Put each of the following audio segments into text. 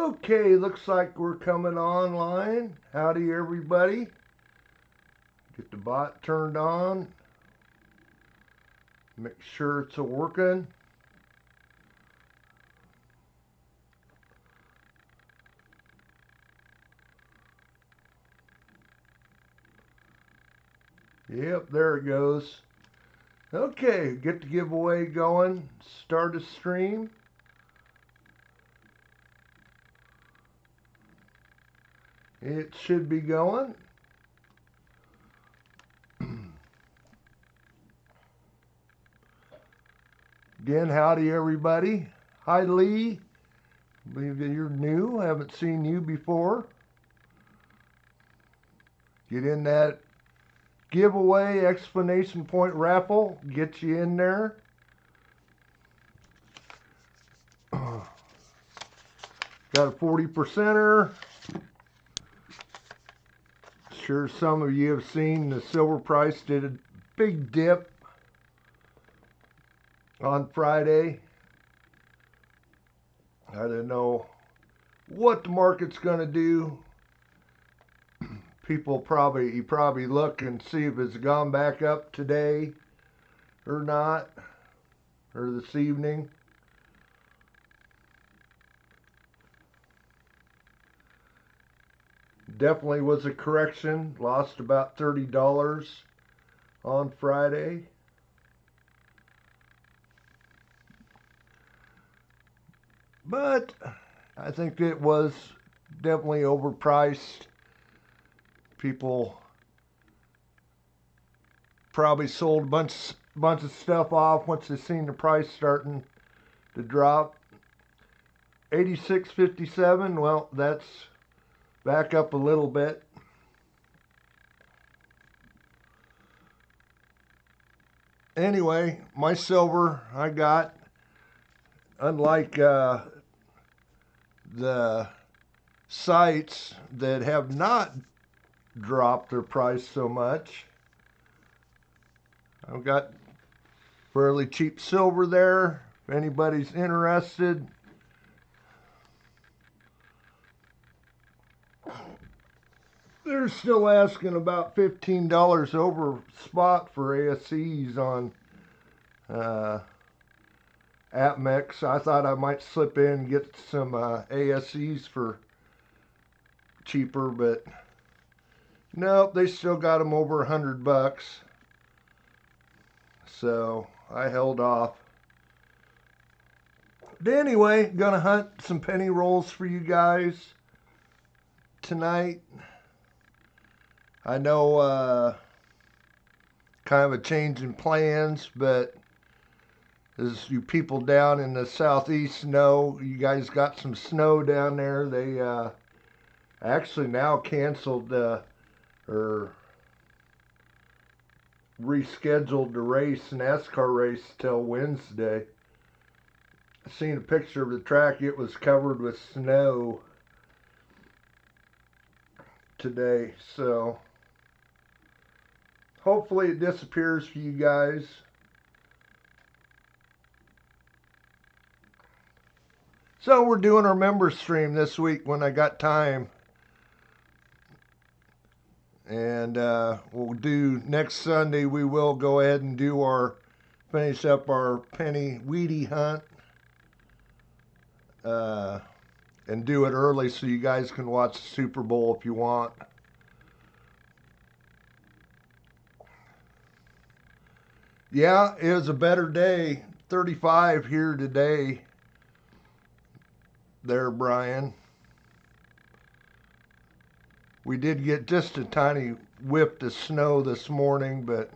Okay, looks like we're coming online. Howdy everybody. Get the bot turned on. Make sure it's working. Yep, there it goes. Okay, get the giveaway going. Start a stream. It should be going. Again, howdy everybody. Hi Lee. I believe that you're new. I haven't seen you before. Get in that giveaway explanation point raffle. Get you in there. Got a 40%er. Sure some of you have seen the silver price did a big dip on Friday. I didn't know what the market's going to do. People you probably look and see if it's gone back up today or not, or this evening. Definitely was a correction. Lost about $30 on Friday. But I think it was definitely overpriced. People probably sold a bunch of stuff off once they seen the price starting to drop. 86.57, well, that's back up a little bit. Anyway, my silver I got, unlike the sites that have not dropped their price so much, I've got fairly cheap silver there if anybody's interested. They're still asking about $15 over spot for ASEs on Apmex. I thought I might slip in and get some ASEs for cheaper, but nope, they still got them over $100. So I held off. But anyway, gonna hunt some penny rolls for you guys tonight. I know kind of a change in plans, but as you people down in the southeast know, you guys got some snow down there. They actually now canceled or rescheduled the NASCAR race till Wednesday. I seen a picture of the track. It was covered with snow today, so hopefully it disappears for you guys. So we're doing our member stream this week when I got time. And we'll do next Sunday, we will go ahead and do finish up our penny weedy hunt. And do it early so you guys can watch the Super Bowl if you want. Yeah, it was a better day. 35 here today. There, Brian. We did get just a tiny whiff of snow this morning, but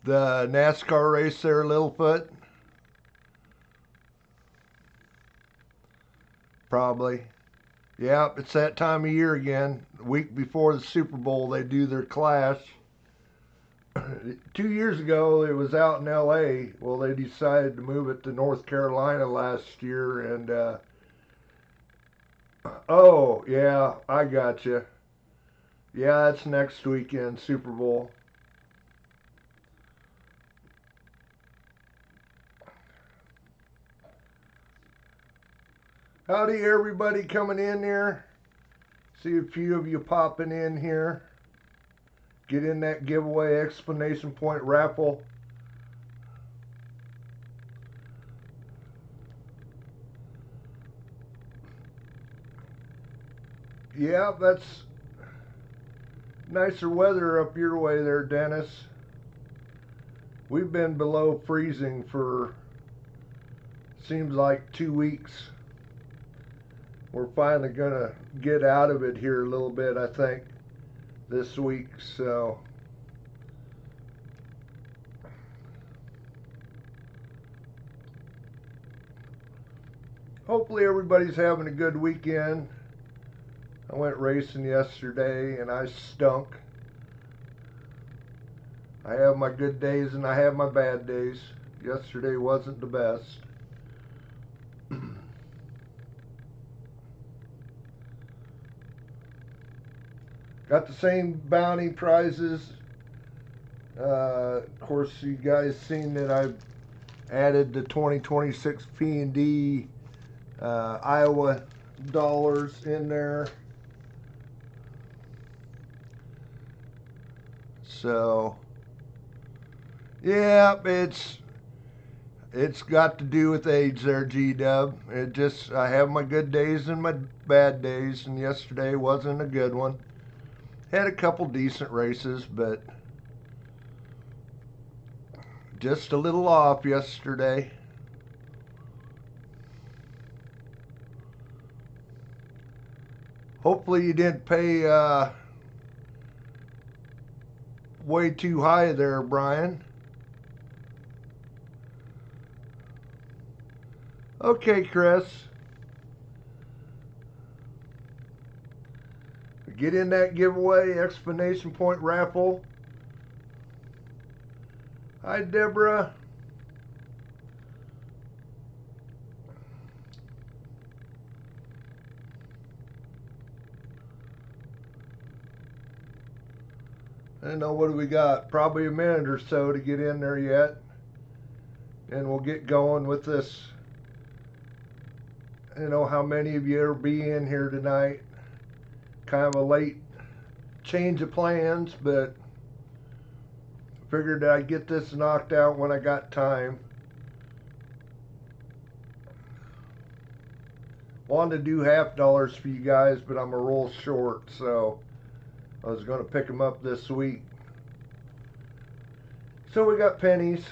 the NASCAR race there, Littlefoot? Probably. Yeah, it's that time of year again. The week before the Super Bowl, they do their clash. 2 years ago, it was out in LA. Well, they decided to move it to North Carolina last year, and Oh, yeah, I got you. Yeah, it's next weekend, Super Bowl. Howdy, everybody coming in here. See a few of you popping in here. Get in that giveaway exclamation point raffle. Yeah, that's nicer weather up your way there, Dennis. We've been below freezing for seems like 2 weeks. We're finally gonna get out of it here a little bit, I think, this week. So hopefully everybody's having a good weekend. I went racing yesterday and I stunk. I have my good days and I have my bad days. Yesterday wasn't the best. Got the same bounty prizes. Of course, you guys seen that I've added the 2026 P&D Iowa dollars in there. So, yeah, it's got to do with age there, G-Dub. I have my good days and my bad days, and yesterday wasn't a good one. Had a couple decent races, but just a little off yesterday. Hopefully you didn't pay way too high there, Brian. Okay, Chris. Get in that giveaway exclamation point raffle. Hi, Deborah. I don't know, what do we got? Probably a minute or so to get in there yet. And we'll get going with this. I don't know how many of you will be in here tonight. Kind of a late change of plans, but figured I'd get this knocked out when I got time. Wanted to do $50 for you guys, but I'm a roll short, so I was going to pick them up this week. So we got pennies.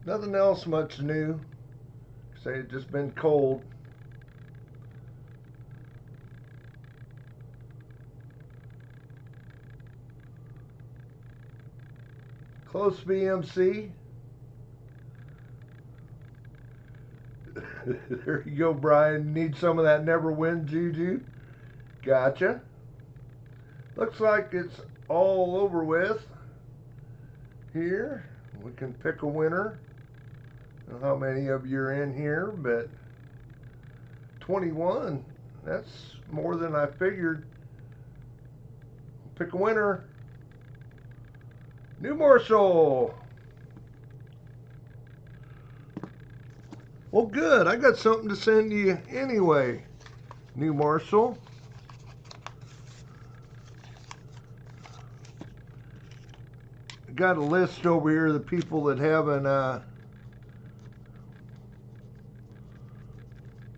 Nothing else much new. Say it's just been cold. Close BMC. There you go, Brian. Need some of that never win juju. Gotcha. Looks like it's all over with here. We can pick a winner. I don't know how many of you are in here, but 21. That's more than I figured. Pick a winner. New Marshall. Well, good. I got something to send you anyway, New Marshall. Got a list over here of the people that haven't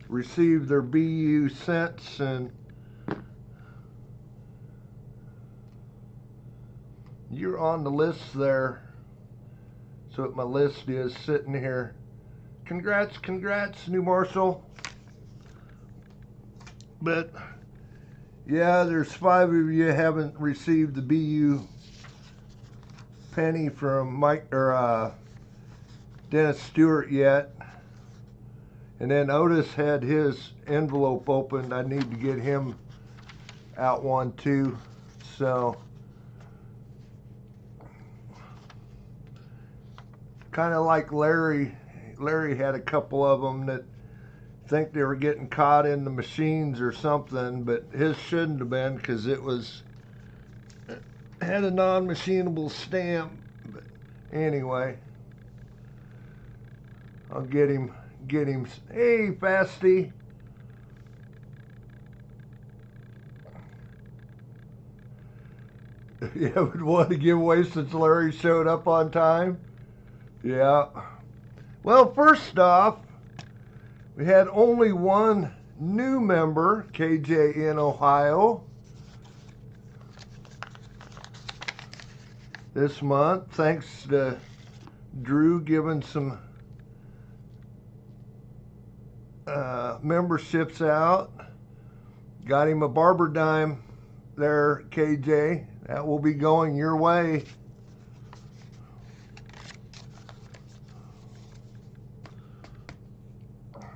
received their BU cents, and you're on the list there. So what my list is sitting here. Congrats, New Marshall. But yeah, there's 5 of you haven't received the BU penny from Mike or Dennis Stewart yet. And then Otis had his envelope opened. I need to get him out one too. So kind of like Larry. Larry had a couple of them that think they were getting caught in the machines or something, but his shouldn't have been because it had a non-machinable stamp. But anyway, I'll get him. Hey, Fasty. You haven't won a giveaway since Larry showed up on time? Yeah. Well, first off, we had only one new member, KJ in Ohio, this month. Thanks to Drew giving some memberships out. Got him a barber dime there, KJ. That will be going your way.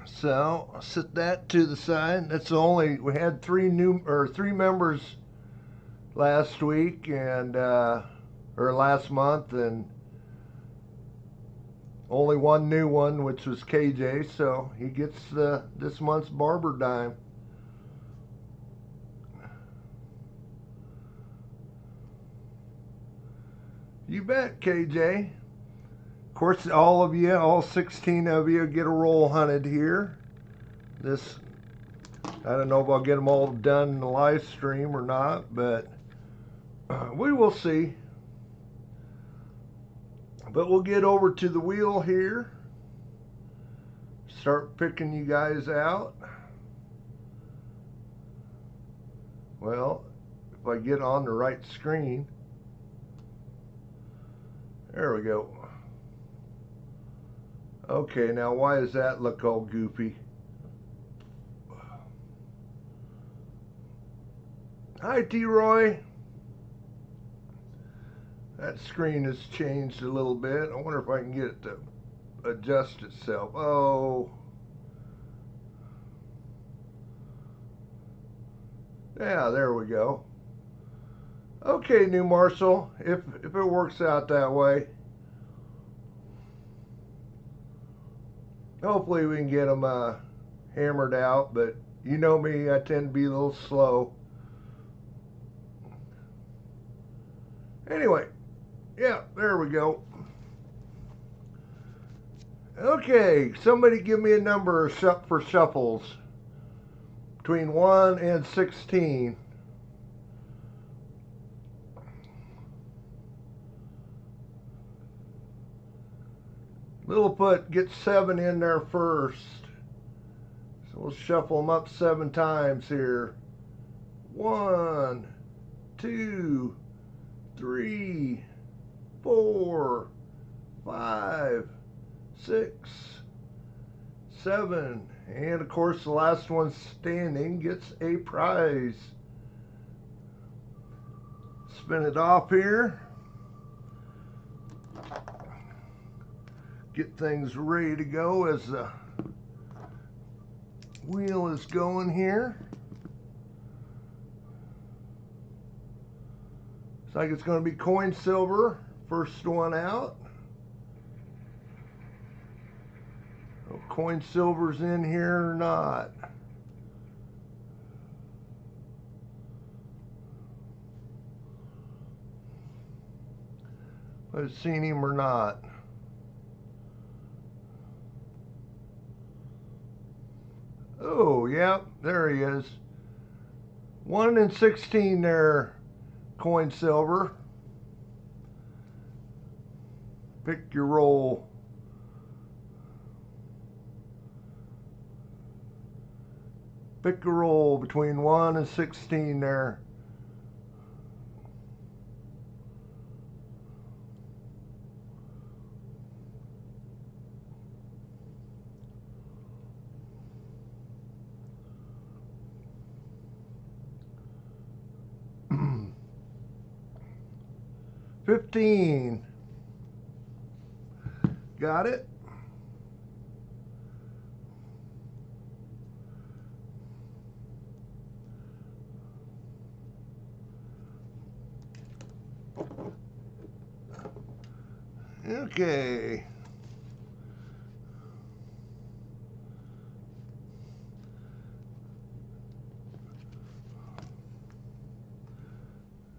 So I'll set that to the side. That's we had three members last week and or last month, and only one new one, which was KJ. So he gets this month's barber dime. You bet, KJ. Of course, all of you, all 16 of you, get a roll hunted here. I don't know if I'll get them all done in the live stream or not, but we will see. But we'll get over to the wheel here. Start picking you guys out. Well, if I get on the right screen. There we go. Okay, now why does that look all goofy? Hi, T-Roy. That screen has changed a little bit. I wonder if I can get it to adjust itself. Oh. Yeah, there we go. Okay, New Marshall, if it works out that way. Hopefully we can get them hammered out, but you know me, I tend to be a little slow. Anyway, yeah, there we go. Okay, somebody give me a number for shuffles between 1 and 16. Littlefoot gets 7 in there first. So we'll shuffle them up 7 times here. 1, 2, 3, 4, 5, 6, 7. And of course the last one standing gets a prize. Spin it off here. Get things ready to go as the wheel is going here. Looks like it's going to be coin silver, first one out. Oh, coin silver's in here or not. I've seen him or not. Oh, yeah, there he is. 1 and 16 there, coin silver. Pick your roll. Pick a roll between 1 and 16 there. $15. Got it? Okay.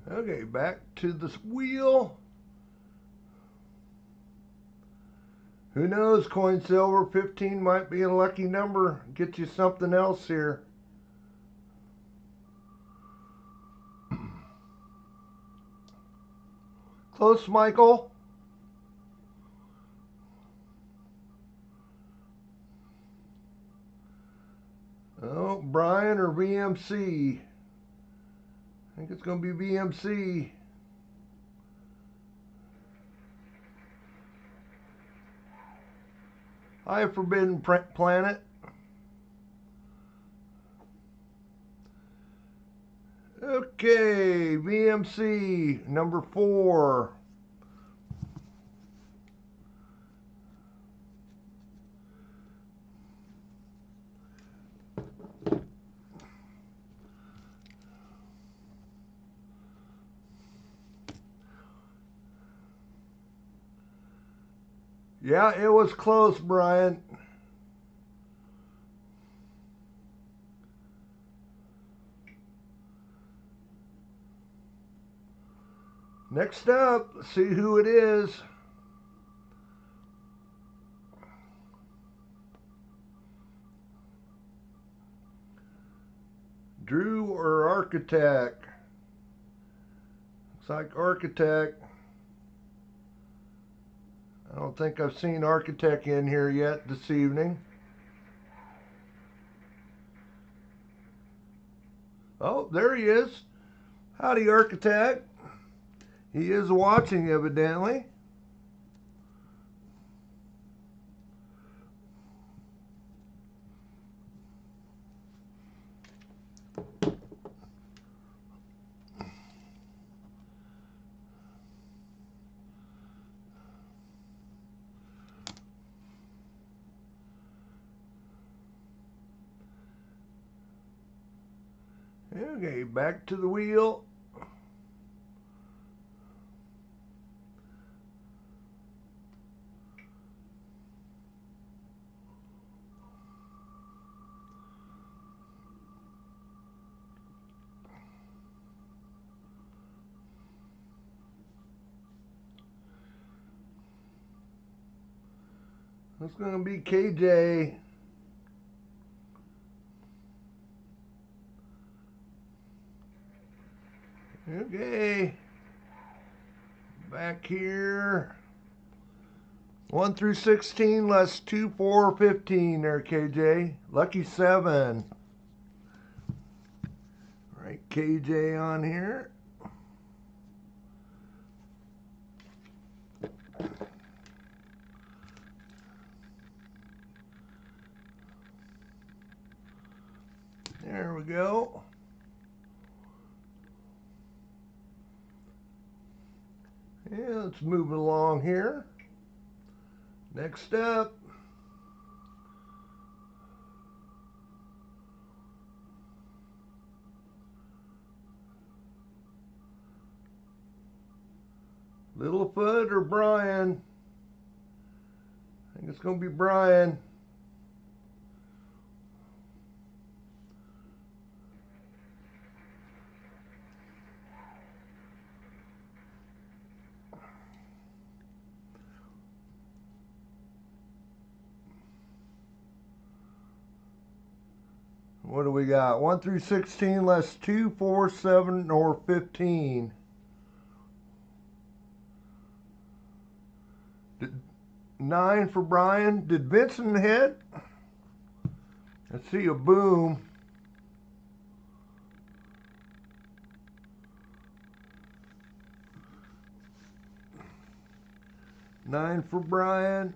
Okay, back to this wheel. Who knows, coin silver 15 might be a lucky number. Get you something else here. Close, Michael. Oh, Brian or VMC. I think it's going to be VMC. Hi, Forbidden Planet. Okay, VMC number 4. Yeah, it was close, Brian. Next up, let's see who it is. Drew or Architect? Looks like Architect. I don't think I've seen Architect in here yet this evening. Oh, there he is. Howdy, Architect. He is watching, evidently. Okay, back to the wheel. It's going to be KJ. Okay. Back here. 1 through 16, less 2, 4, 15 there, KJ. Lucky 7. Right, KJ on here. There we go. Yeah, let's move along here. Next up. Littlefoot or Brian? I think it's going to be Brian. What do we got? 1 through 16, less 2, 4, 7, or 15. 9 for Brian. Did Vincent hit? I see a boom. Nine for Brian.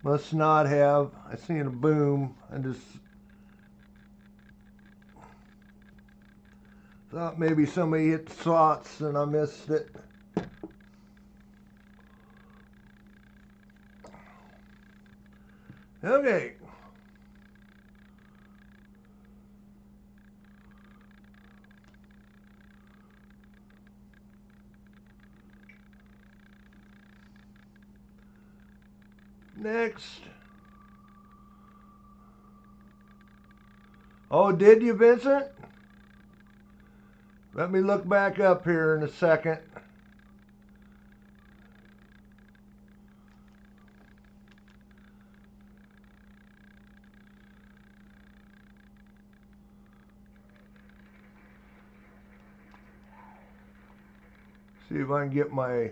Must not have. I seen a boom. I just thought maybe somebody hit the slots and I missed it. Okay. Next. Oh, did you, Vincent? Let me look back up here in a second. See if I can get my,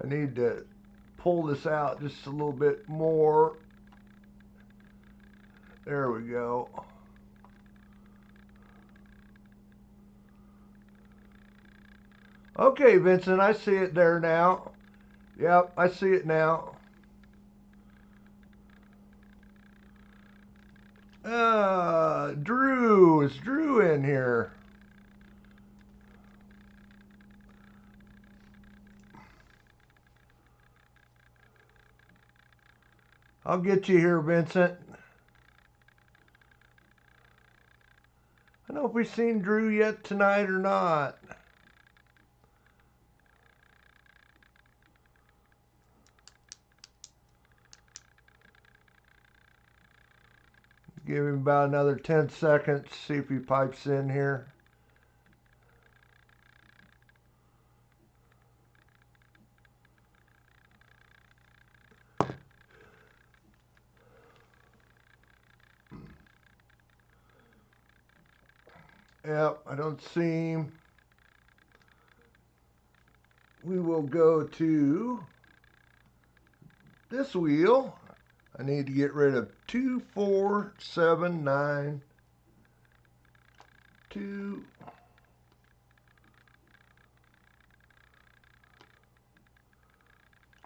I need to pull this out just a little bit more. There we go. Okay, Vincent, I see it there now. Yep, I see it now. Drew, is Drew in here? I'll get you here, Vincent. I don't know if we've seen Drew yet tonight or not. Give him about another 10 seconds, see if he pipes in here. Yep, I don't see him. We will go to this wheel. I need to get rid of 2, 4, 7, 9, 2,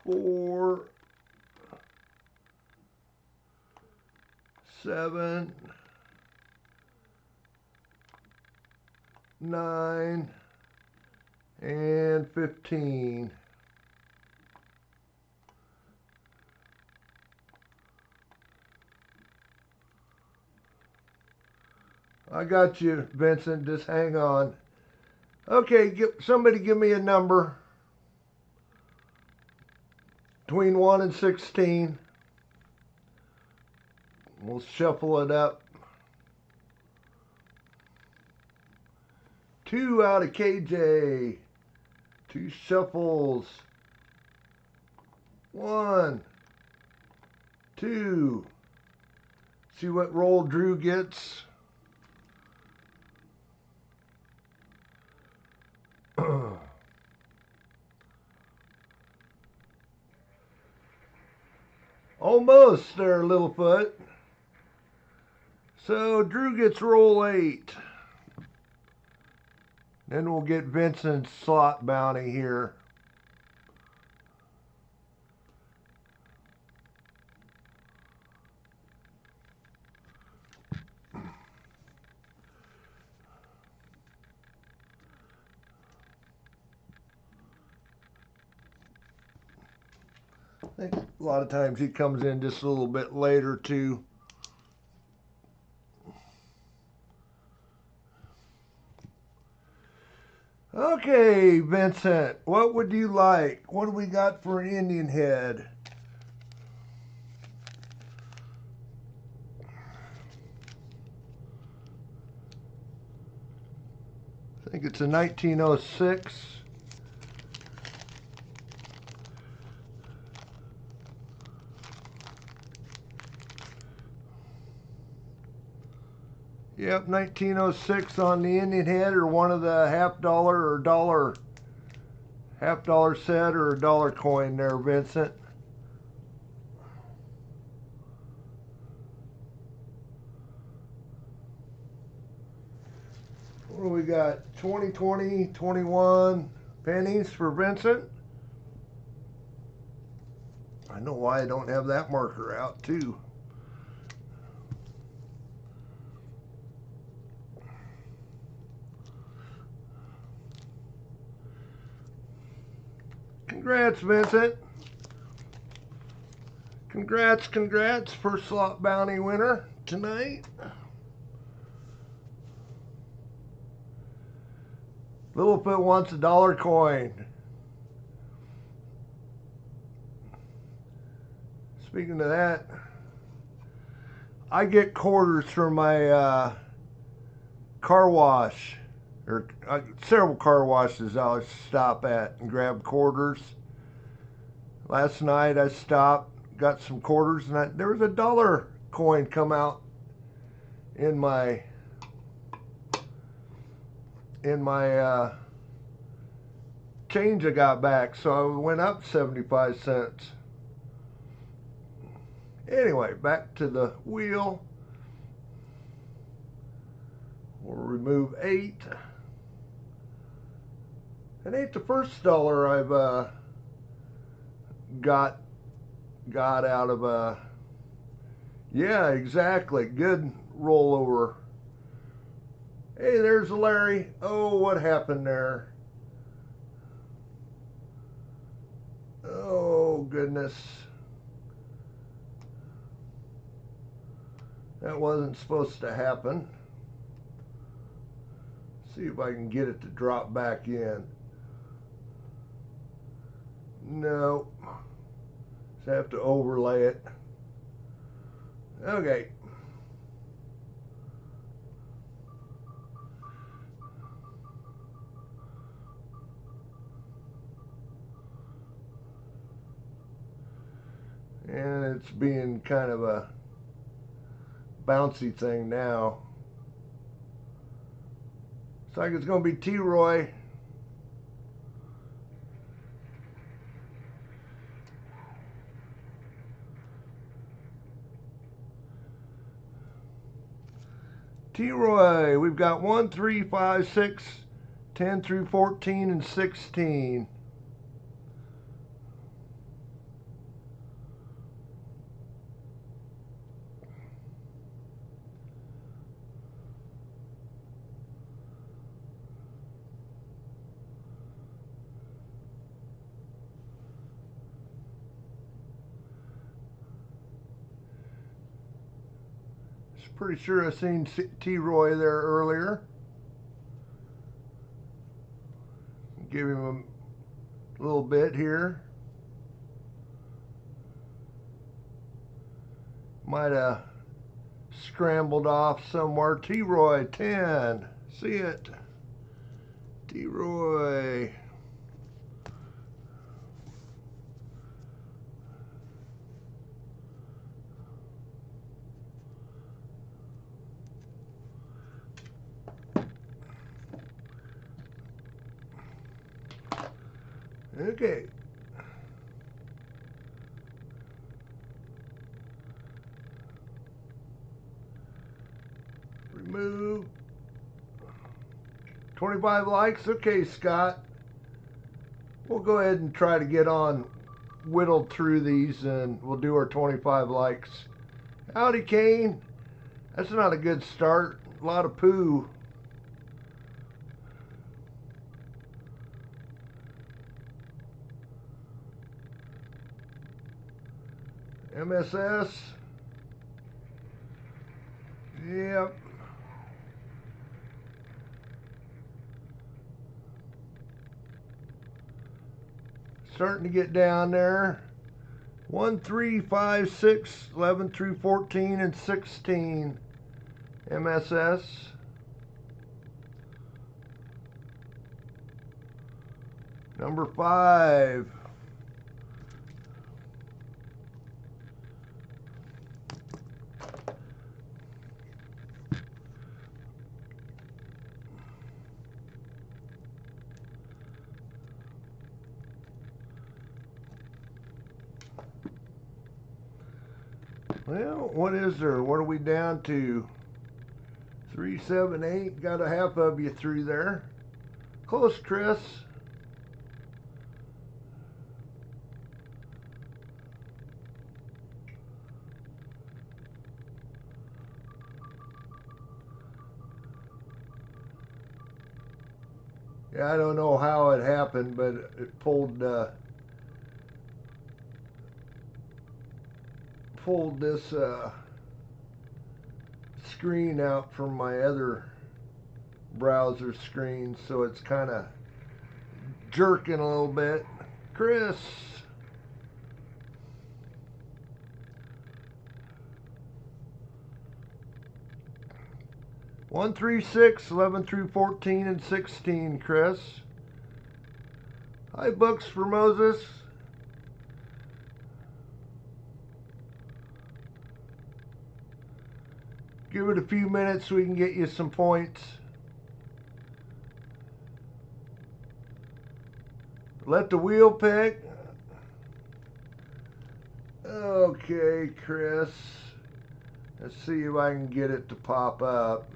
4, 7, 9, and 15. I got you, Vincent. Just hang on. Okay, somebody give me a number between 1 and 16. We'll shuffle it up. 2 out of KJ. 2 shuffles. 1, 2. See what roll Drew gets. Almost there, Littlefoot. So Drew gets roll 8. Then we'll get Vincent's slot bounty here. I think a lot of times he comes in just a little bit later too. Okay, Vincent, what would you like? What do we got for an Indian head? I think it's a 1906. Yep, 1906 on the Indian head, or one of the half-dollar or dollar, half-dollar set or a dollar coin there, Vincent. What do we got? 20, 20, 21 pennies for Vincent. I know why I don't have that marker out too. Congrats, Vincent. Congrats. First slot bounty winner tonight. Littlefoot wants a dollar coin. Speaking of that, I get quarters from my car wash, or several car washes I'll stop at and grab quarters. Last night I stopped, got some quarters, and there was a dollar coin come out in my change I got back, so I went up 75 cents. Anyway, back to the wheel. We'll remove 8. It ain't the first dollar I've got out of yeah, exactly, good rollover. Hey, there's Larry. Oh, what happened there? Oh, goodness. That wasn't supposed to happen. See if I can get it to drop back in. No. Just have to overlay it. Okay. And it's being kind of a bouncy thing now. Looks like it's going to be T-Roy. T-Roy, we've got 1, 3, 5, 6, 10 through 14, and 16. Pretty sure I seen T-Roy there earlier. Give him a little bit here. Might have scrambled off somewhere. T-Roy 10. See it. T-Roy. Okay. Remove. 25 likes. Okay, Scott. We'll go ahead and try to get on whittled through these, and we'll do our 25 likes. Howdy, Kane. That's not a good start. A lot of poo. MSS. Yep. Starting to get down there. 1, 3, 5, 6, 11 through 14, and 16. MSS. Number 5. Well, what is there? What are we down to? 3, 7, 8. Got a half of you through there. Close, Chris. Yeah, I don't know how it happened, but it pulled this screen out from my other browser screen, so it's kind of jerking a little bit. Chris. 1, 3, 6, 11 through 14 and 16, Chris. Hi, Books for Moses. Give it a few minutes so we can get you some points. Let the wheel pick. Okay, Chris. Let's see if I can get it to pop up.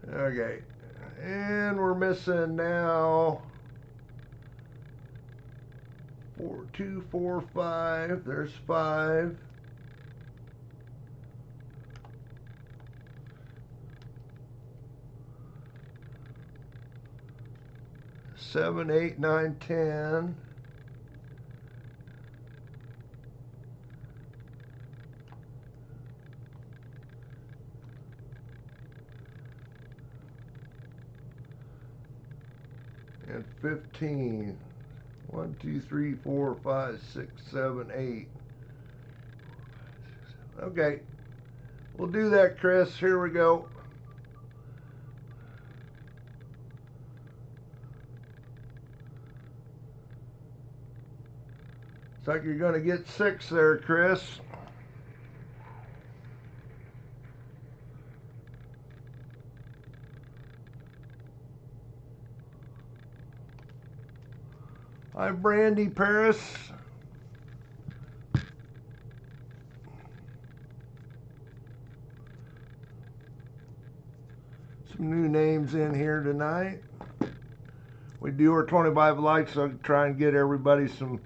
Okay, and we're missing now 4, 2, 4, 5. There's 5. 7, 8, 9, 10. And 15. 1, 2, 3, 4, 5, 6, 7, 8. Okay. We'll do that, Chris. Here we go. Looks like you're going to get 6 there, Chris. Hi, Brandy Paris. Some new names in here tonight. We do our 25 likes, so I can try and get everybody some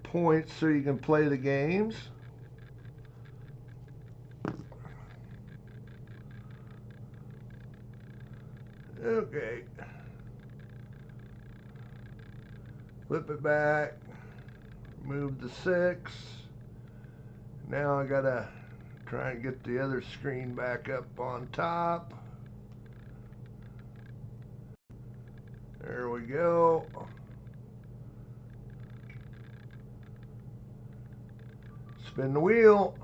points so you can play the games. Okay. Flip it back. Move the 6. Now I gotta try and get the other screen back up on top. There we go. Spin the wheel.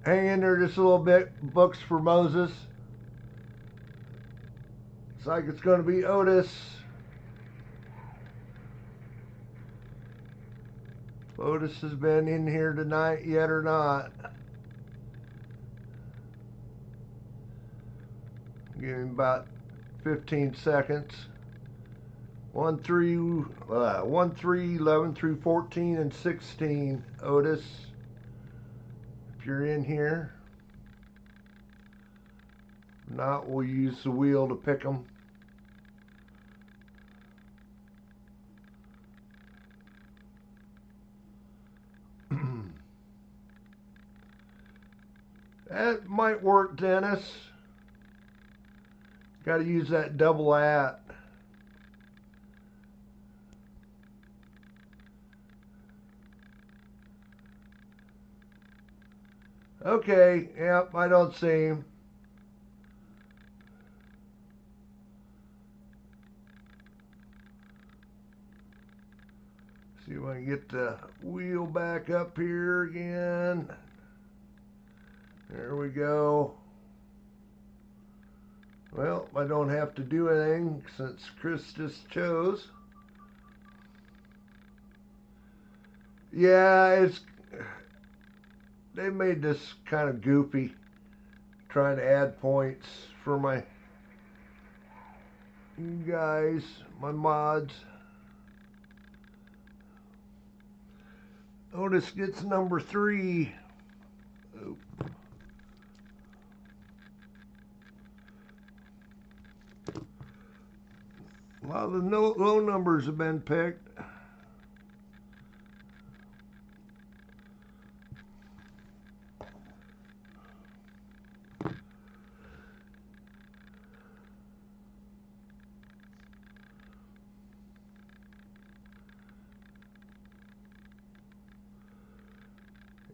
Hang in there just a little bit, Books for Moses. Looks like it's going to be Otis. Otis has been in here tonight yet or not. Give him about 15 seconds. 1, 3, 11 through 14 and 16, Otis. If you're in here. If not, we'll use the wheel to pick them. That might work, Dennis. Got to use that double at. Okay, yep, I don't see him. See if I can get the wheel back up here again. There we go. Well, I don't have to do anything since Chris just chose. Yeah, they made this kind of goofy, trying to add points for my guys, my mods. Otis gets number 3. Oop. A lot of the low numbers have been picked.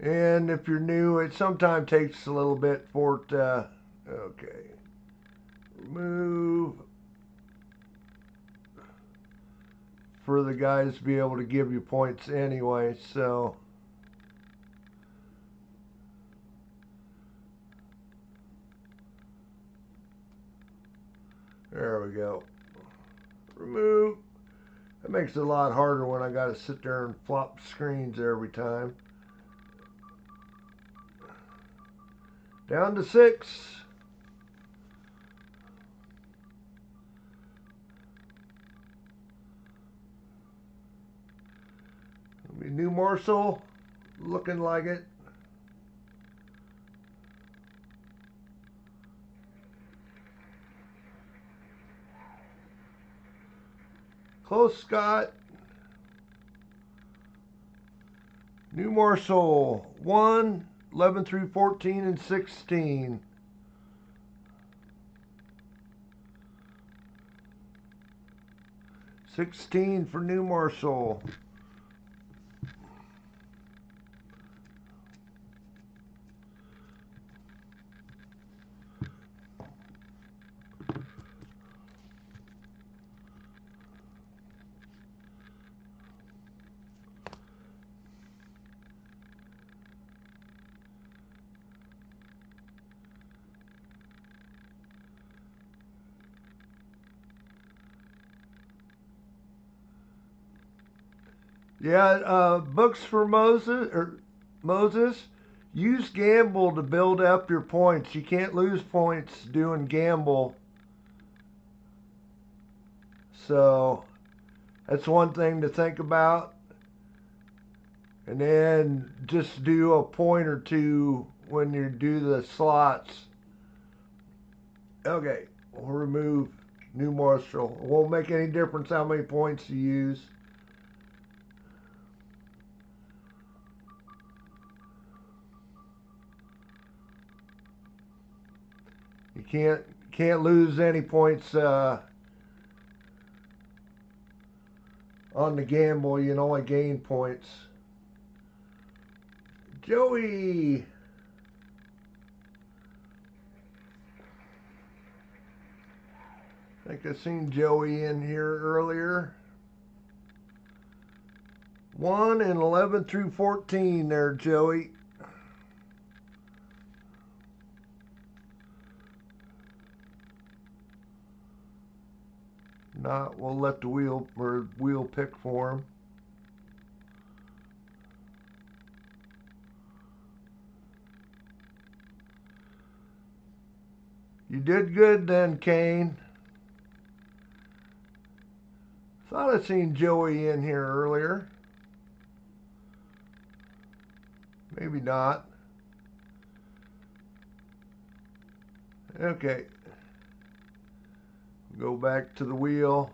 And if you're new, it sometimes takes a little bit for it to, okay, remove, for the guys to be able to give you points anyway, so. There we go. Remove. That makes it a lot harder when I got to sit there and flop screens every time. Down to 6. New morsel, looking like it. Close, Scott. New morsel, 1, 11 through 14, and 16. $16 for new morsel. Yeah, books for Moses. Use gamble to build up your points. You can't lose points doing gamble. So that's one thing to think about. And then just do a point or two when you do the slots. Okay, we'll remove new morsel. It won't make any difference how many points you use. You can't lose any points on the gamble. You can only gain points. Joey. I think I seen Joey in here earlier. 1 and 11 through 14 there, Joey. Not, we'll let the wheel pick for him. You did good then, Kane. Thought I seen Joey in here earlier. Maybe not. Okay. Go back to the wheel.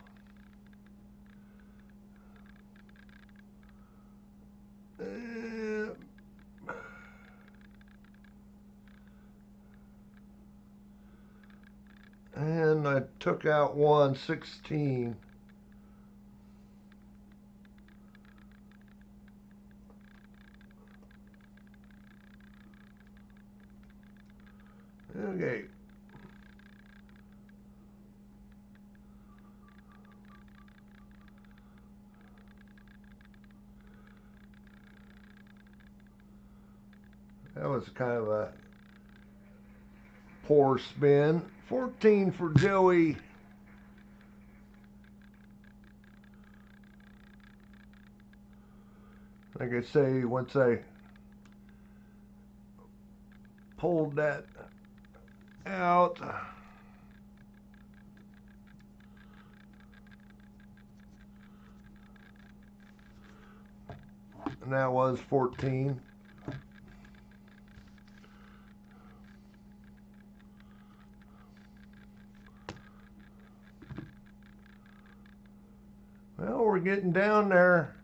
And I took out 116. Okay. That was kind of a poor spin. 14 for Joey. Like I say, once I pulled that out, and that was 14. Well, we're getting down there.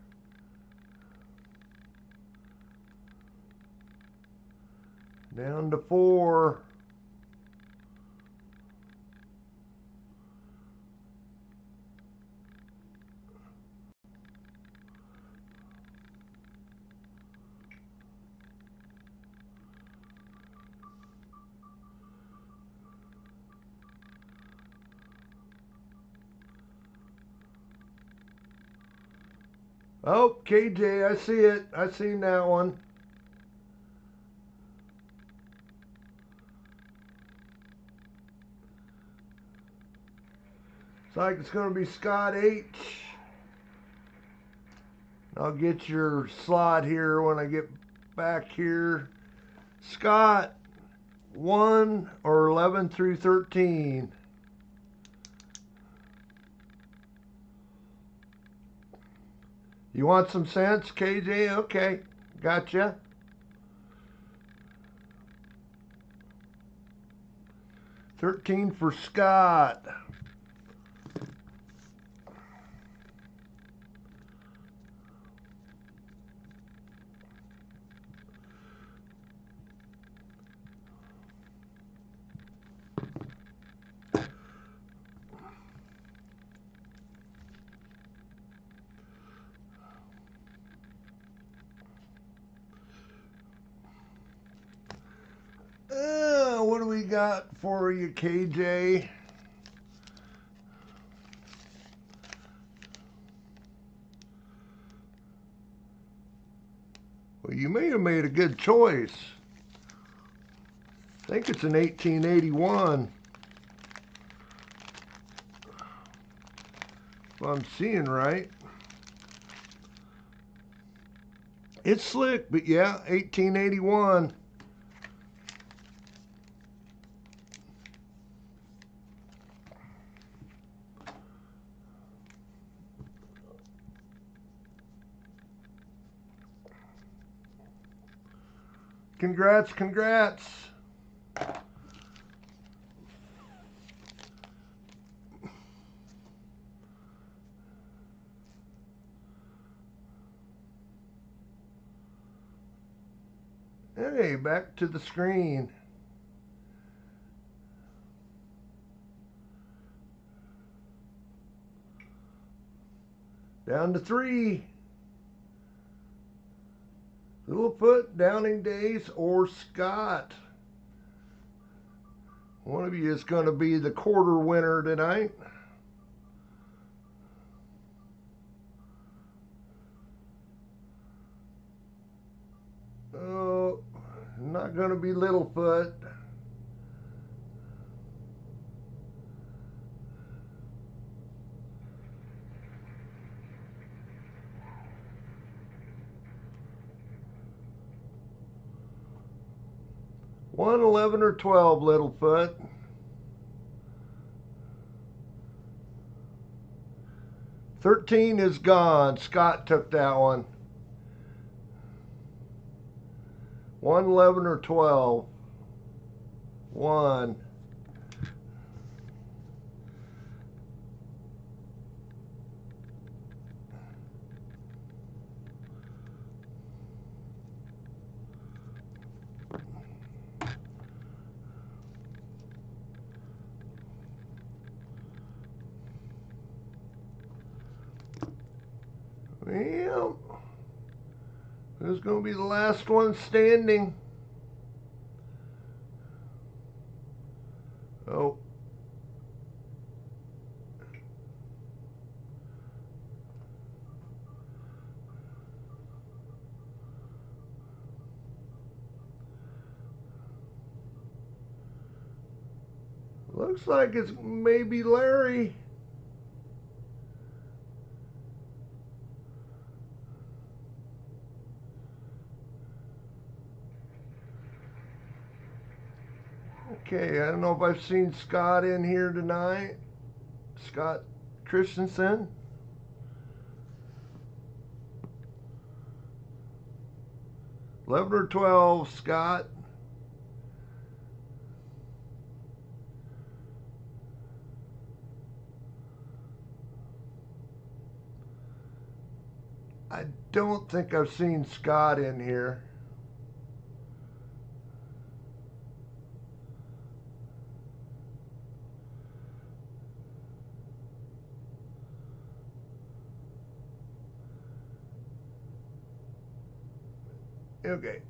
Down to 4. Oh, KJ, I see it. I seen that one. Looks like it's going to be Scott H. I'll get your slot here when I get back here. Scott, 1 or 11 through 13. You want some sense, KJ? Okay, gotcha. $13 for Scott. What do we got for you, KJ? Well, you may have made a good choice. I think it's an 1881. If I'm seeing right. It's slick, but yeah, 1881. Congrats, congrats. Hey, back to the screen. Down to 3. Littlefoot, Downing Days, or Scott. One of you is going to be the quarter winner tonight. Oh, not going to be Littlefoot. One, 11, or 12, Littlefoot. $13 is gone. Scott took that one. 1, 11, or 12. 1. Well, who's going to be the last one standing? Oh. Looks like it's maybe Larry. Okay, I don't know if I've seen Scott in here tonight. Scott Christensen. $11 or 12, Scott. I don't think I've seen Scott in here. Okay.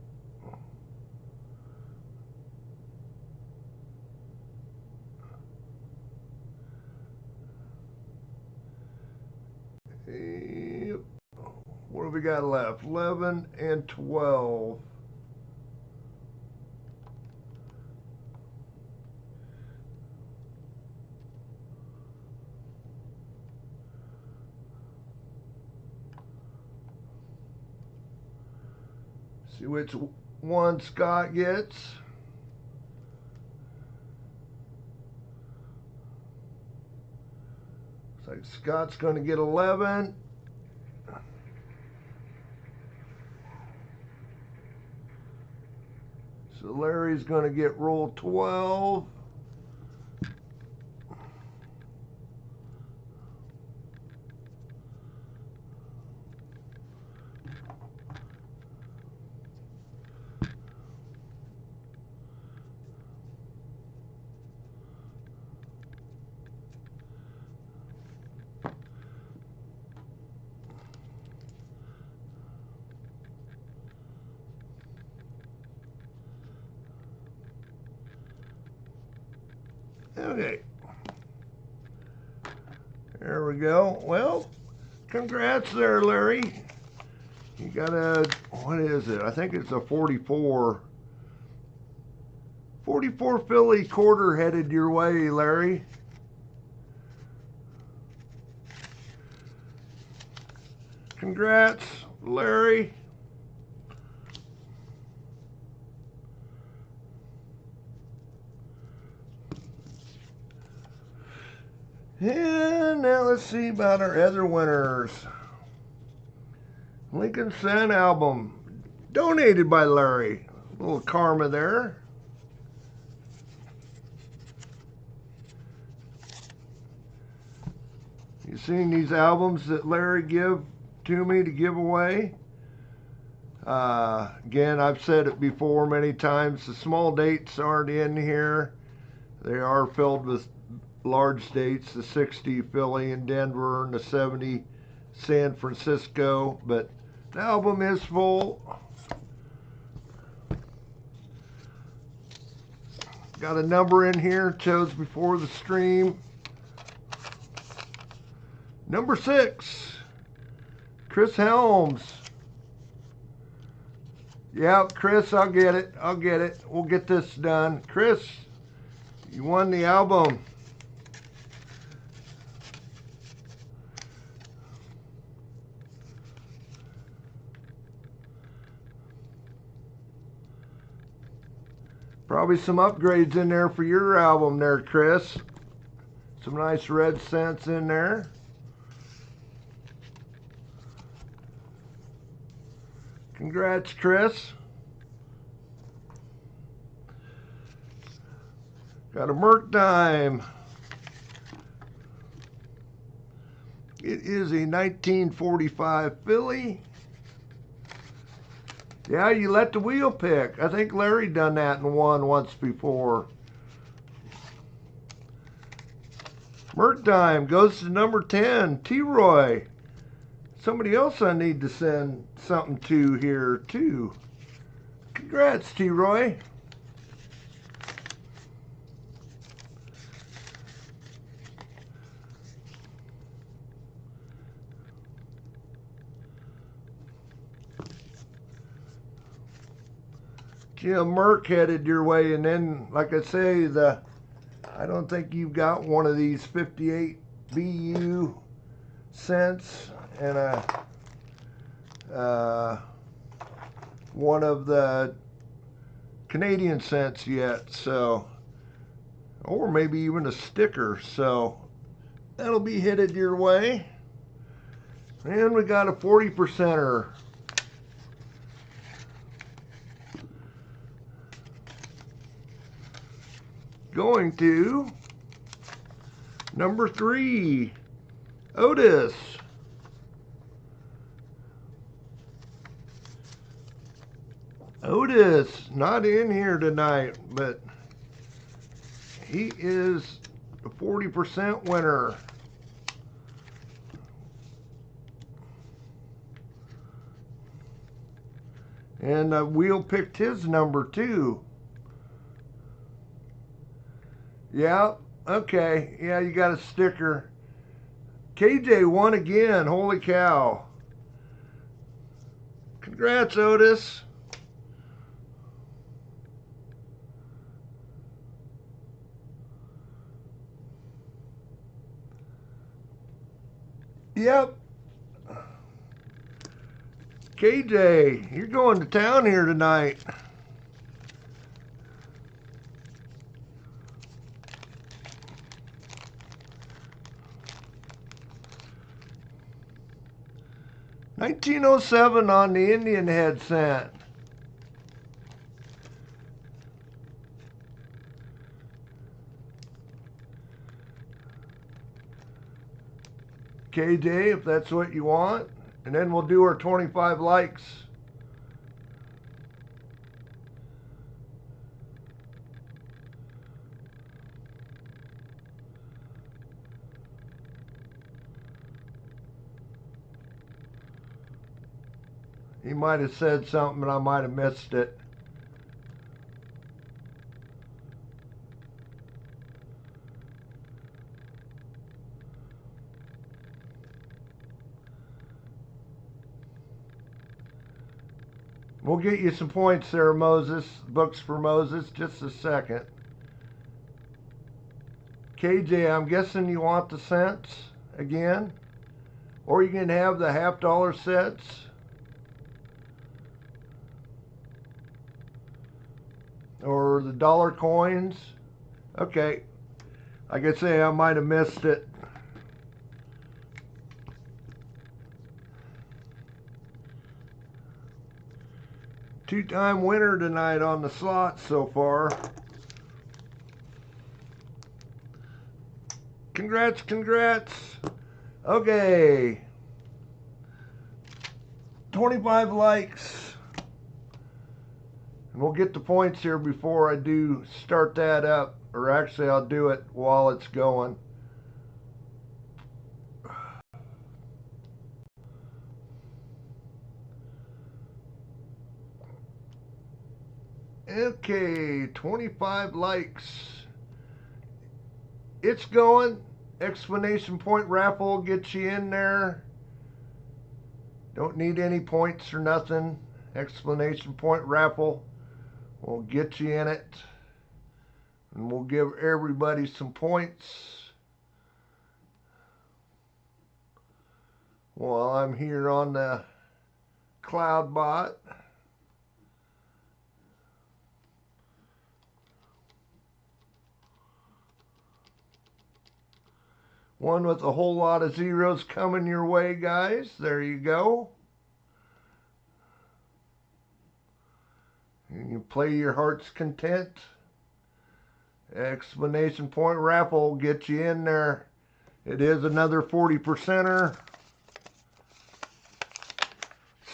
Yep. do we got left? 11 and 12. See which one Scott gets. Looks like Scott's going to get 11. So Larry's going to get roll 12. Okay, there we go. Well, congrats there, Larry. You got a, what is it? I think it's a 44 Philly quarter headed your way, Larry. Congrats, Larry. And now let's see about our other winners. Lincoln Cent album, donated by Larry. A little karma there. You seen these albums that Larry give to me to give away? Again, I've said it before many times. The small dates aren't in here. They are filled with large dates, the 60 Philly and Denver and the 70 San Francisco, but the album is full. Got a number in here, chose before the stream. Number 6, Chris Helms. Yeah, Chris, I'll get it. I'll get it. We'll get this done. Chris, you won the album. Probably some upgrades in there for your album there, Chris. Some nice red scents in there. Congrats, Chris. Got a Merc dime. It is a 1945 Philly. Yeah, you let the wheel pick. I think Larry done that and won once before. Merc dime goes to number 10, T-Roy. Somebody else I need to send something to here too. Congrats, T-Roy. Jim Merck headed your way, and then, like I say, I don't think you've got one of these 58 BU cents and one of the Canadian cents yet, so, or maybe even a sticker, so that'll be headed your way. And we got a 40%er. Going to number 3, Otis. Otis, not in here tonight, but he is the 40% winner. And Wheel picked his number too. Yeah, okay. Yeah, you got a sticker. KJ won again. Holy cow. Congrats, Otis. Yep. KJ, you're going to town here tonight. $19.07 on the Indian head cent. KJ, if that's what you want. And then we'll do our 25 likes. He might have said something and I might have missed it. We'll get you some points there, Moses. Books for Moses. Just a second. KJ, I'm guessing you want the cents again? Or you can have the $half sets. Or the dollar coins. Okay. Like I say, I might have missed it. Two-time winner tonight on the slots so far. Congrats, congrats. Okay. 25 likes. And we'll get the points here before I do start that up. Or actually, I'll do it while it's going. Okay, 25 likes. It's going. Exclamation point raffle gets you in there. Don't need any points or nothing. Exclamation point raffle will get you in it. And we'll give everybody some points while I'm here on the cloud bot. One with a whole lot of zeros coming your way, guys. There you go. And you play your heart's content. Exclamation point raffle will get you in there. It is another 40%er.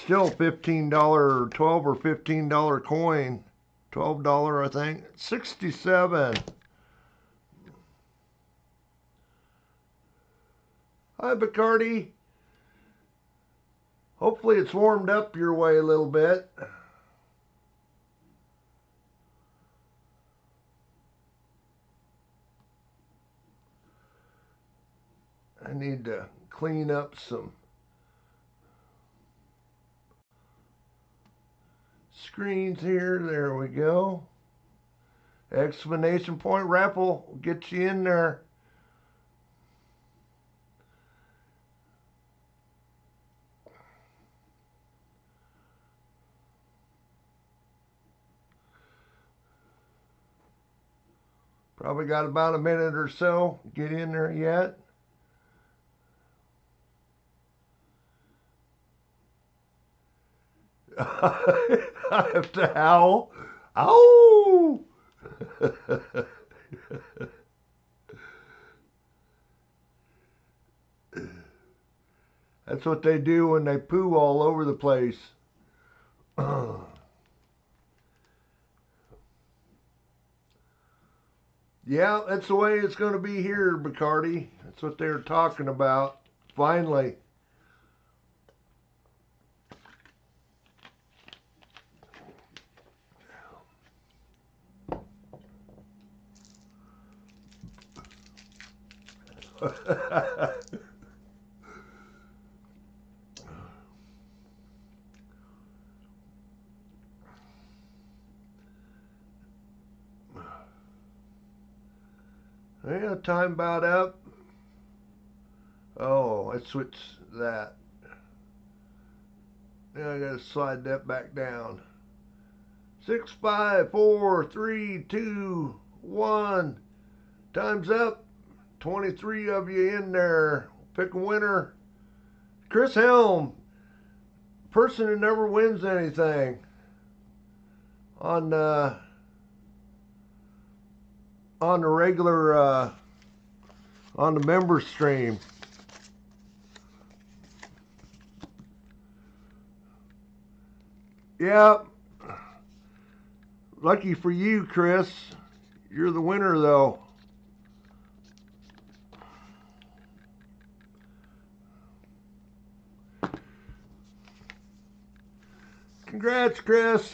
Still $15 or $12 or $15 coin. $12, I think. 67. Hi, Bacardi. Hopefully it's warmed up your way a little bit. I need to clean up some screens here. There we go. Exclamation point raffle will get you in there. Probably got about a minute or so. Get in there yet. I have to howl. Ow! That's what they do when they poo all over the place. Yeah, that's the way it's going to be here, Bacardi. That's what they were talking about. Finally. Yeah, time about up. Oh, I switched that. Now I gotta slide that back down. 6, 5, 4, 3, 2, 1. Time's up. 23 of you in there. Pick a winner. Chris Helm, person who never wins anything on the regular on the member stream. Yeah. Lucky for you, Chris. You're the winner, though. Congrats, Chris.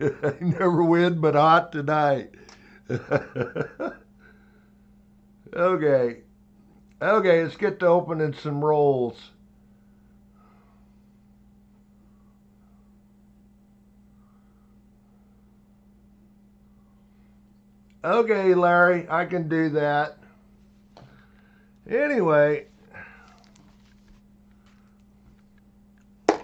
I never win, but hot tonight. Okay. Okay, let's get to opening some rolls. Okay, Larry, I can do that. Anyway, I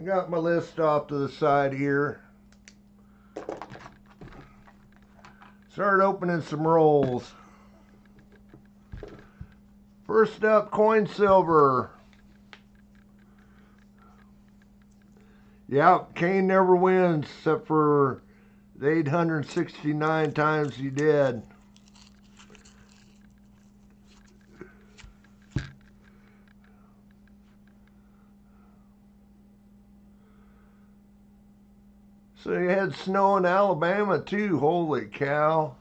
got my list off to the side here. Start opening some rolls. First up, coin silver. Yeah, Kane never wins except for the 869 times he did. So you had snow in Alabama too, holy cow.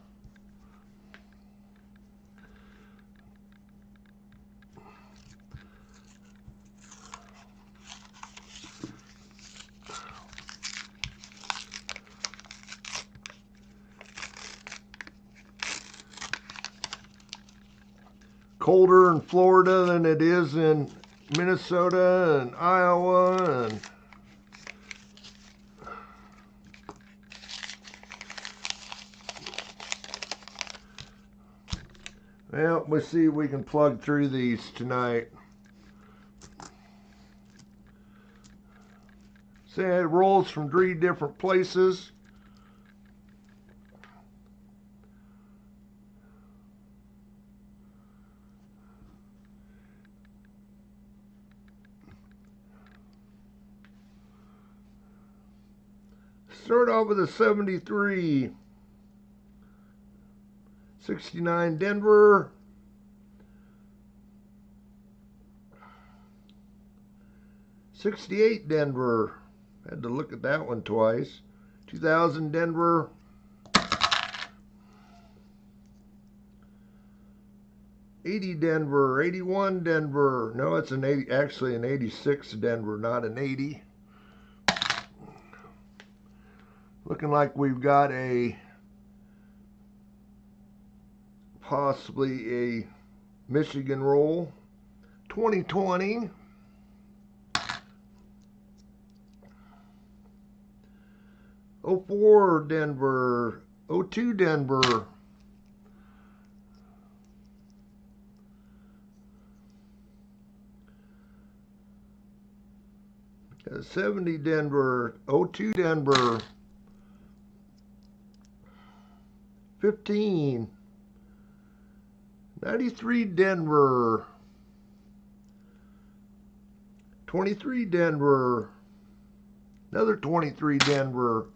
Colder in Florida than it is in Minnesota and Iowa and well, let's see if we can plug through these tonight. Say it rolls from 3 different places. Start off with a 73. 69 Denver. 68 Denver. Had to look at that one twice. 2000 Denver. 80 Denver. 81 Denver. No, it's an 80, actually an 86 Denver, not an 80. Looking like we've got a possibly a Michigan roll. 2020. 04 Denver. 02 Denver. 70 Denver. 02 Denver. 15. 93 Denver. 23 Denver. Another 23 Denver.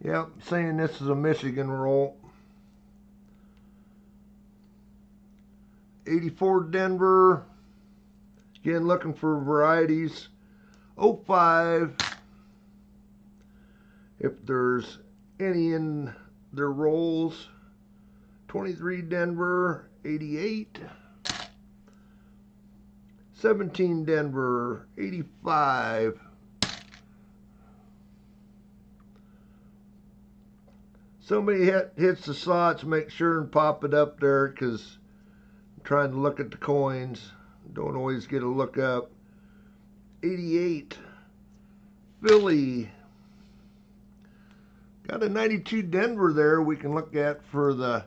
Yep, saying this is a Michigan roll. 84 Denver. Again, looking for varieties. 05. If there's any in their rolls. 23 Denver. 88. 17 Denver. 85. Somebody hits the slots, make sure and pop it up there, because I'm trying to look at the coins. Don't always get a look up. 88. Philly. Got a 92 Denver there we can look at for the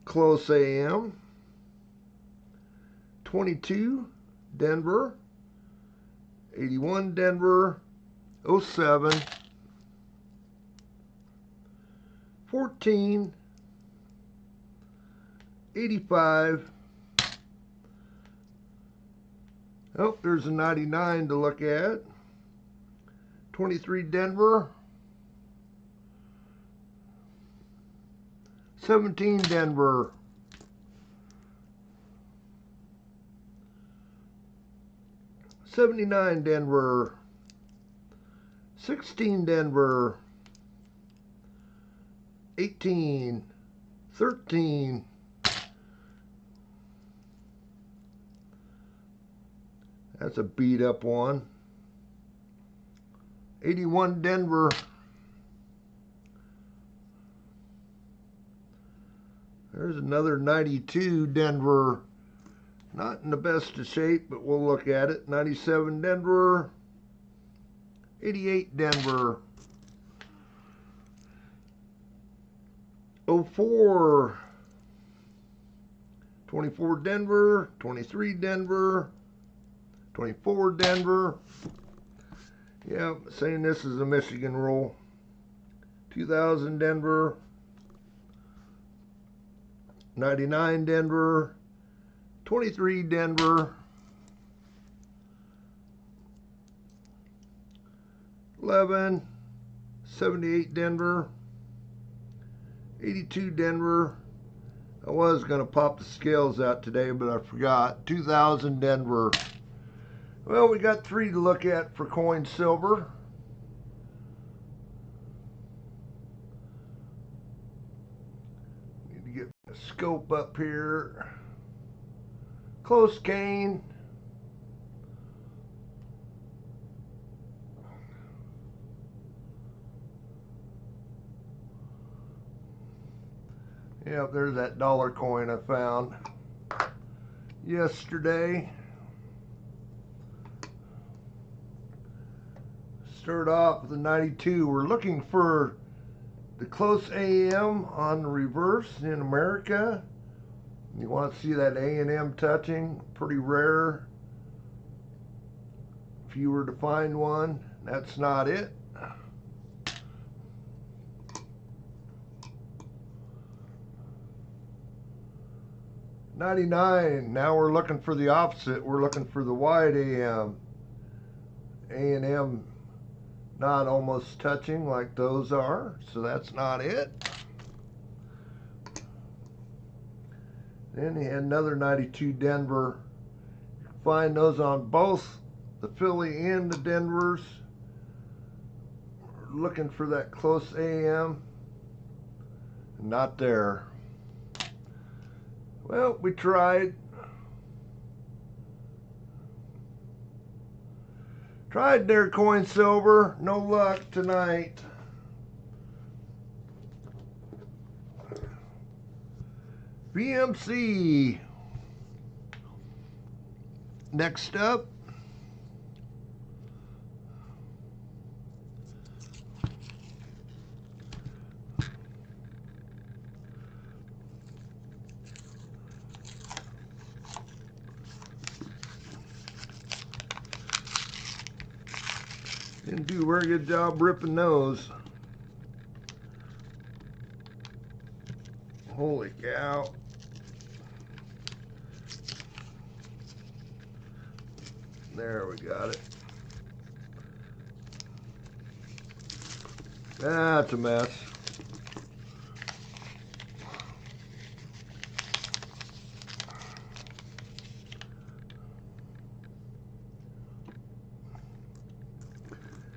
close AM. 22 Denver. 81 Denver. 07. 14. 85. Oh, there's a 99 to look at. 23 Denver. 17 Denver. 79 Denver. 16 Denver. 18. 13. That's a beat up one. 81 Denver. There's another 92 Denver. Not in the best of shape, but we'll look at it. 97 Denver. 88 Denver. 04. 24 Denver. 23 Denver. 24 Denver. Yeah, saying this is a Michigan roll. 2000 Denver. 99 Denver. 23 Denver. 11. 78 Denver. 82 Denver. I was going to pop the scales out today, but I forgot. 2000 Denver. Well, we got 3 to look at for coin silver. Need to get a scope up here. Close cane. Yep, there's that dollar coin I found yesterday. Start off with the 92. We're looking for the close AM on the reverse in America. You want to see that A&M touching, pretty rare. If you were to find one, that's not it. $99. Now we're looking for the opposite. We're looking for the wide AM. A&M not almost touching like those are, so that's not it. Then he had another 92 Denver. You can find those on both the Philly and the Denvers. We're looking for that close AM. Not there. Well, we tried. Tried their coin silver. No luck tonight. BMC. Next up. Didn't do a very good job ripping those. Holy cow. There, we got it. That's a mess.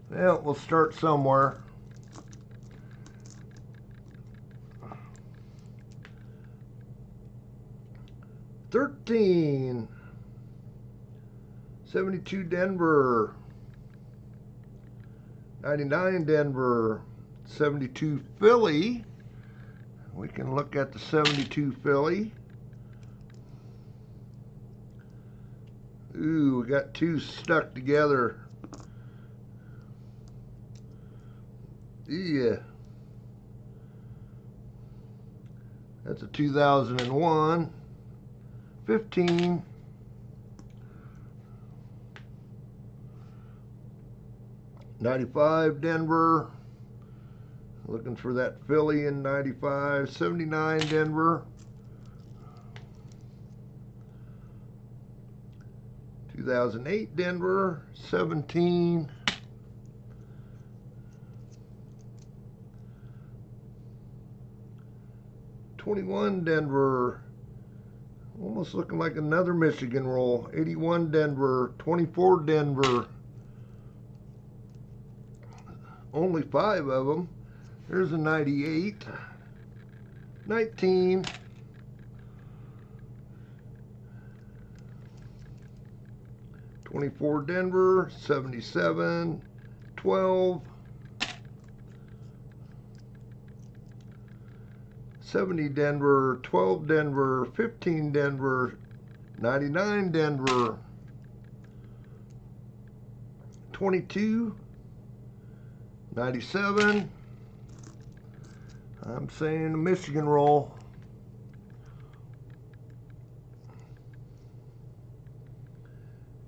Well, we'll start somewhere. $13. 72 Denver. 99 Denver. 72 Philly. We can look at the 72 Philly. Ooh, we got 2 stuck together. Yeah. That's a 2001. 15. '95 Denver. Looking for that Philly in '95. 79 Denver. 2008 Denver. 17. 21 Denver. Almost looking like another Michigan roll. 81 Denver. 24 Denver. Only 5 of them. There's a 98. 19. 24 Denver. 77. 12. 70 Denver. 12 Denver. 15 Denver. 99 Denver. 22. 97. I'm saying a Michigan roll.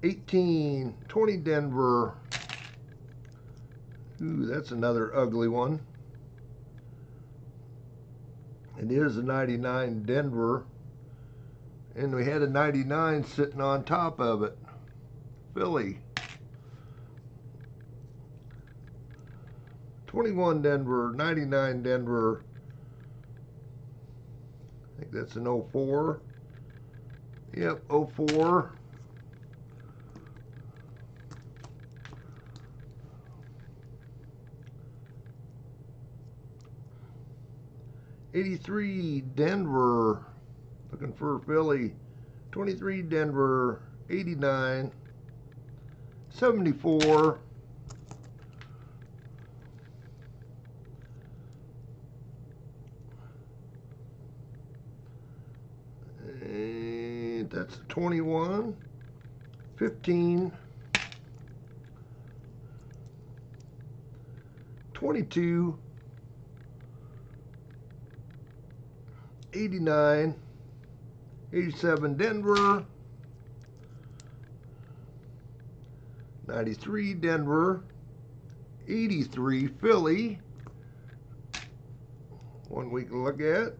18. 20 Denver. Ooh, that's another ugly one. It is a 99 Denver. And we had a 99 sitting on top of it. Philly. 21 Denver, 99 Denver. I think that's an 04. Yep, 04. '83 Denver. Looking for Philly. 23 Denver, 89. 74. And that's 21. 15. 22. 89. 87 Denver. 93 Denver. 83 Philly. One we can look at.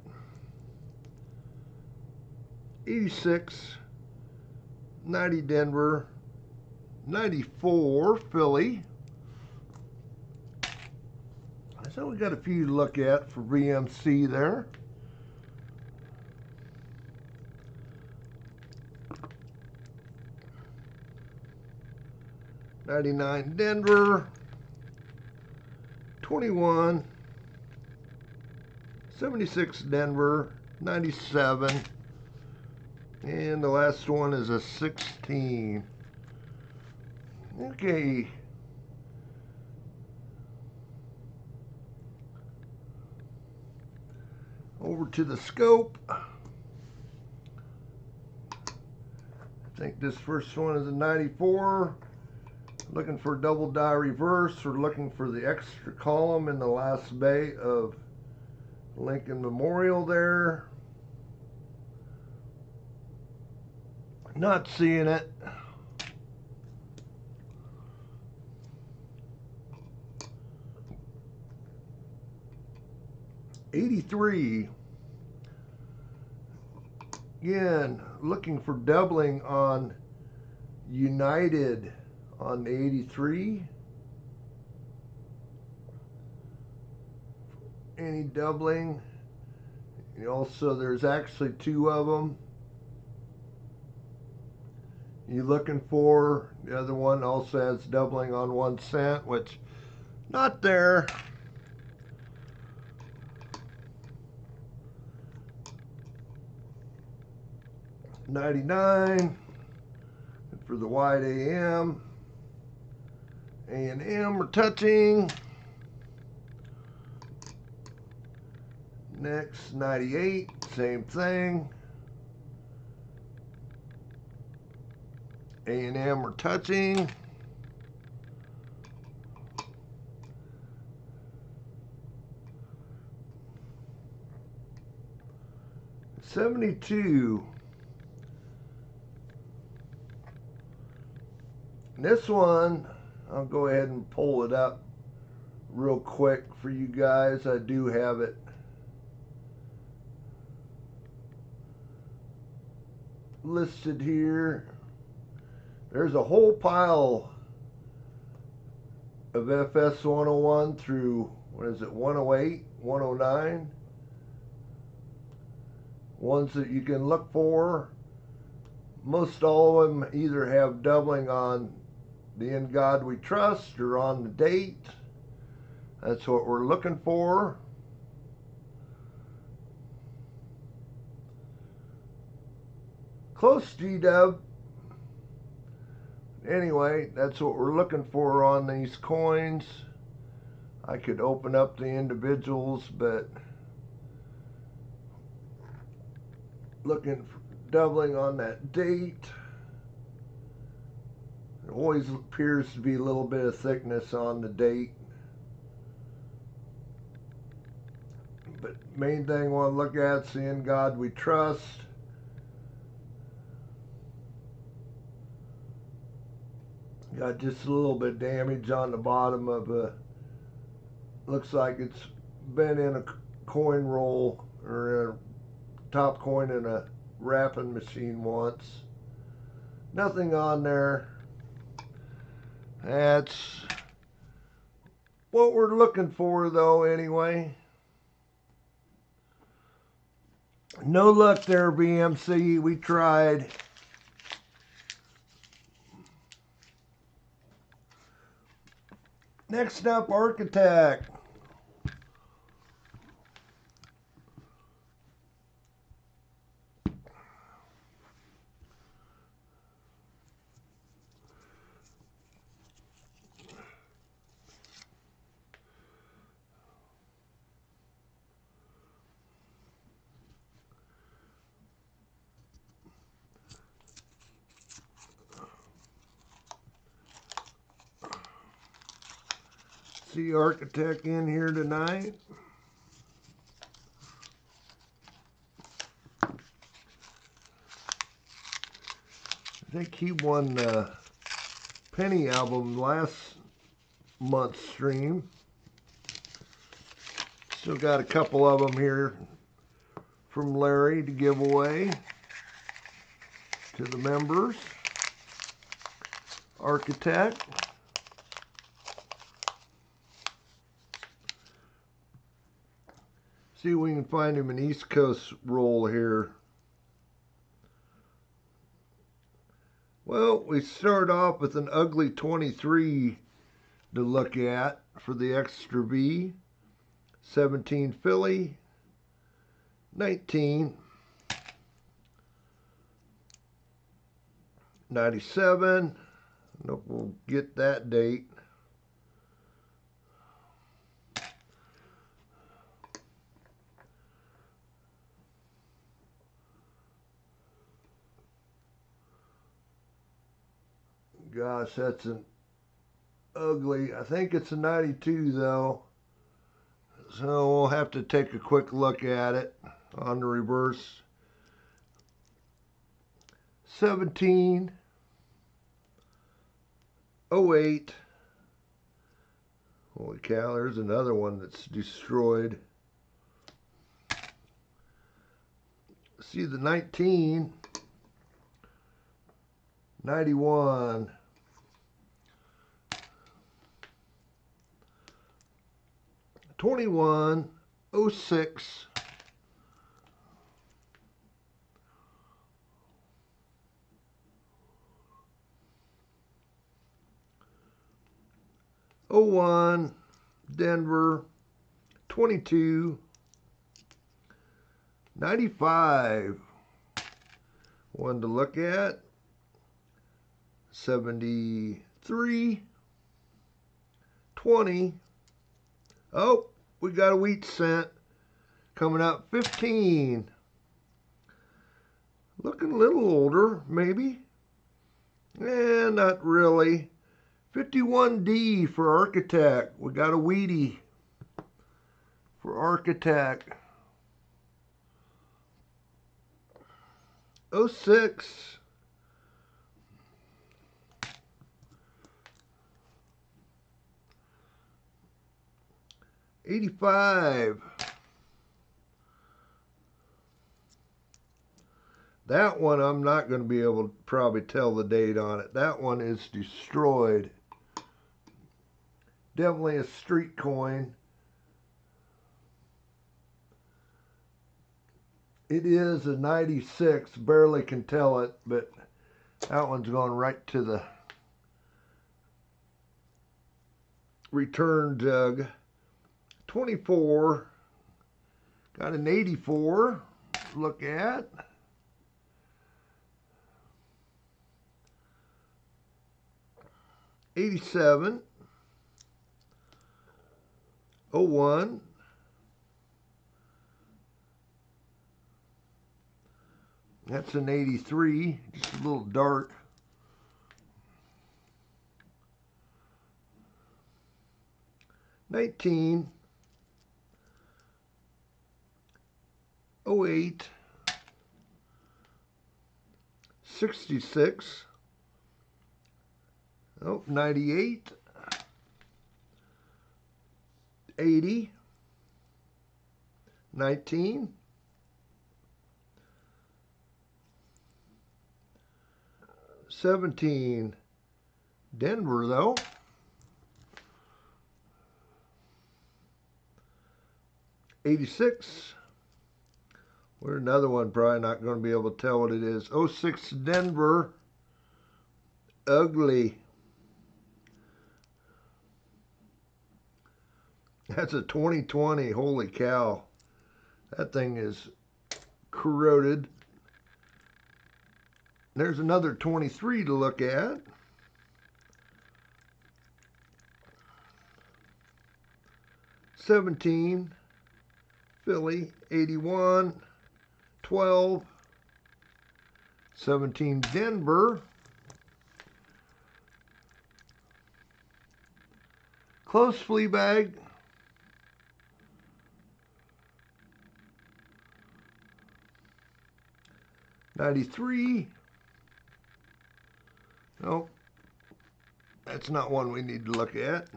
86. 90 Denver. 94 Philly. So we got a few to look at for VMC there. '99 Denver. 21. 76 Denver. 97. And the last one is a 16. Okay. Over to the scope. I think this first one is a 94. Looking for double die reverse, or looking for the extra column in the last bay of Lincoln Memorial there. Not seeing it. '83. Again, looking for doubling on United on the 83. Any doubling? And also, there's actually 2 of them. You're looking for. The other one also has doubling on 1 cent, which not there. '99 for the wide AM. A&M are touching. Next, 98, same thing. A&M are touching. 72. This one, I'll go ahead and pull it up real quick for you guys. I do have it listed here. There's a whole pile of FS 101 through, what is it, 108, 109. Ones that you can look for. Most all of them either have doubling on the In God We Trust or on the date. That's what we're looking for. Close, G-Dub. Anyway, that's what we're looking for on these coins. I could open up the individuals, but looking for doubling on that date. It always appears to be a little bit of thickness on the date. But main thing I want to look at is the In God We Trust. Got just a little bit of damage on the bottom of a, looks like it's been in a coin roll or a top coin in a wrapping machine once. Nothing on there. That's what we're looking for though anyway. No luck there, BMC. We tried. Next up, Architect. See Architect in here tonight. I think he won the Penny album last month's stream. Still got a couple of them here from Larry to give away to the members. Architect. See if we can find him an East Coast roll here. Well, we start off with an ugly 23 to look at for the extra V. 17 Philly. 19. 97. Nope, we'll get that date. Gosh, that's an ugly, I think it's a 92 though. So we'll have to take a quick look at it on the reverse. 17, 08. Holy cow, there's another one that's destroyed. See the 19, 91. 21, 06. 01, Denver. 22, 95. One to look at. 73, 20. Oh, we got a wheat cent coming up. 15. Looking a little older, maybe. Not really. 51D for Architect. We got a Wheatie for Architect. 06. 85. That one I'm not going to be able to probably tell the date on it. That one is destroyed. Definitely a street coin. It is a 96, barely can tell it, but that one's going right to the return jug. 24, got an 84 to look at. '87, 01, that's an 83, just a little dark. 19, 08, 66, oh, 98, 80, 19, 17, Denver though, 86, we're another one probably not going to be able to tell what it is. 06 Denver, ugly. That's a 2020, holy cow. That thing is corroded. There's another 23 to look at. '17, Philly, 81, 12, 17 Denver, close flea bag, '93, no, that's not one we need to look at.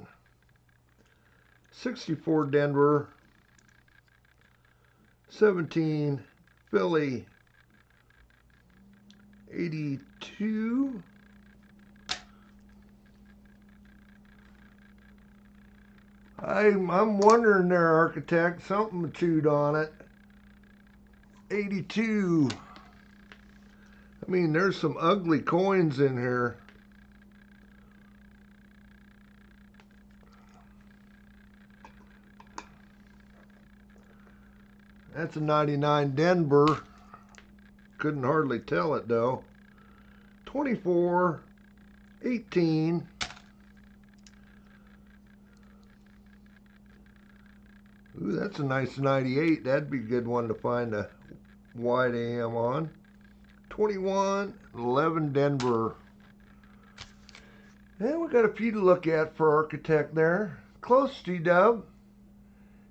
64 Denver, 17 Philly, 82, I'm wondering there, architect, something chewed on it. 82. I mean, there's some ugly coins in here. That's a 99 Denver. Couldn't hardly tell it though. 24, 18. Ooh, that's a nice 98. That'd be a good one to find a wide AM on. 21, 11 Denver. And we got a few to look at for architect there. Close, G-Dub.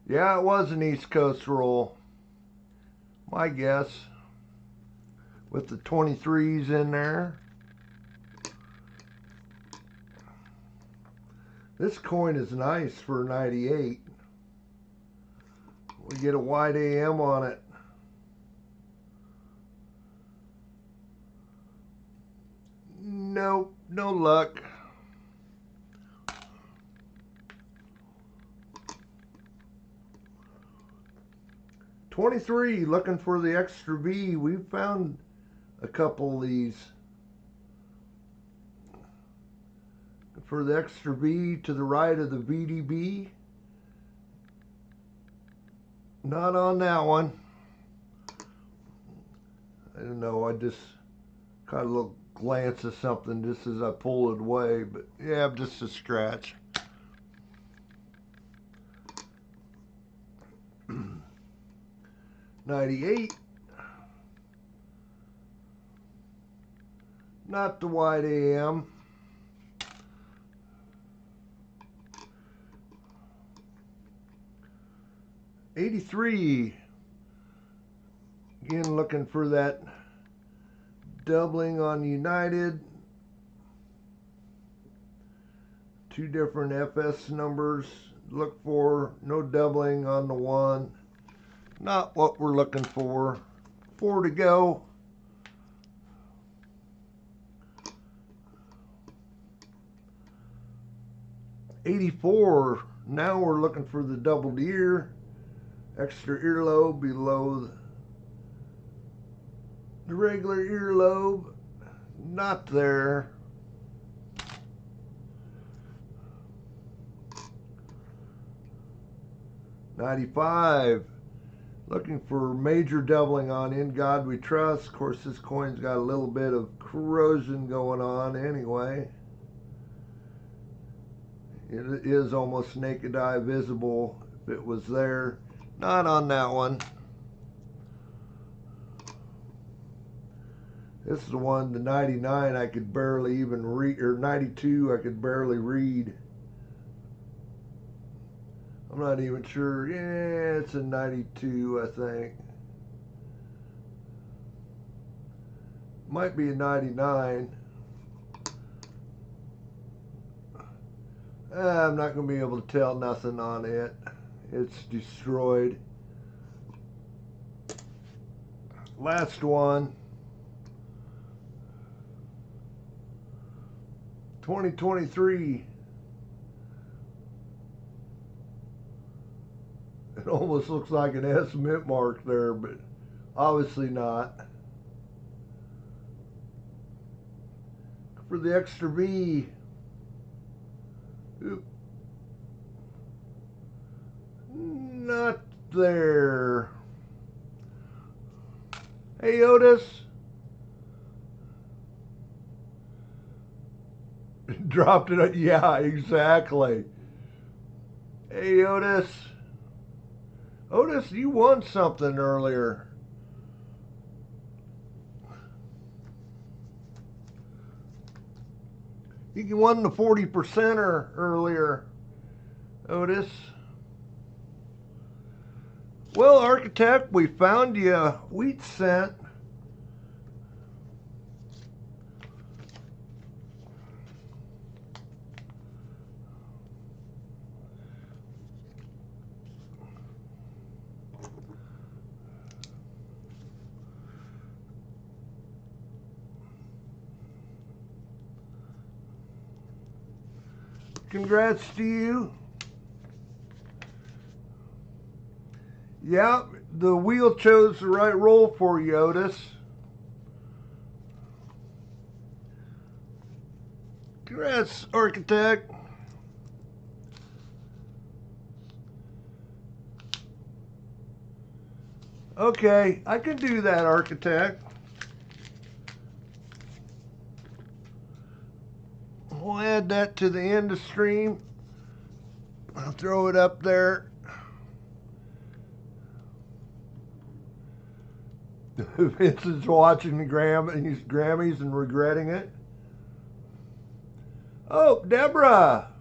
Yeah, it was an East Coast roll. My guess. With the 23s in there. This coin is nice for 98. We get a wide AM on it. Nope, no luck. '23, looking for the extra V. We found a couple of these. For the extra V to the right of the VDB. Not on that one. I don't know, I just caught a little glance of something just as I pulled it away, but yeah, just a scratch. '98. Not the wide AM. '83. Again, looking for that doubling on United. Two different FS numbers. Look for no doubling on the one. Not what we're looking for. 4 to go. $84. Now we're looking for the doubled ear. Extra earlobe below the regular earlobe. Not there. $95. Looking for major doubling on In God We Trust. Of course, this coin's got a little bit of corrosion going on anyway. It is almost naked eye visible if it was there. Not on that one. This is the one, the 99, I could barely even read, or 92, I could barely read. I'm not even sure. Yeah, it's a 92, I think. Might be a 99. I'm not going to be able to tell nothing on it. It's destroyed. Last one. 2023. It almost looks like an S mint mark there, but obviously not. For the extra V. Oop. Not there. Hey, Otis. Dropped it. Yeah, exactly. Hey, Otis. Otis, you won something earlier. You won the 40%er earlier, Otis. Well, Architect, we found you a wheat cent. Congrats to you. Yeah, the wheel chose the right roll for you, Otis. Congrats, Architect. Okay, I can do that, Architect. We'll add that to the end of stream. I'll throw it up there. Vince is watching the Grammys and regretting it. Oh, Deborah.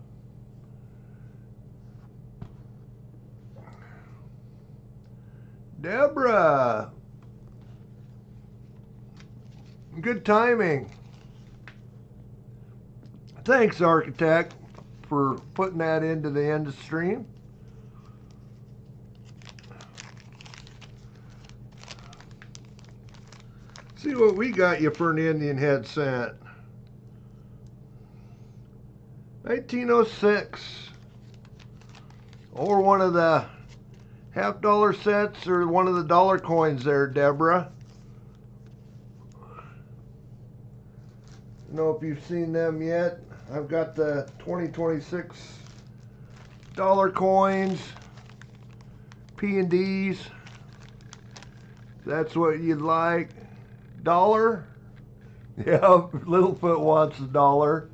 Deborah. Good timing. Thanks, Architect, for putting that into the end of stream. See what we got you for an Indian head cent. 1906. Or one of the half-dollar sets or one of the dollar coins there, Deborah. I don't know if you've seen them yet. I've got the 2026 dollar coins, P&Ds. That's what you'd like. Dollar? Yeah, Littlefoot wants a dollar.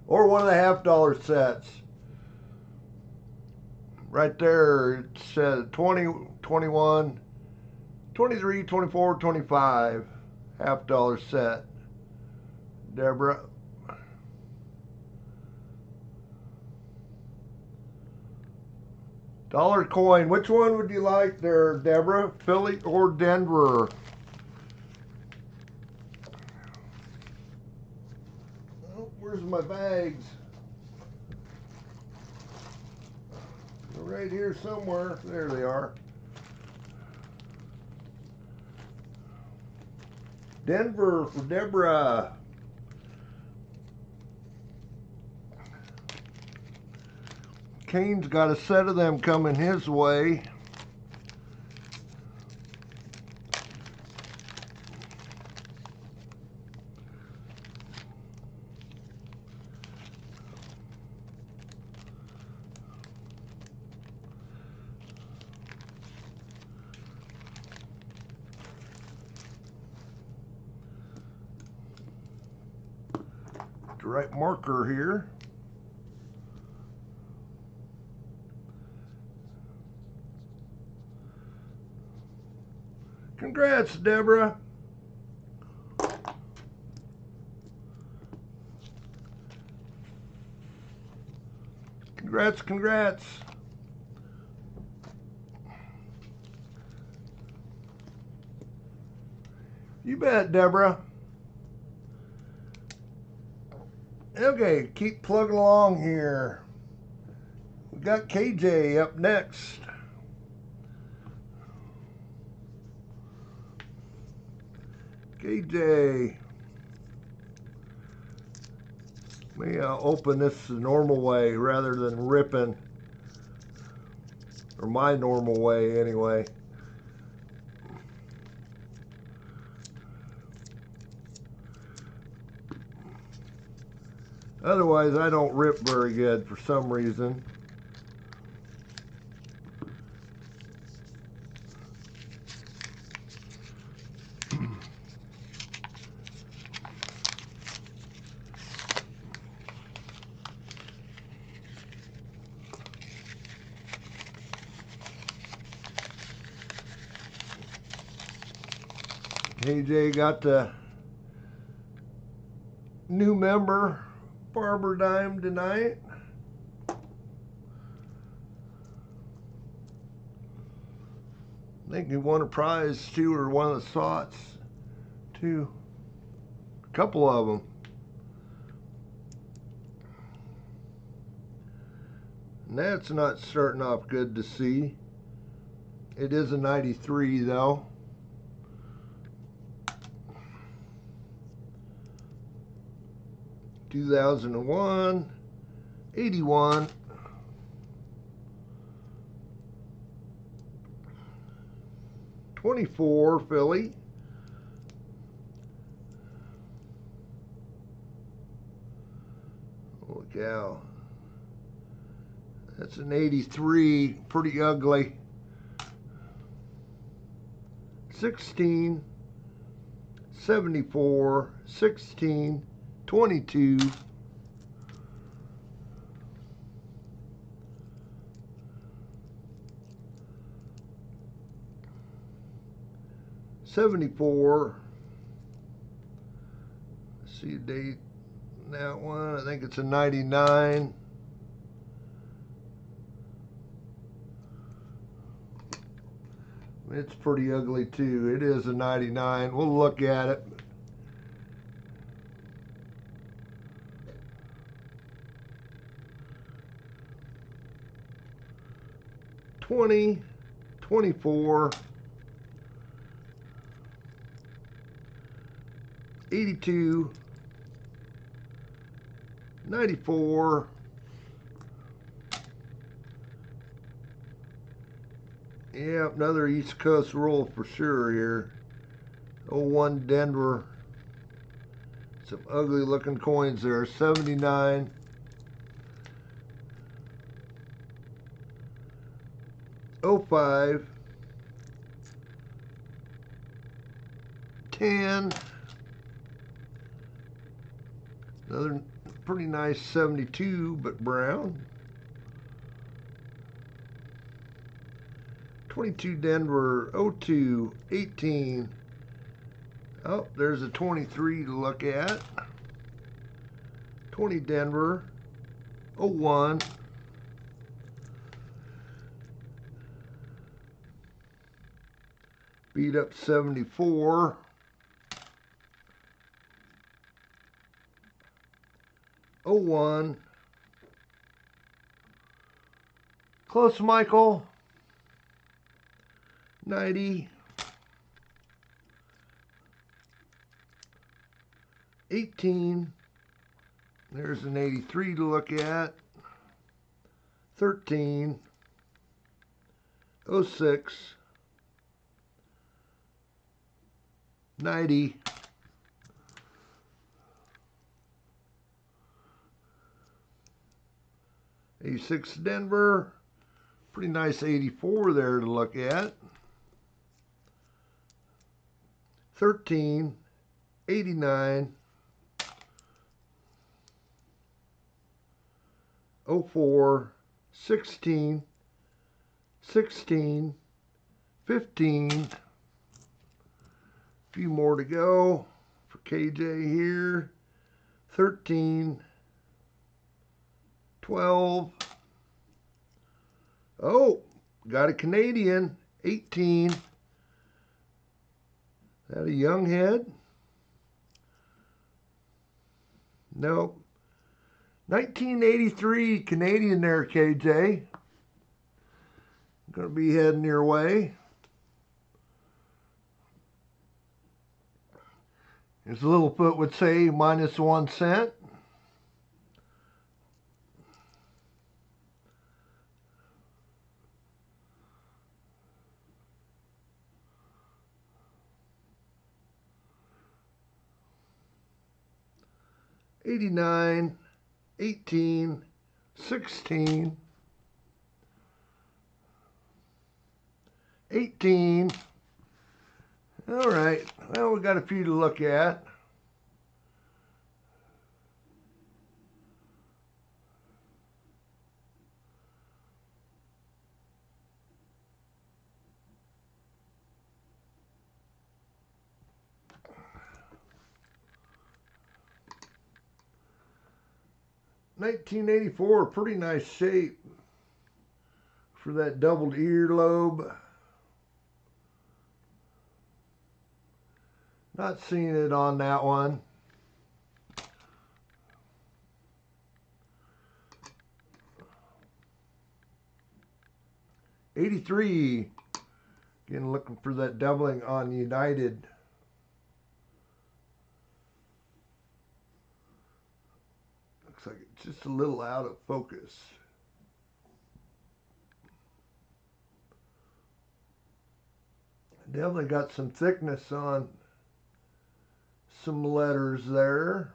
Or one of the half-dollar sets. Right there, it says 20, 21, 23, 24, 25. Half-dollar set. Deborah. Dollar coin. Which one would you like there, Deborah? Philly or Denver? my bags? They're right here somewhere. There they are. Denver for Deborah. Kane's got a set of them coming his way. The right marker here. Congrats, Deborah. Congrats, congrats. You bet, Deborah. Okay, keep plugging along here. We got KJ up next. KJ. Let me open this the normal way rather than ripping. Or my normal way, anyway. Otherwise, I don't rip very good for some reason. AJ got the new member Barber Dime tonight. I think he won a prize too, or one of the slots too. A couple of them. And that's not starting off good to see. It is a 93 though. (2001), 81, (24) Philly, holy cow, that's an 83, pretty ugly. 16, 74, 16, 22, 74. Let's see the date on that one. I think it's a 99. It's pretty ugly too. It is a 99. We'll look at it. (20, 24, 82, 94, yeah, another East Coast roll for sure here. 01 Denver. Some ugly looking coins there. 79. 05. 10. Another pretty nice 72, but brown. 22 Denver, 02, 18. Oh, there's a 23 to look at. 20 Denver, 01. Beat up 74. 01. Close, Michael. 90. 18. There's an 83 to look at. 13. 06. 90. 86 Denver. Pretty nice 84 there to look at. 13. 89. 04. 16. 16. 15. A few more to go for KJ here. 13. 12. Oh, got a Canadian. 18. Is that a young head? Nope. 1983 Canadian there, KJ. Going to be heading your way. As Littlefoot would say, -1 cent. $89, 18, 16, 18. All right, well, we got a few to look at. $19.84, pretty nice shape for that doubled earlobe. Not seeing it on that one. $83. Again, looking for that doubling on United. Looks like it's just a little out of focus. Definitely got some thickness on some letters there.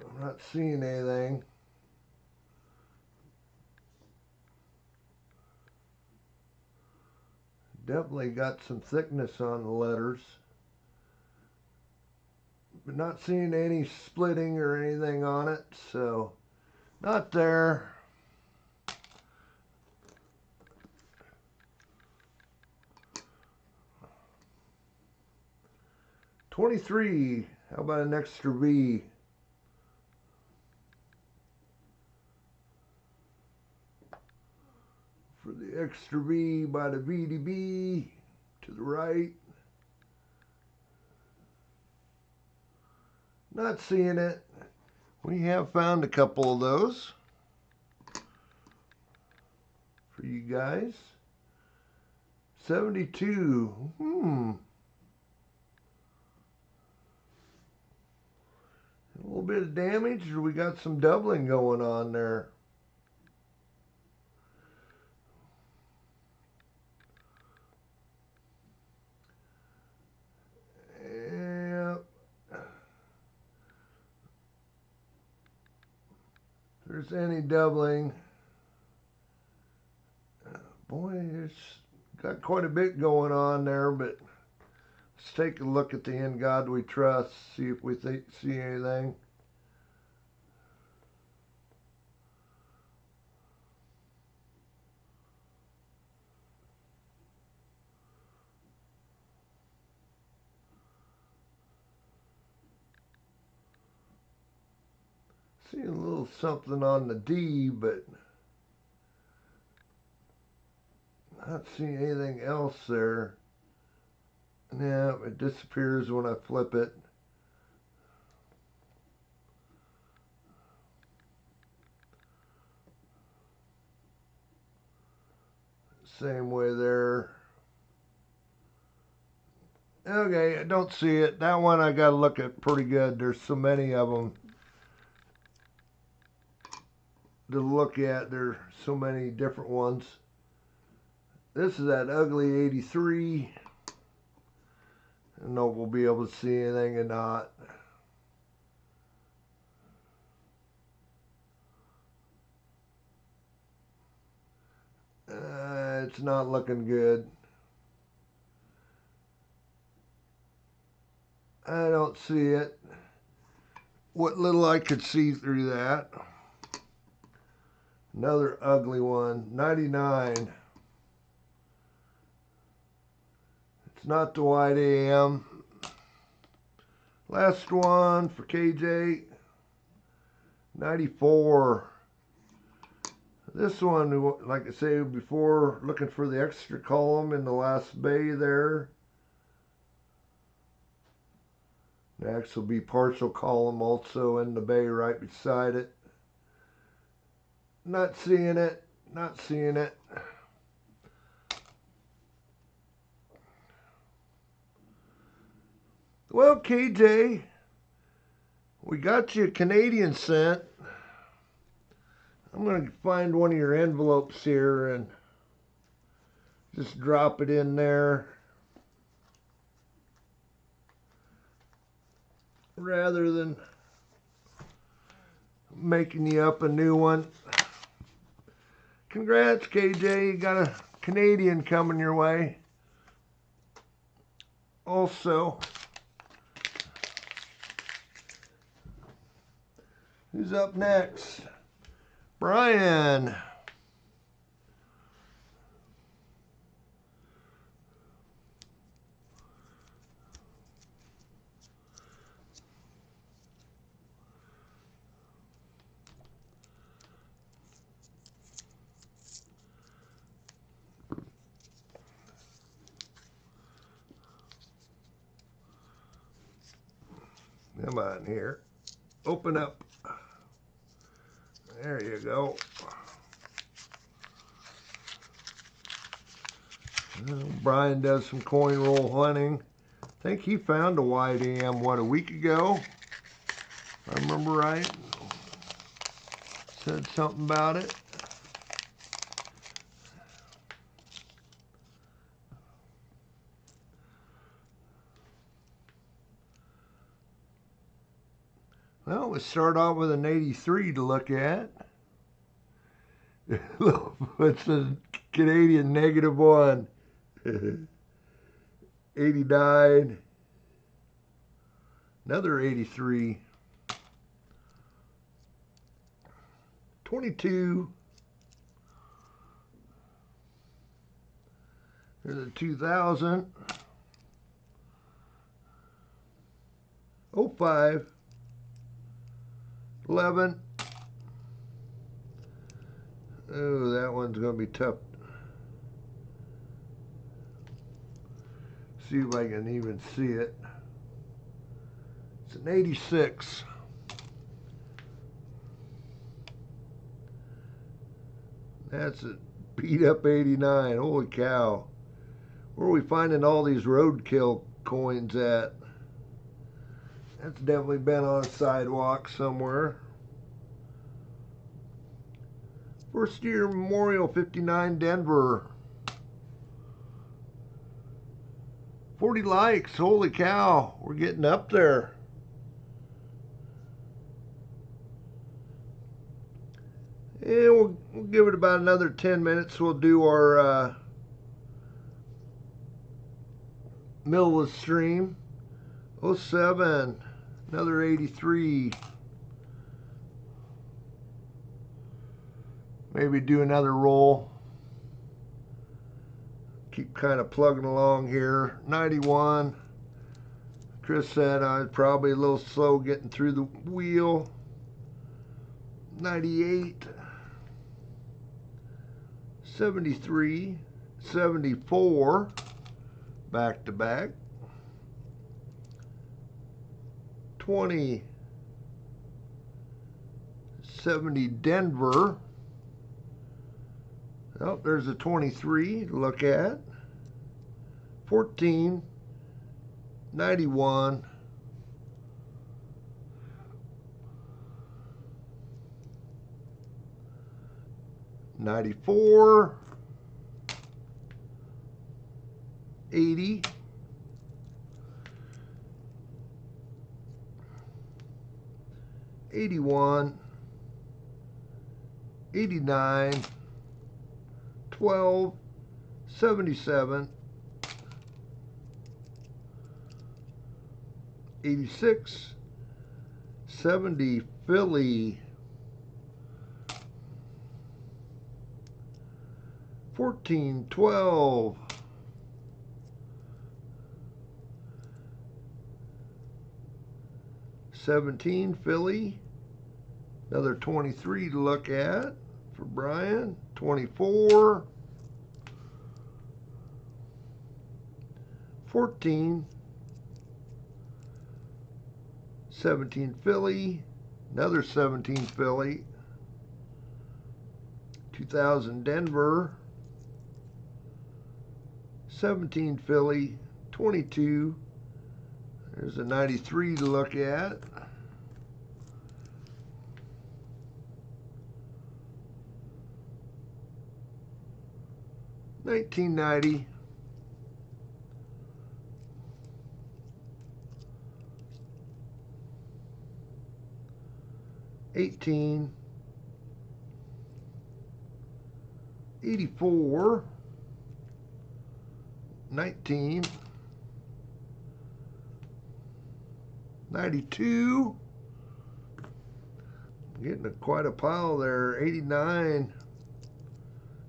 I'm not seeing anything. Definitely got some thickness on the letters, but not seeing any splitting or anything on it, so not there. $23. How about an extra V? For the extra V by the VDB to the right. Not seeing it. We have found a couple of those for you guys. 72. A little bit of damage, or we got some doubling going on there. Yep. If there's any doubling, boy, it's got quite a bit going on there, but let's take a look at the In God We Trust, see if we see anything. Seeing a little something on the D, but not seeing anything else there. Yeah, it disappears when I flip it. Same way there. Okay, I don't see it. That one I gotta look at pretty good. There's so many of them to look at. There's so many different ones. This is that ugly 83. I don't know if we'll be able to see anything or not. It's not looking good. I don't see it. What little I could see through that. Another ugly one, 99. It's not the wide AM. Last one for KJ, 94. This one, like I said before, looking for the extra column in the last bay there. Next will be partial column also in the bay right beside it. Not seeing it, not seeing it. Well, KJ, we got you a Canadian cent. I'm going to find one of your envelopes here and just drop it in there. Rather than making you up a new one. Congrats, KJ. You got a Canadian coming your way. Also, who's up next? Brian. Come on here. Open up. There you go. Brian does some coin roll hunting. I think he found a wide AM, what, a week ago? If I remember right. Said something about it. Well, we start off with an 83 to look at. It's a Canadian -1. 89. Another 83. 22. There's a 2000. 05. 11. Oh, that one's going to be tough. See if I can even see it. It's an 86. That's a beat up 89. Holy cow. Where are we finding all these roadkill coins at? That's definitely been on a sidewalk somewhere. First year Memorial 59 Denver. 40 likes. Holy cow. We're getting up there. And we'll give it about another 10 minutes. We'll do our middle of the stream. 07. Another 83. Maybe do another roll. Keep kind of plugging along here. 91. Chris said I was probably a little slow getting through the wheel. 98. 73. 74. Back to back. 20, 70 Denver. Oh, there's a 23 to look at. 14, 91. 94, 80, 81, 89, 12, 77, 86, 70 Philly, 14, 12, 17 Philly, another 23 to look at for Brian, 24, 14, 17 Philly, another 17 Philly, 2000 Denver, 17 Philly, 22, there's a 93 to look at, 1990, 18, 84, 19, 92, getting quite a pile there, 89,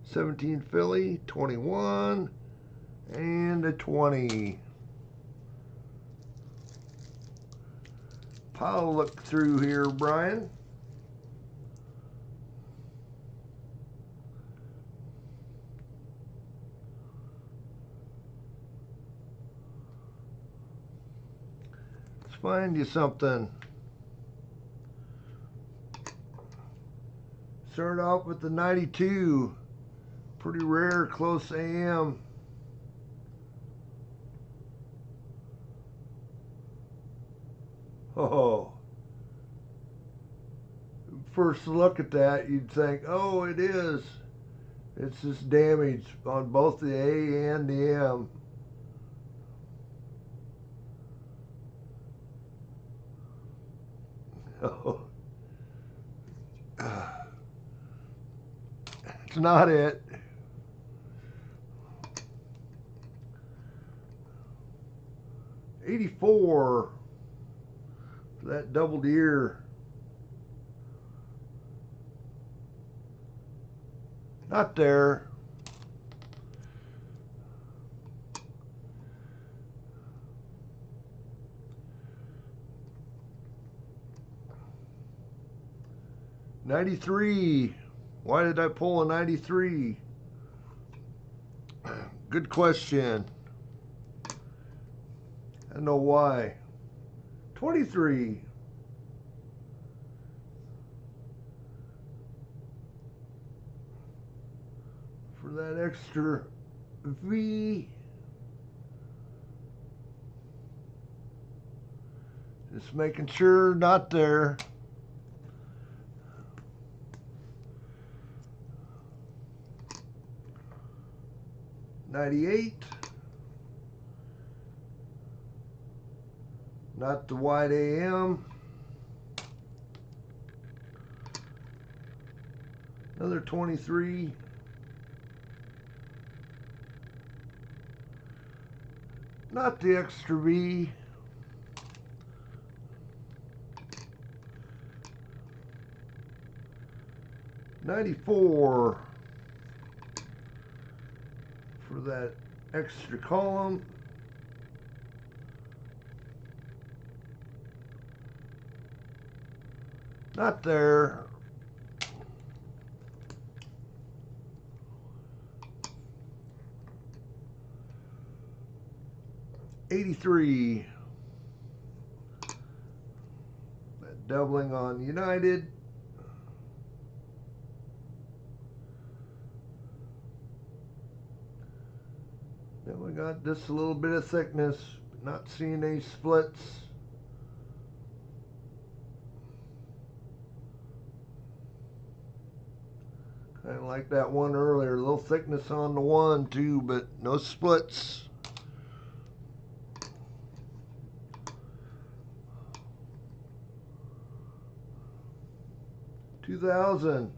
17 Philly, 21, and a 20. Pile look through here, Brian. Let's find you something. Start off with the 92. Pretty rare, close AM. Oh. First look at that, you'd think, oh, it is. It's just damage on both the A and the M. Oh. It's not it. $84 for that doubled ear. Not there. $93. Why did I pull a 93? Good question. I don't know why. 23. For that extra V. Just making sure not there. $98. Not the wide AM. Another 23. Not the extra V. $94 for that extra column. Not there. $83. doubling on United. Then we got just a little bit of thickness, not seeing any splits. Kind of like that one earlier, a little thickness on the 1 too, but no splits. $2,000.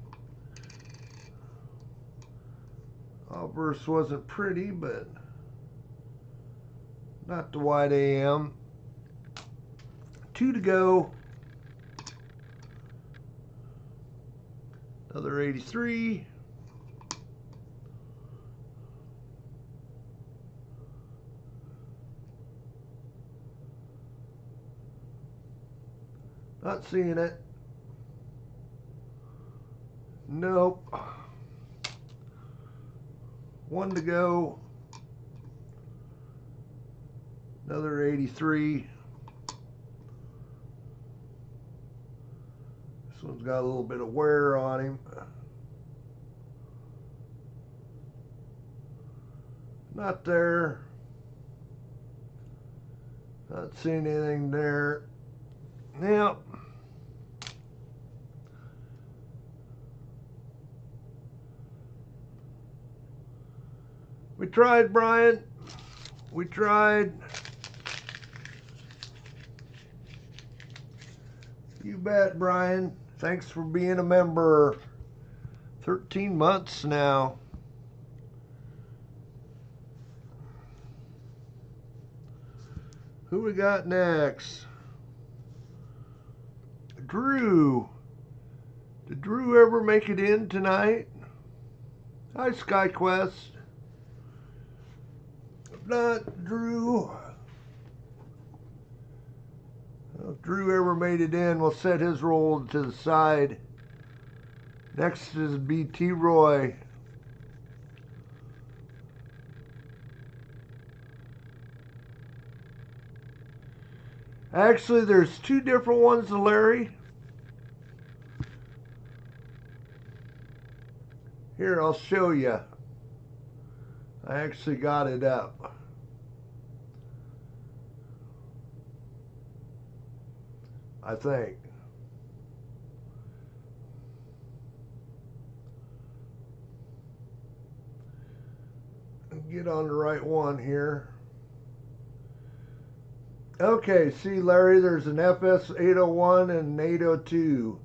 Outburst wasn't pretty, but not the wide AM. 2 to go. Another 83. Not seeing it. Nope. 1 to go. Another 83. This one's got a little bit of wear on him. Not there. Not seeing anything there. Yep. We tried, Brian. We tried. You bet, Brian. Thanks for being a member. 13 months now. Who we got next? Drew. Did Drew ever make it in tonight? Hi, SkyQuest. If not, Drew. If Drew ever made it in, we'll set his roll to the side. Next is BT Roy. Actually, there's 2 different ones to Larry. Here, I'll show you. I actually got it up. I think. Get on the right one here. Okay, see, Larry, there's an FS 801 and an 802.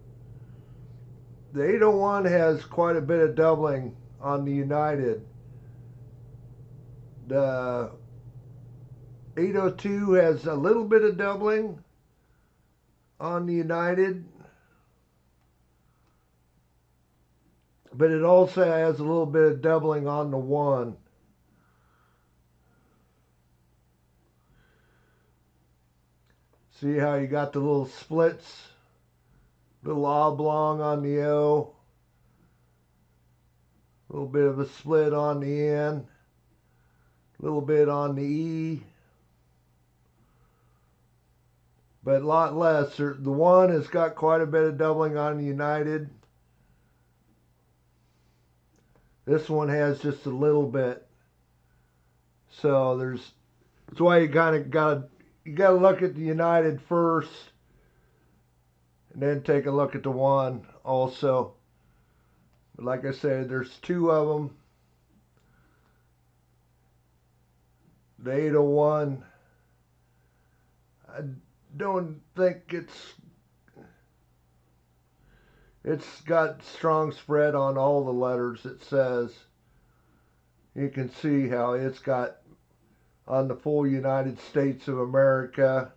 The 801 has quite a bit of doubling on the United. The 802 has a little bit of doubling on the United, but it also has a little bit of doubling on the 1. See how you got the little splits? Little oblong on the O. A little bit of a split on the N. A little bit on the E. But a lot less. The 1 has got quite a bit of doubling on the United. This one has just a little bit. So that's why you kind of got to look at the United first, and then take a look at the 1 also. But like I said, there's 2 of them. The 801, I don't think it's got strong spread on all the letters. It says, you can see how it's got on the full United States of America,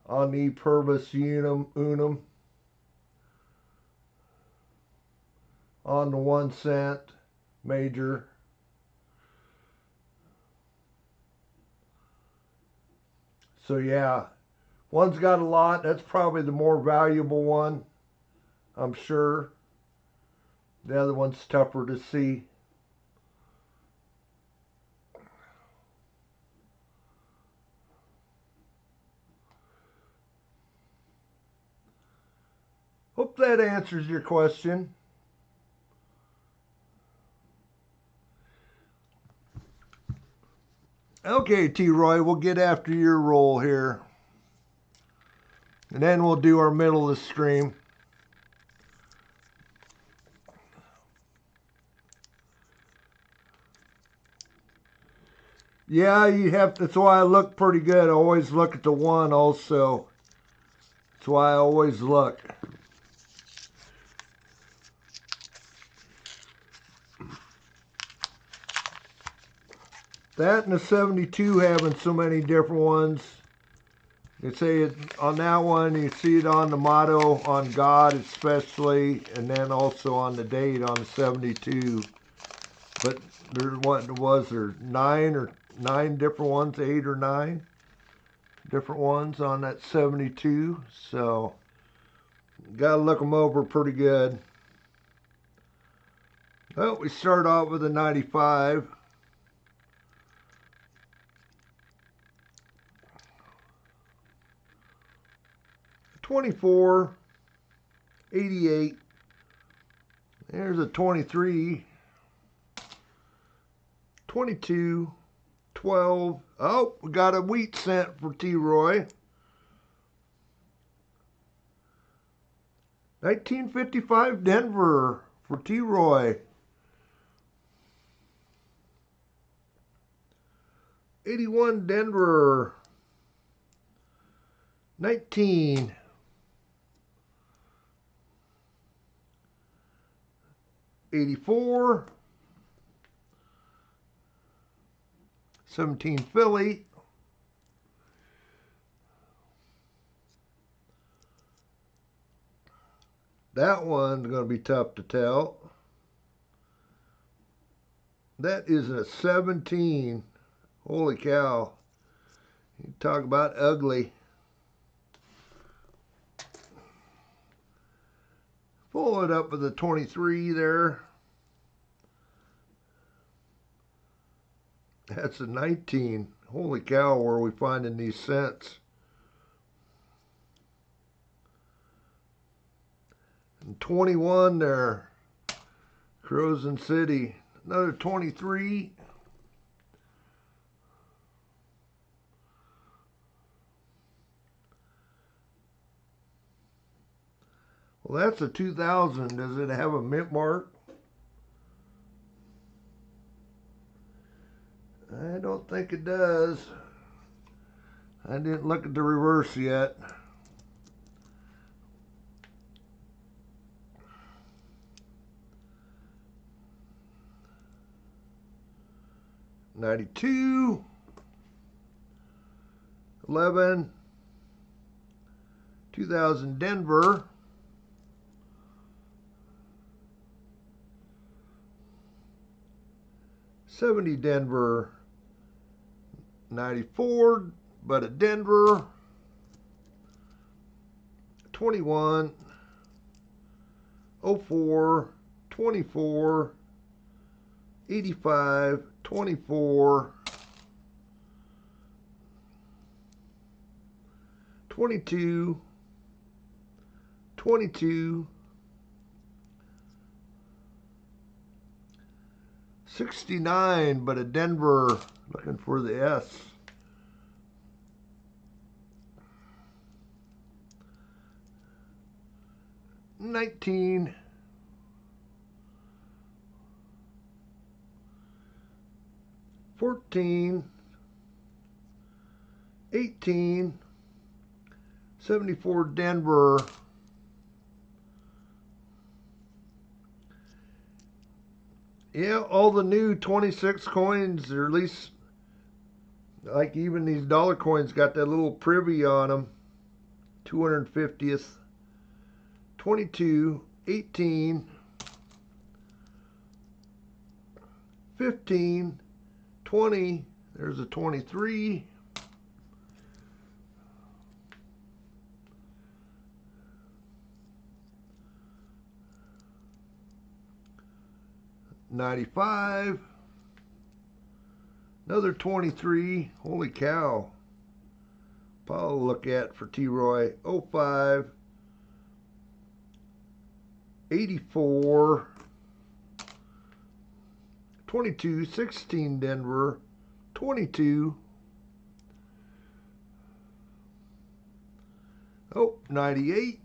on the Purvis Unum, on the 1 cent major. So yeah, one's got a lot. That's probably the more valuable one, I'm sure. The other one's tougher to see. Hope that answers your question. Okay, T-Roy, we'll get after your roll here. And then we'll do our middle of the stream. Yeah, you have. That's why I look pretty good. I always look at the one also. That's why I always look. That and the 72 having so many different ones. You see it on that one, you see it on the motto, on God especially, and then also on the date on the 72. But there, what was there, nine different ones, 8 or 9 different ones on that 72. So gotta look them over pretty good. Well, we start off with a 95. $24, $88. There's a 23. $22, $12. Oh, we got a wheat cent for T-Roy. 1955 Denver for T-Roy. 81 Denver. 19. 84. 17 Philly. That one's going to be tough to tell. That is a 17. Holy cow. You talk about ugly. Follow it up with a 23 there. That's a 19. Holy cow, where are we finding these cents? And 21 there. Crozon City. Another 23. Well, that's a 2000. Does it have a mint mark? I don't think it does. I didn't look at the reverse yet. $92, 11, 2000 Denver, 70 Denver, 94, but a Denver, 21, 04, 24, 85, 24, 22, 22, 69, but a Denver, looking for the S. $19, 14, 18, 74 Denver, yeah, all the new 26 coins, or at least like even these dollar coins got that little privy on them. 250th, 22, 18, 15, 20, there's a 23, 95, another 23, holy cow. I'll look at for T-Roy, 05, 84, 22, 16 Denver, 22, oh, 98,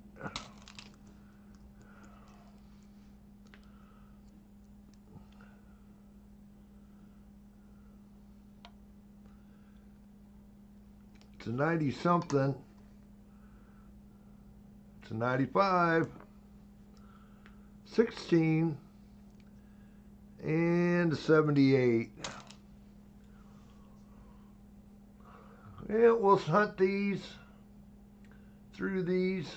it's a 90 something, it's a 95, 16, and a 78. Yeah, we'll hunt these through these.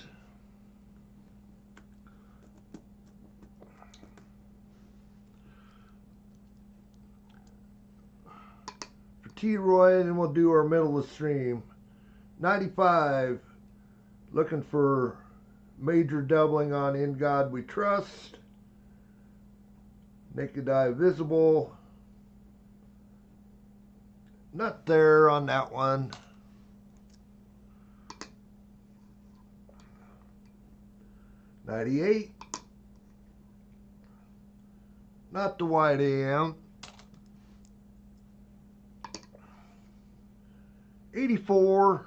For T-Roy, and we'll do our middle of the stream. 95, looking for major doubling on In God We Trust. Naked Eye Visible. Not there on that one. 98. Not the White AM. 84.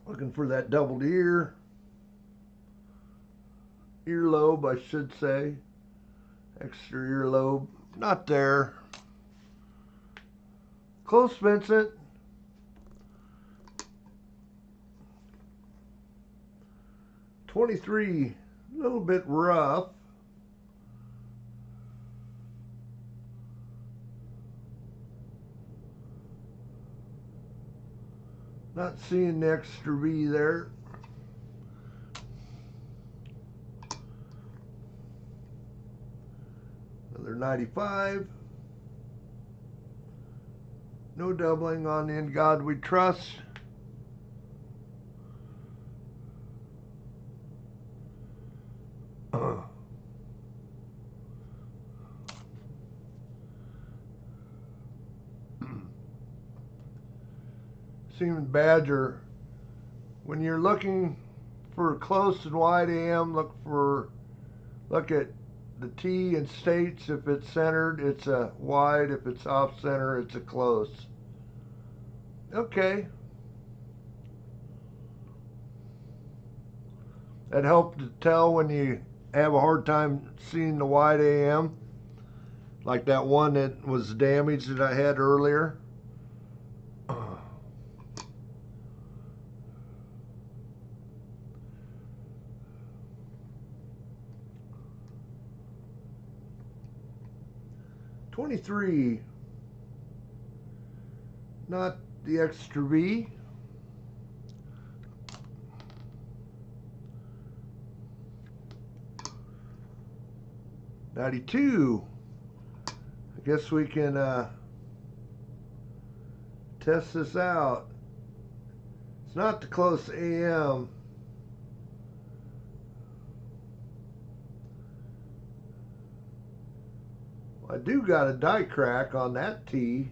Looking for that doubled ear. Earlobe, I should say. Extra earlobe. Not there. Close, Vincent. 23, a little bit rough. Not seeing the extra V there. Another 95. No doubling on In God We Trust. Seeing Badger, when you're looking for close and wide AM, look at the T in states. If it's centered, it's a wide. If it's off center, it's a close. Okay. That helped to tell when you have a hard time seeing the wide AM, like that one that was damaged that I had earlier. $23, not the extra V. $92. I guess we can test this out. It's not the close AM. I do got a die crack on that T.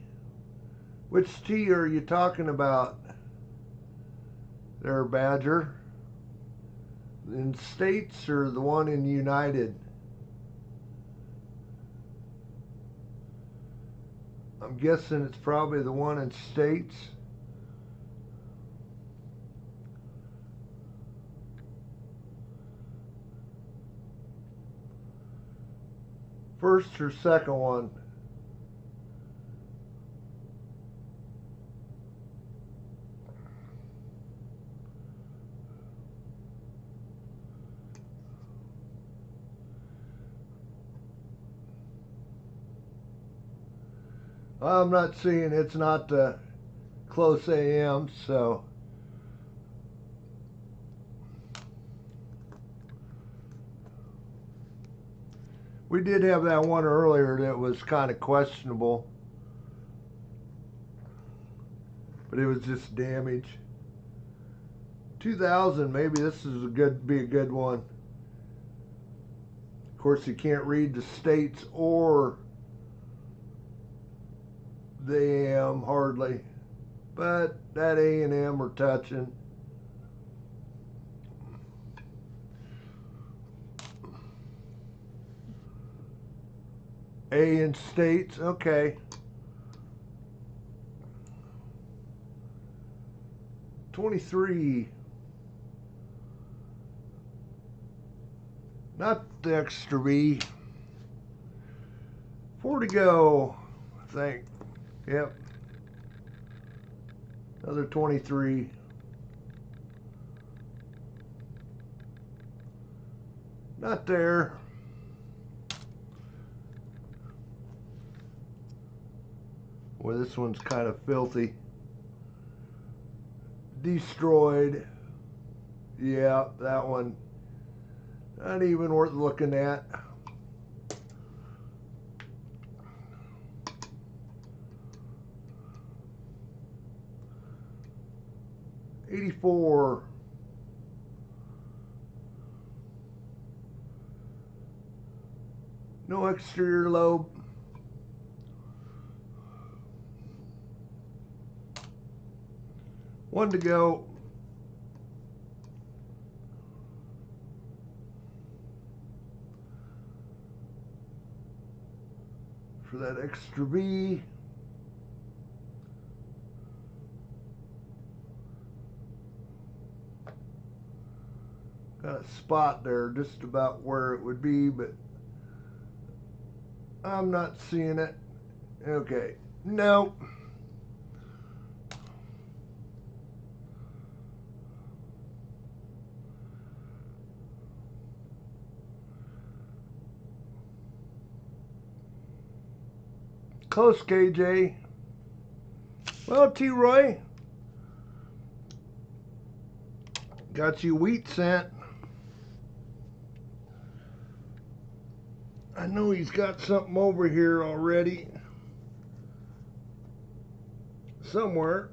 Which T are you talking about there, Badger? In States or the one in United? I'm guessing it's probably the one in States. First or second one? I'm not seeing, it's not the close AM, so. We did have that one earlier that was kind of questionable, but it was just damage. 2000, maybe this is be a good one. Of course, you can't read the states or the AM hardly, but that A and M are touching. A in states, okay. 23. Not the extra B. 4 to go, I think. Yep. Another 23. Not there. Well, this one's kind of filthy. Destroyed. Yeah, that one. Not even worth looking at. $84. No exterior lobe. One to go. For that extra V. Got a spot there just about where it would be, but I'm not seeing it. Okay, no. Close, KJ. Well, T-Roy, got you wheat scent. I know he's got something over here already. Somewhere.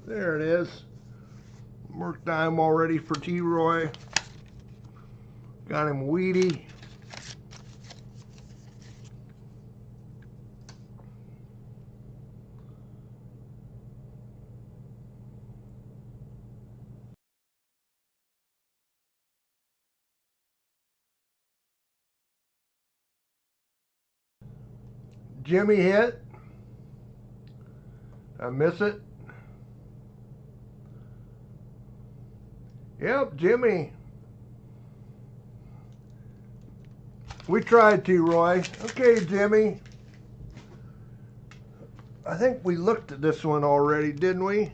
There it is. Work time already for T-Roy. Got him weedy. Jimmy hit. I miss it. Yep, Jimmy. We tried to, Roy. Okay, Jimmy. I think we looked at this one already, didn't we?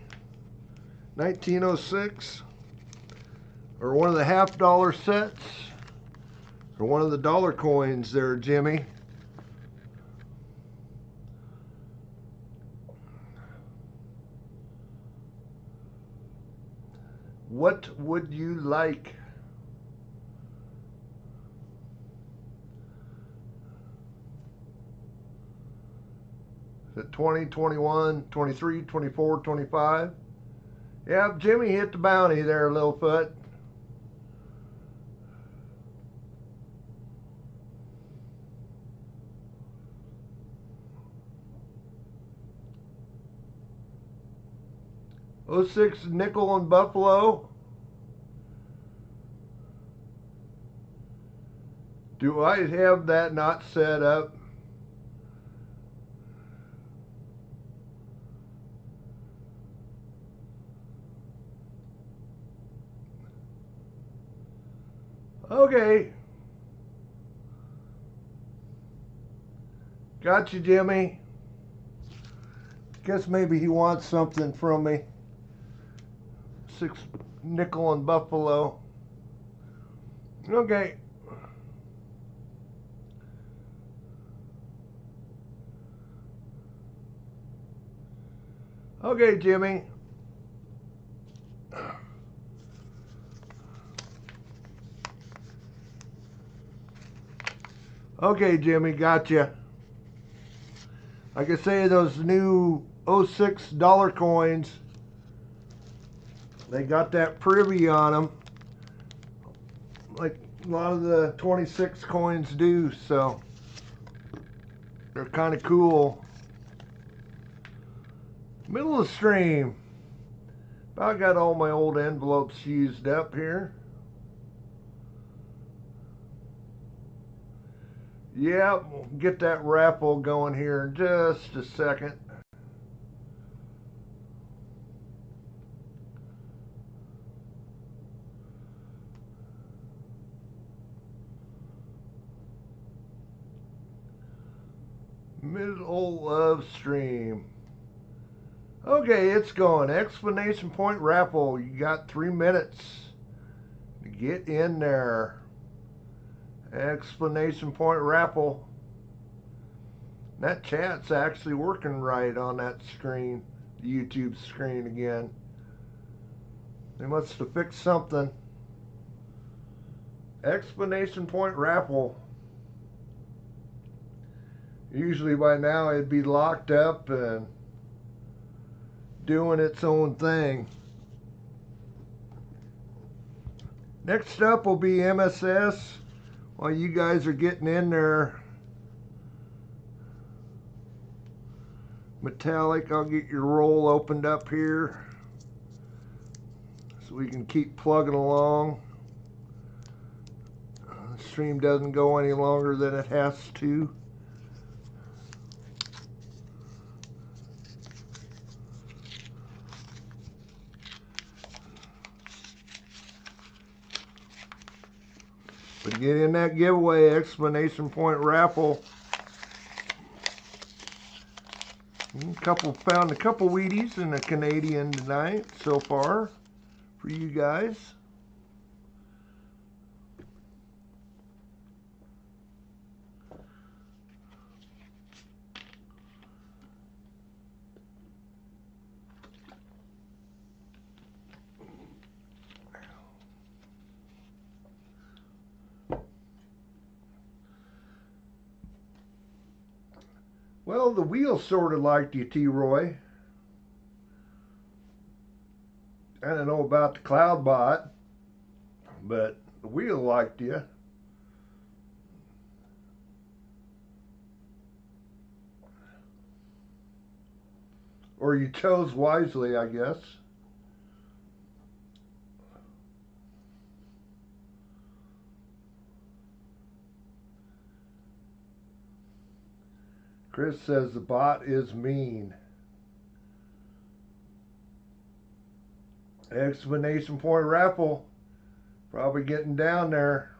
1906. Or one of the half-dollar sets. Or one of the dollar coins there, Jimmy. What would you like? Is it 20, 21, 23, 24, 25? Yep, Jimmy hit the bounty there, Littlefoot. '06 nickel and Buffalo. Do I have that not set up? Okay. Got you, Jimmy. Guess maybe he wants something from me. 6 nickel and Buffalo. Okay. Okay, Jimmy. Okay, Jimmy, gotcha. Like I say, those new '06 dollar coins, they got that privy on them, like a lot of the 26 coins do, so they're kind of cool. Middle of the stream. About got all my old envelopes used up here. Yeah, we'll get that raffle going here in just a second. Middle of stream. Okay, it's going. Explanation point raffle. You got 3 minutes to get in there. Explanation point raffle. That chat's actually working right on that screen, the YouTube screen again. They must have fixed something. Explanation point raffle. Usually by now it'd be locked up and doing its own thing. Next up will be MSS. While you guys are getting in there, metallic, I'll get your roll opened up here so we can keep plugging along. The stream doesn't go any longer than it has to. But get in that giveaway, explanation point raffle. Found a couple Wheaties and a Canadian tonight so far for you guys. Well, the wheel sort of liked you, T-Roy. I don't know about the Cloudbot, but the wheel liked you. Or you chose wisely, I guess. Chris says the bot is mean. Explanation point raffle. Probably getting down there.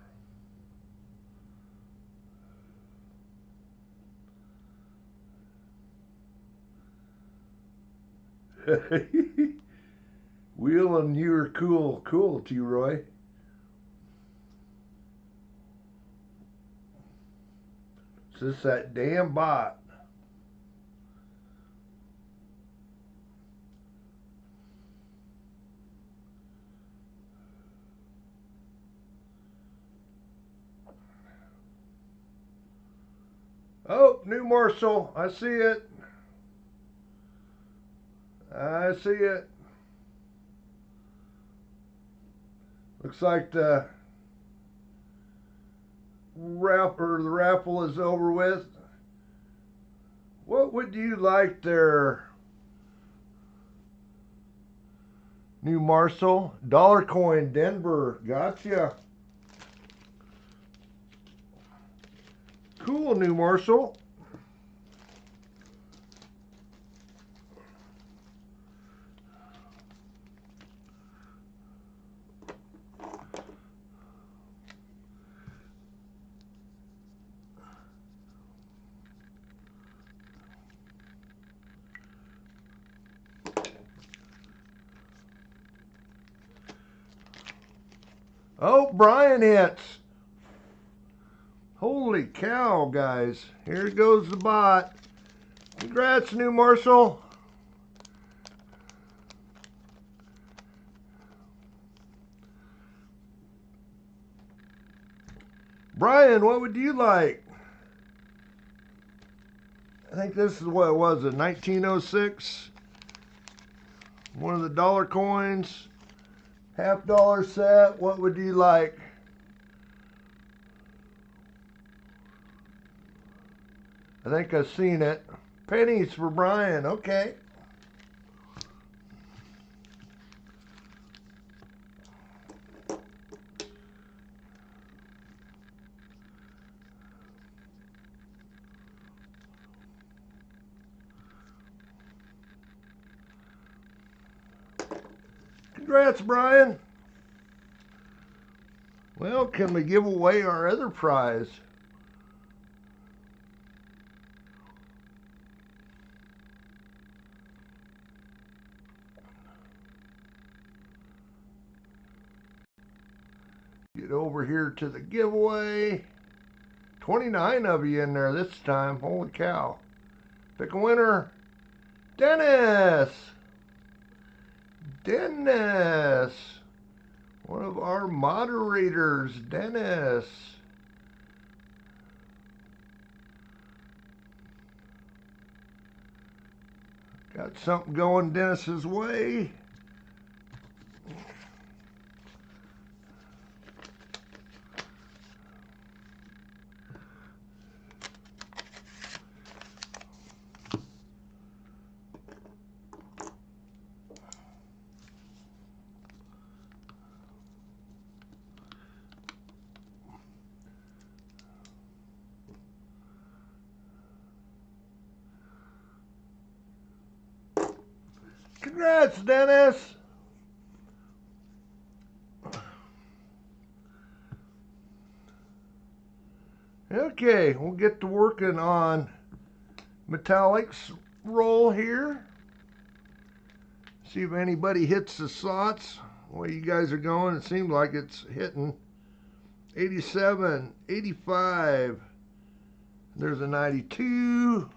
Wheel and you are cool, T-Roy. It's just that damn bot. Oh, new morsel. I see it. I see it. Looks like the raffle is over with. What would you like there? New Marshall. Dollar coin, Denver. Gotcha. Cool, New Marshall. Oh, Brian hits. Holy cow, guys. Here goes the bot. Congrats, New Marshall. Brian, what would you like? I think this is what it was, a 1906. One of the dollar coins. $50 set. What would you like? I think I've seen it. Pennies for Brian. Okay. Congrats, Brian. Well, can we give away our other prize? Get over here to the giveaway. 29 of you in there this time. Holy cow. Pick a winner. Dennis. Dennis. One of our moderators, Dennis. Got something going Dennis's way. Congrats, Dennis. Okay, we'll get to working on metallics roll here. See if anybody hits the slots. The way you guys are going, it seems like it's hitting. 87, 85. There's a 92.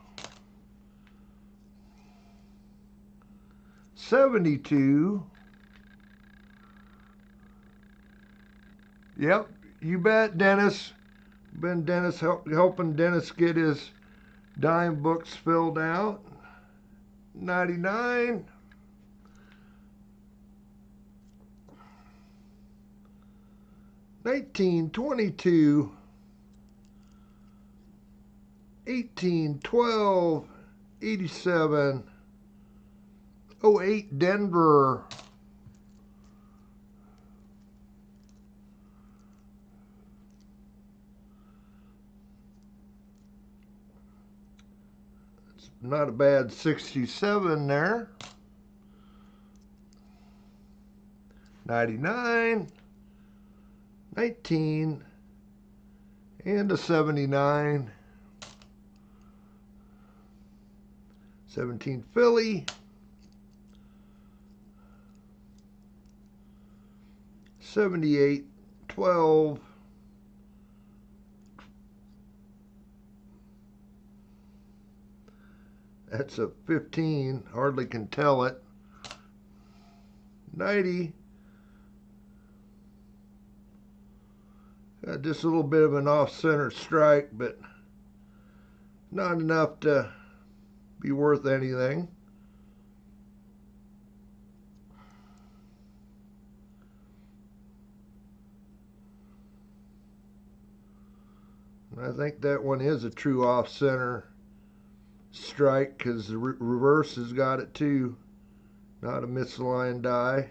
72. Yep, you bet, Dennis. Been Dennis helping Dennis get his dime books filled out. 99. 1922. 18, 12, 87. 08 Denver. It's not a bad 67 there. 99, 19, and a 79. 17 Philly. 78, 12. That's a 15, hardly can tell it. 90. Got just a little bit of an off-center strike, but not enough to be worth anything. I think that one is a true off-center strike because the reverse has got it too. Not a misaligned die.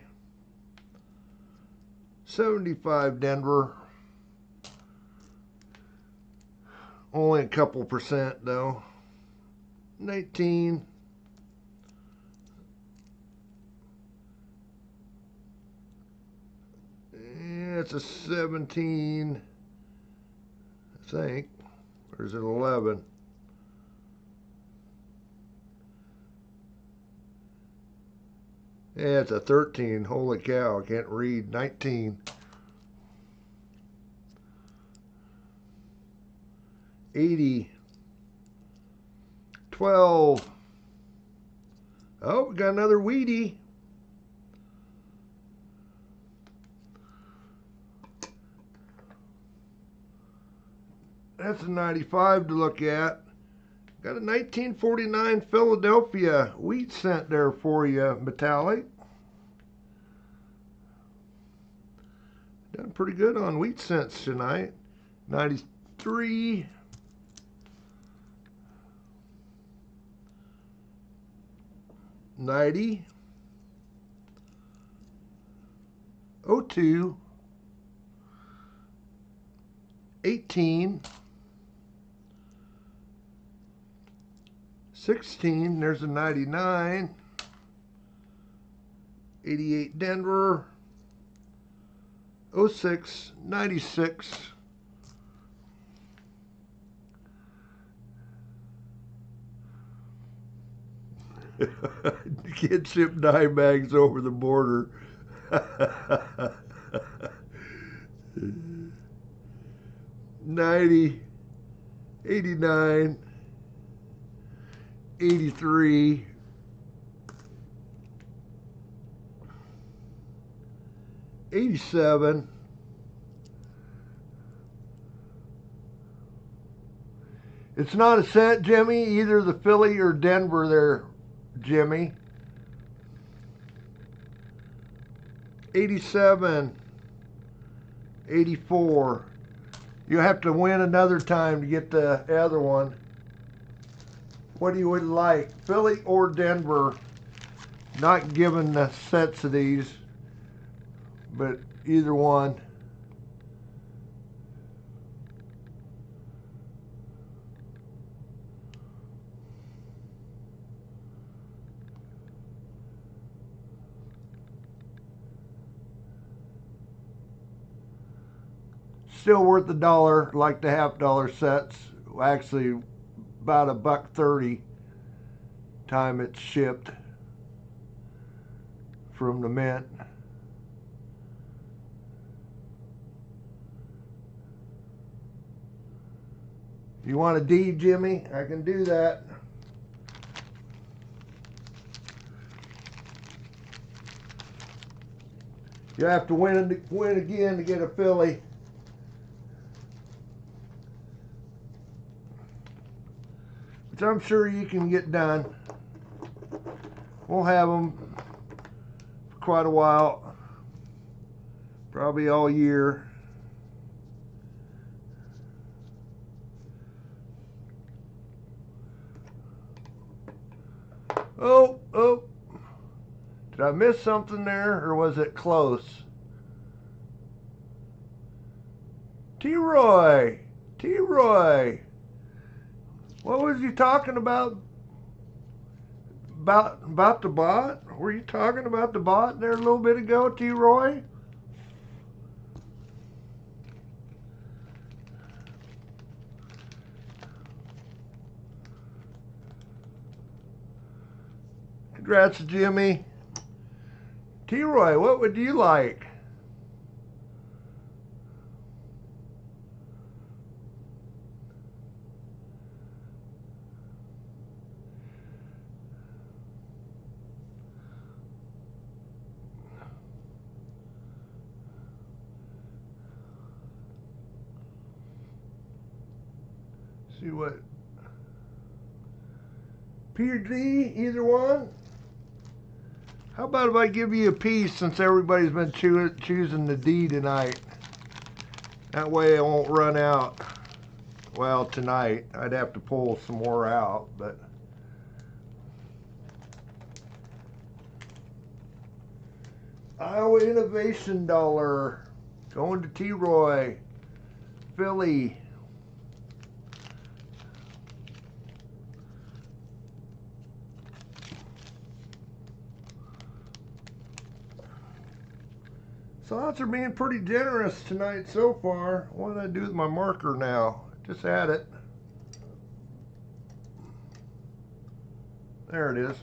75 Denver. Only a couple percent though. 19. Yeah, it's a 17. I think. Or is it 11? Yeah, it's a 13. Holy cow, I can't read. 19. 80. 12. Oh, we got another Wheatie. That's a 95 to look at. Got a 1949 Philadelphia wheat cent there for you, metallic. Done pretty good on wheat cents tonight. 93. 90. 02. 18. 16, there's a 99, 88 Denver, 06 96. Kids ship 9 bags over the border. 90, 89, 83, 87, it's not a cent, Jimmy, either the Philly or Denver there, Jimmy. 87, 84. You have to win another time to get the other one. What do you would like, Philly or Denver? Not given the sets of these, but either one. Still worth $1, like the $half sets. Actually, about $1.30 time it's shipped from the mint. You want a D, Jimmy? I can do that. You have to win again to get a Philly. Which I'm sure you can get done. We'll have them for quite a while. Probably all year. Oh. Did I miss something there, or was it close? T-Roy. What was you talking about? About the bot? Were you talking about the bot there a little bit ago, T-Roy? Congrats, Jimmy. T-Roy, what would you like? See what? P or D, either one? How about if I give you a piece, since everybody's been choosing the D tonight? That way I won't run out. Well, tonight. I'd have to pull some more out, but... Iowa Innovation Dollar. Going to T-Roy. Philly. Slots are being pretty generous tonight so far. What do I do with my marker now? Just add it. There it is.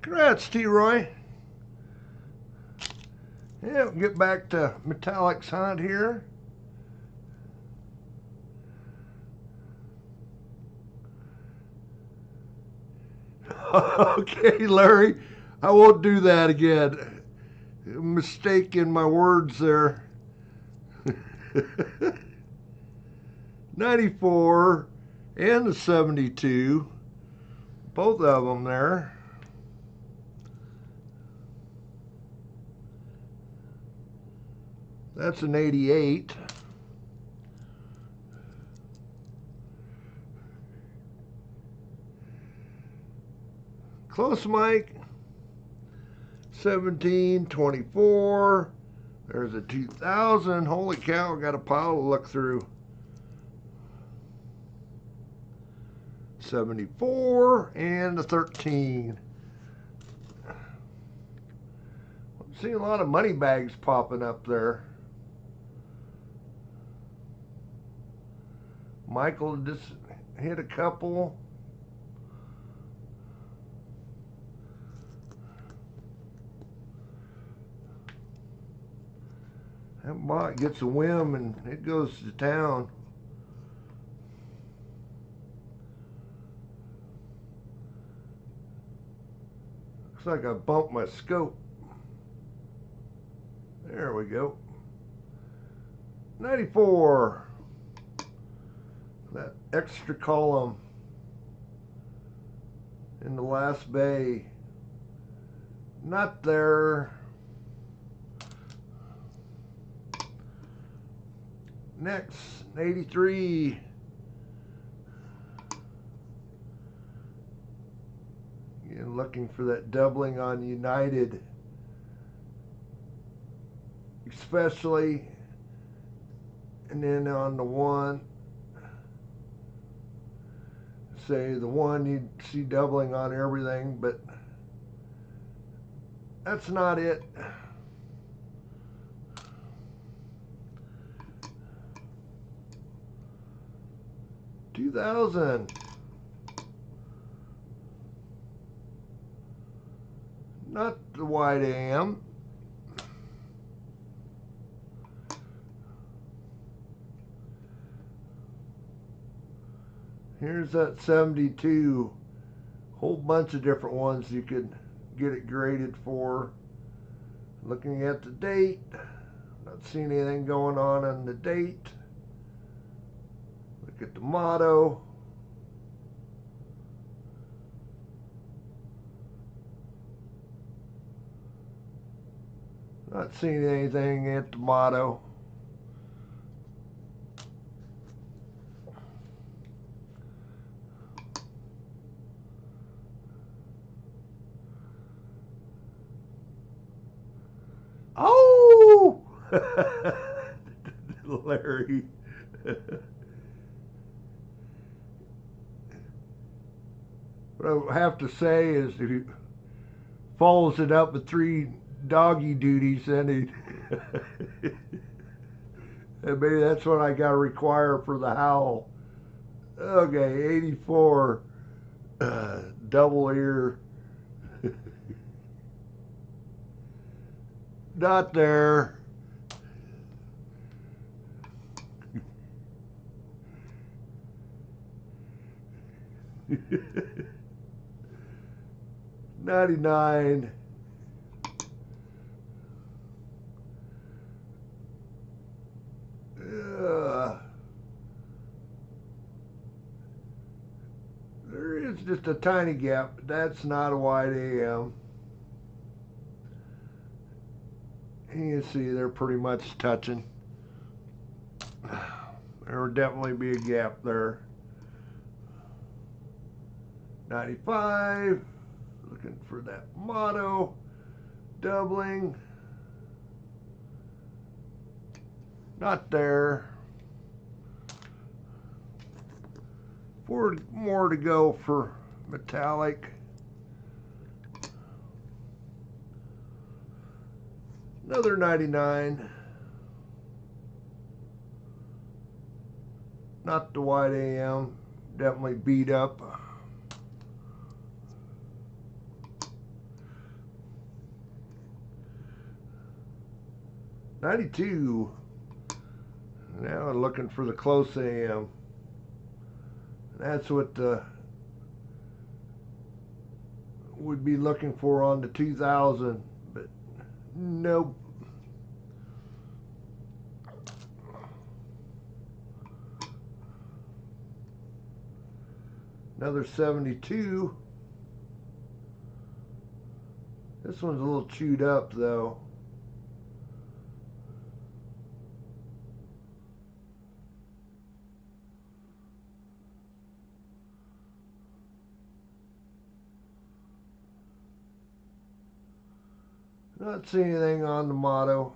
Congrats, T-Roy. Yeah, we'll get back to metallics hunt here. Okay, Larry, I won't do that again. Mistake in my words there. 94 and the 72, both of them there. That's an 88. Close, Mike. 17, 24. There's a 2000. Holy cow, got a pile to look through. 74 and a 13. I'm seeing a lot of money bags popping up there. Michael just hit a couple. That bot gets a whim and it goes to town. Looks like I bumped my scope. There we go. 94. That extra column in the last bay. Not there. Next, 83. Again, looking for that doubling on United. Especially, and then on the one, say the one you'd see doubling on everything, but that's not it. $2,000. Not the wide AM. Here's that 72. Whole bunch of different ones you could get it graded for. Looking at the date, not seeing anything going on the date. Look at the motto. Not seeing anything at the motto. Oh! Larry. What I have to say is if he follows it up with 3 doggy duties, then he and maybe that's what I got to require for the howl. Okay, 84. Double ear. Not there. $99. There is just a tiny gap, but that's not a wide AM. You can see they're pretty much touching. There would definitely be a gap there. 95. Looking for that motto. Doubling. Not there. 4 more to go for metallic. Another 99. Not the wide AM. Definitely beat up. $92. Now I'm looking for the close AM. That's what would be looking for on the 2000, but nope. Another 72. This one's a little chewed up though. Not seeing anything on the motto.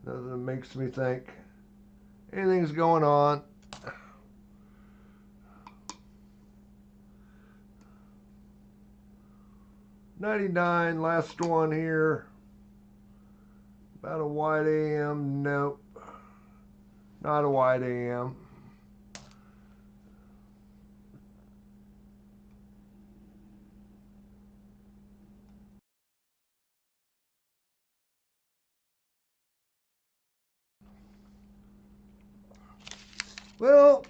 Nothing that makes me think anything's going on. $99, last one here. About a wide AM, nope. Not a wide AM. Well,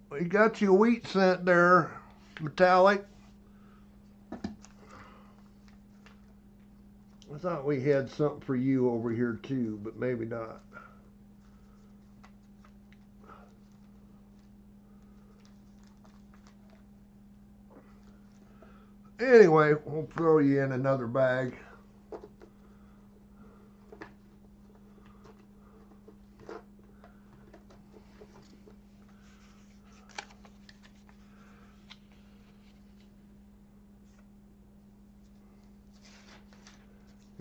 we got you a wheat cent there, metallic. I thought we had something for you over here too, but maybe not. Anyway, we'll throw you in another bag.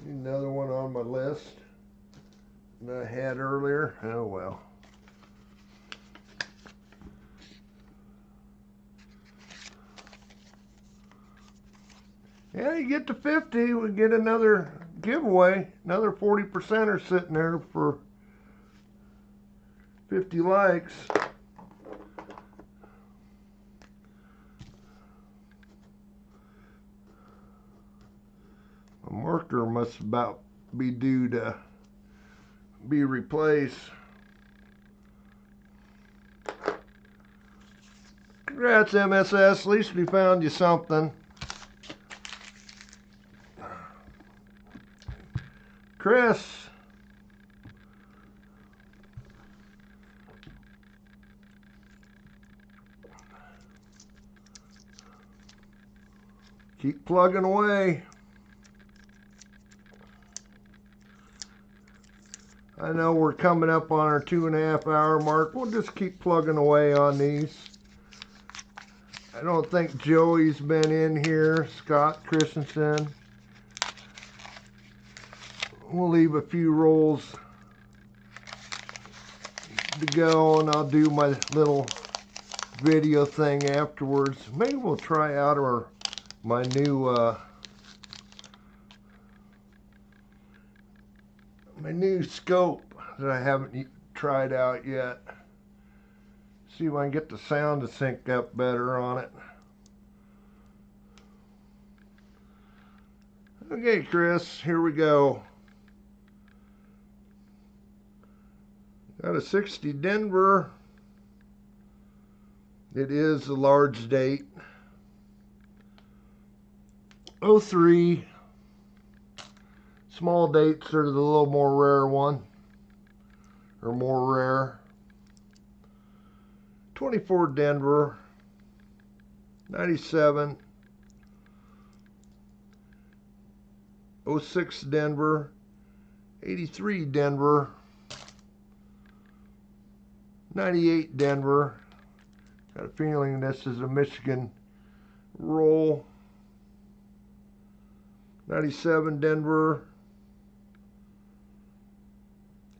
Another one on my list that I had earlier. Oh well. Yeah, you get to 50, we get another giveaway. Another 40% are sitting there for 50 likes. My marker must about be due to be replaced. Congrats, MSS. At least we found you something. Chris. Keep plugging away. I know we're coming up on our 2.5 hour mark. We'll just keep plugging away on these. I don't think Joey's been in here. Scott Christensen. We'll leave a few rolls to go, and I'll do my little video thing afterwards. Maybe we'll try out my new scope that I haven't tried out yet. See if I can get the sound to sync up better on it. Okay, Chris, here we go. Got a 60 Denver. It is a large date. 03. Small dates are the little more rare one, or more rare. 24 Denver. 97. 06 Denver. 83 Denver. 98 Denver. Got a feeling this is a Michigan roll. 97 Denver.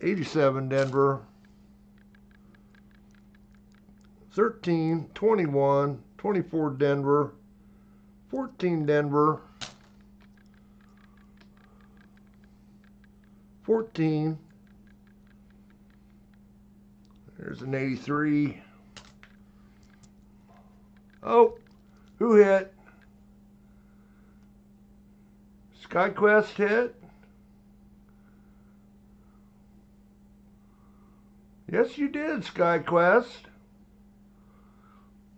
87 Denver. 13, 21, 24 Denver. 14 Denver. 14. There's an 83. Oh, who hit? SkyQuest hit? Yes, you did, SkyQuest.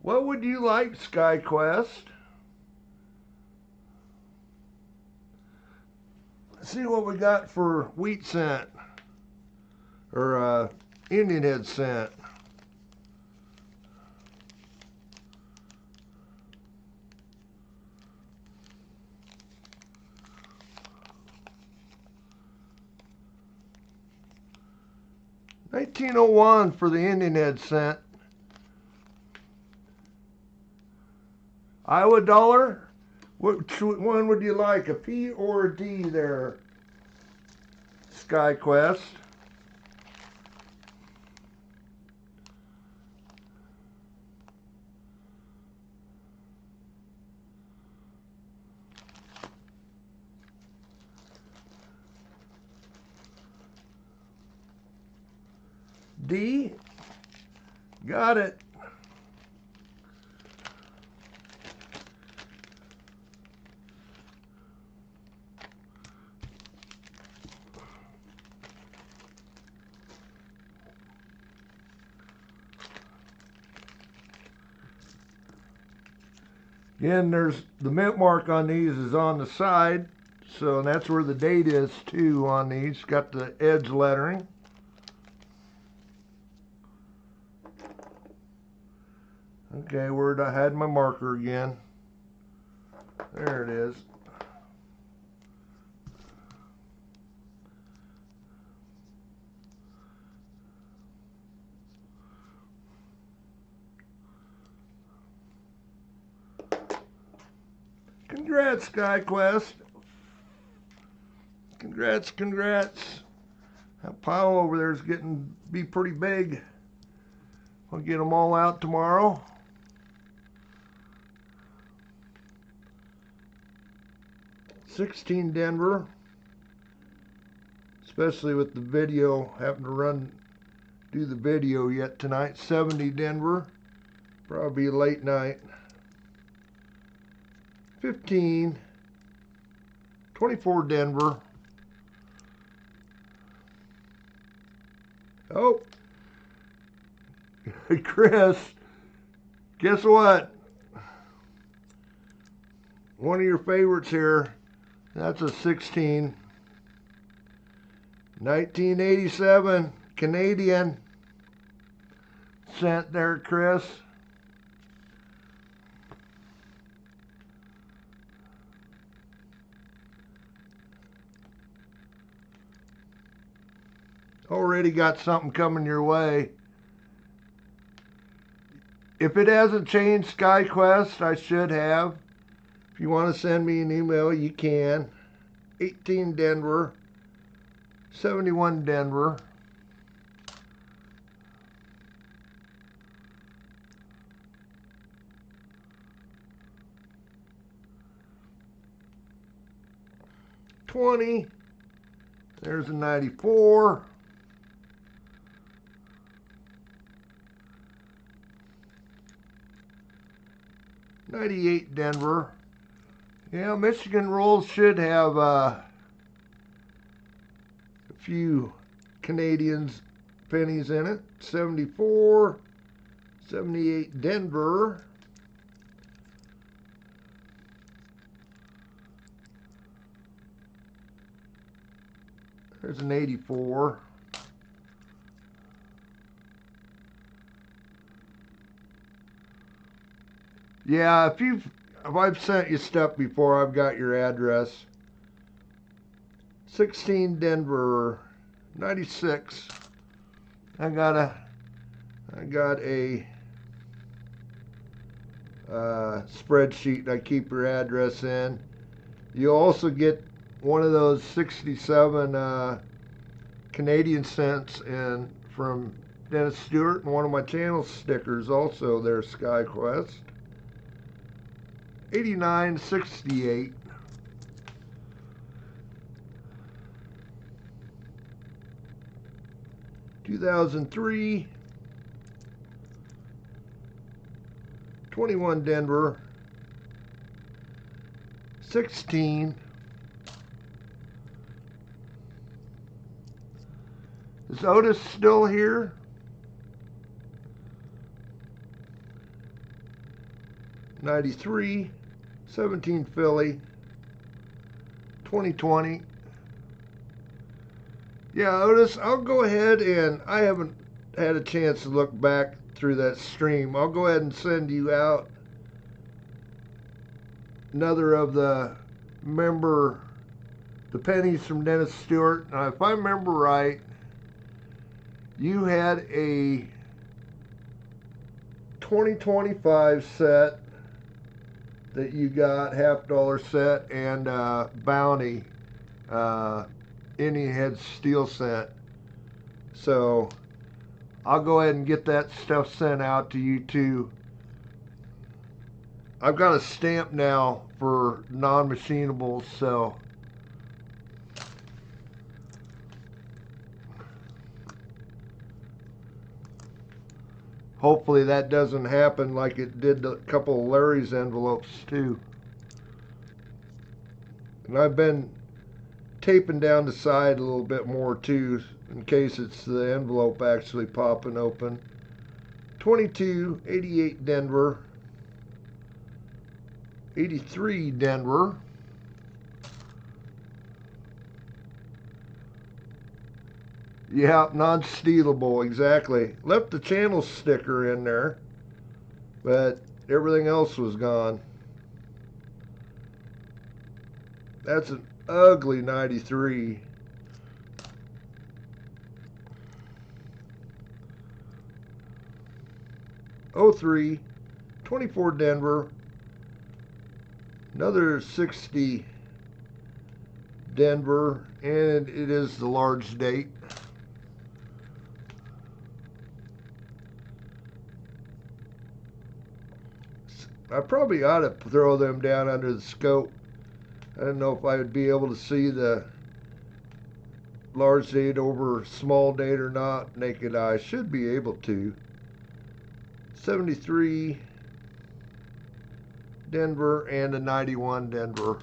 What would you like, SkyQuest? Let's see what we got for wheat cent, or Indian head cent. $19.01 for the Indian head cent. Iowa dollar? Which one would you like, a P or a D there, SkyQuest? D. Got it. Again, there's the mint mark on these is on the side, so that's where the date is too on these. Got the edge lettering. Okay, where I had my marker again. There it is. Congrats, SkyQuest. Congrats, congrats. That pile over there is getting be pretty big. I'll get them all out tomorrow. $16 Denver. Especially with the video, having to do the video yet tonight. $70 Denver. Probably late night. 15. 24 Denver. Oh. Chris, guess what? One of your favorites here. That's a 16. 1987 Canadian cent there, Chris. Already got something coming your way. If it hasn't changed, SkyQuest, I should have. If you want to send me an email, you can. 18 Denver. 71 Denver. $20. There's a 94. $98 Denver. Yeah, Michigan rolls should have a few Canadians pennies in it. 74, 78 Denver. There's an 84. Yeah, if I've sent you stuff before, I've got your address. 16 Denver, 96. I got a spreadsheet I keep your address in. You also get one of those 67 Canadian cents in from Dennis Stewart, and one of my channel stickers also there, SkyQuest. 89.68. $2003. 21 Denver. 16. Is Otis still here? 93. 17 Philly. 2020. Yeah, Otis, I'll go ahead and I haven't had a chance to look back through that stream. I'll go ahead and send you out another of the pennies from Dennis Stewart. Now, if I remember right, you had a 2025 set that you got, $50 set, and Bounty Indian Head steel cent. So I'll go ahead and get that stuff sent out to you too. I've got a stamp now for non-machinables, so Hopefully that doesn't happen like it did a couple of Larry's envelopes too. And I've been taping down the side a little bit more too, in case it's the envelope actually popping open. 2288 Denver, 83 Denver, yeah, non-stealable, exactly. Left the channel sticker in there, but everything else was gone. That's an ugly 93. '03, 24 Denver, another 60 Denver, and it is the large date. I probably ought to throw them down under the scope. I don't know if I would be able to see the large date over small date or not. Naked eye should be able to. 73 Denver and a 91 Denver.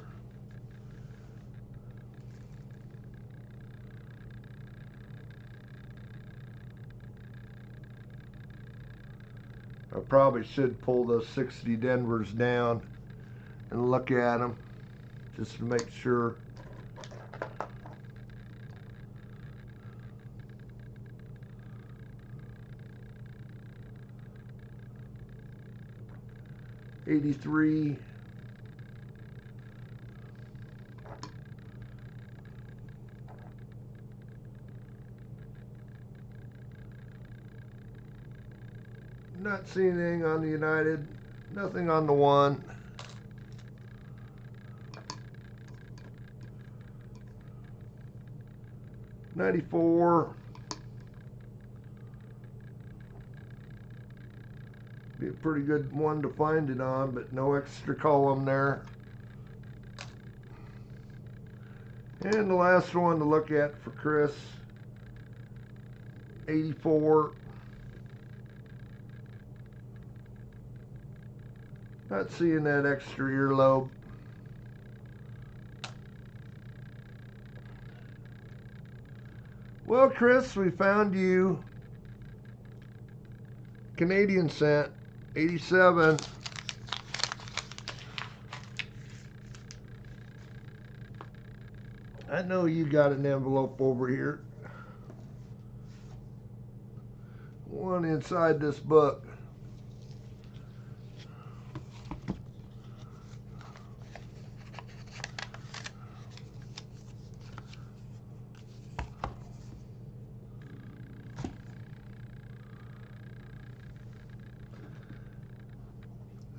I probably should pull those 60 Denvers down and look at them just to make sure. '83. Not seeing anything on the United, nothing on the one. '94. Be a pretty good one to find it on, but no extra column there. And the last one to look at for Chris, 84. Not seeing that extra earlobe. Well, Chris, we found you. Canadian cent, 87. I know you got an envelope over here. One inside this book.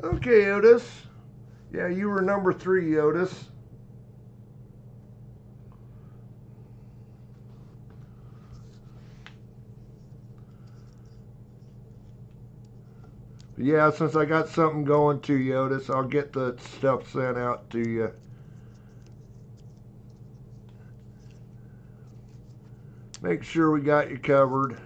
Okay, Otis. Yeah, you were number 3, Otis. Yeah, since I got something going to you, Otis, I'll get the stuff sent out to you. Make sure we got you covered.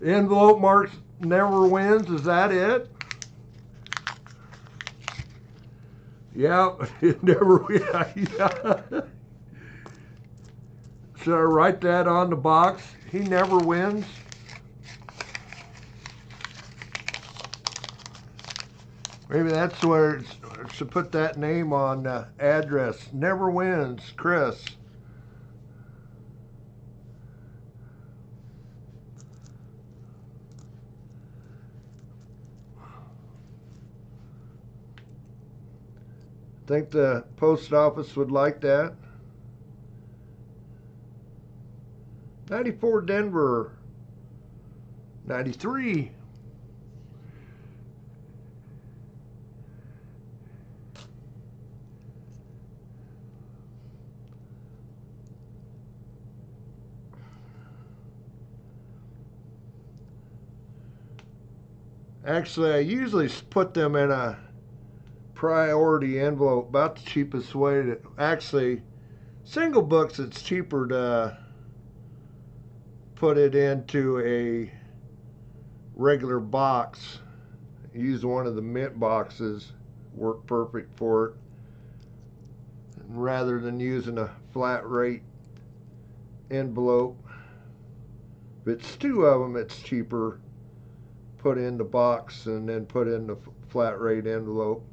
Envelope marks never wins, is that it? Yeah, it never wins. Yeah. Should I write that on the box? He never wins. Maybe that's where it should put that name on address. Never wins, Chris. Think the post office would like that. 94 Denver. 93. Actually, I usually put them in a priority envelope, about the cheapest way to, actually, single books, it's cheaper to put it into a regular box. Use one of the mint boxes, work perfect for it, rather than using a flat rate envelope. If it's two of them, it's cheaper. Put in the box and then put in the flat rate envelope.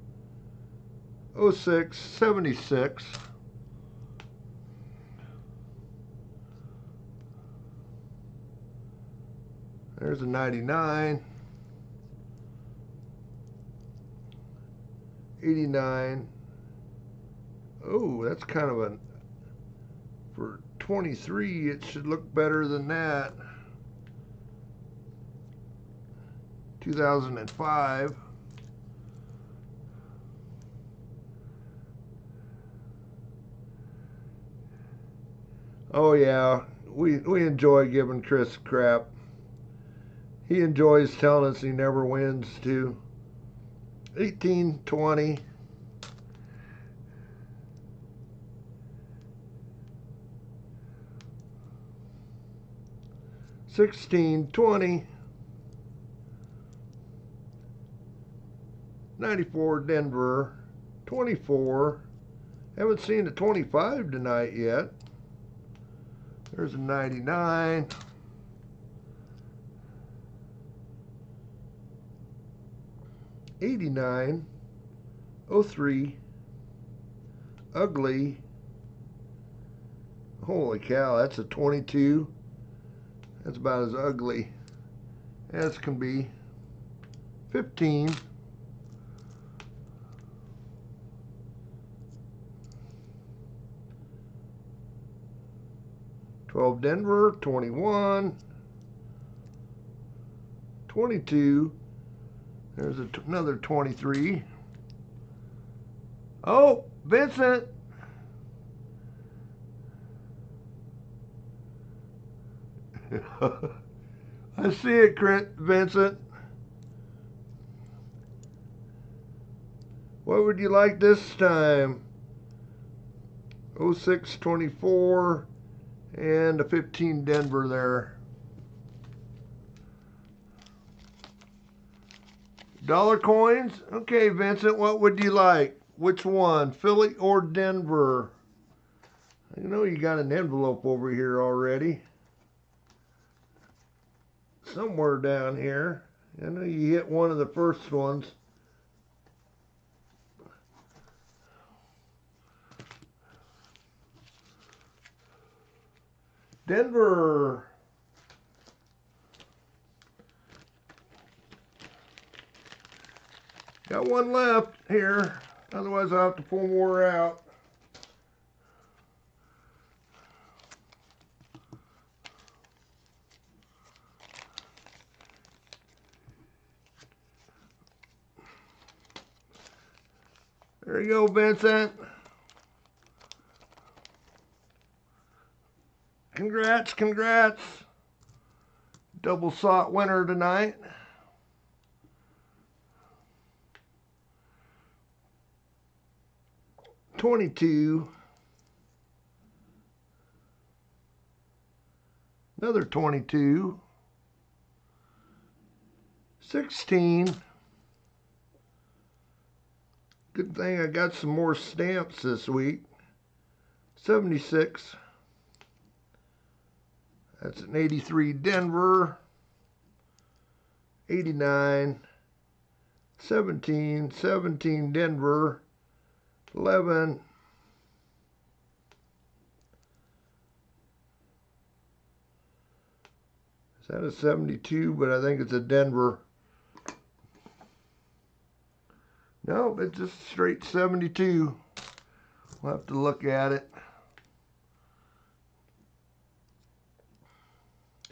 06, 76. There's a 99. 89. Oh, that's kind of a, for 23, it should look better than that. 2005. Oh yeah, we enjoy giving Chris crap. He enjoys telling us he never wins too. 18, 20. 16, 20. 94 Denver. 24. Haven't seen a 25 tonight yet. There's a 99. 89. 03. Ugly. Holy cow, that's a 22. That's about as ugly as can be. 15. 12 Denver. 21. 22. There's another 23. Oh, Vincent. I see it, Vincent. What would you like this time? 06, 24, and a 15 Denver there. Dollar coins? Okay, Vincent, what would you like? Which one, Philly or Denver? I know you got an envelope over here already. Somewhere down here. I know you hit one of the first ones. Denver. Got one left here. Otherwise I'll have to pull more out. There you go, Vincent. Congrats, congrats. Double sought winner tonight. $22. Another 22. 16. Good thing I got some more stamps this week. 76. That's an 83 Denver. 89. 17. 17 Denver. 11. Is that a 72? But I think it's a Denver. Nope, it's just straight 72. We'll have to look at it.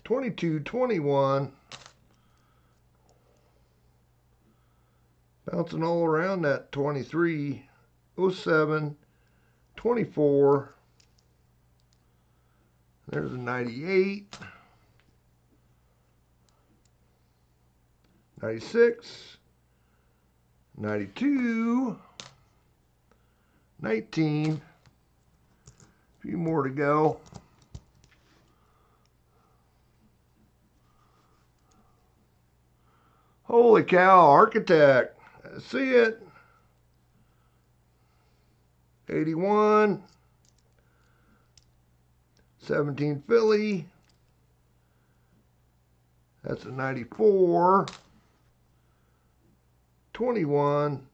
22, 21. Bouncing all around that 23. 07. 24. There's a 98. 96, 92, 19, a few more to go. Holy cow, Architect, I see it. 81, 17 Philly, that's a 94, 21,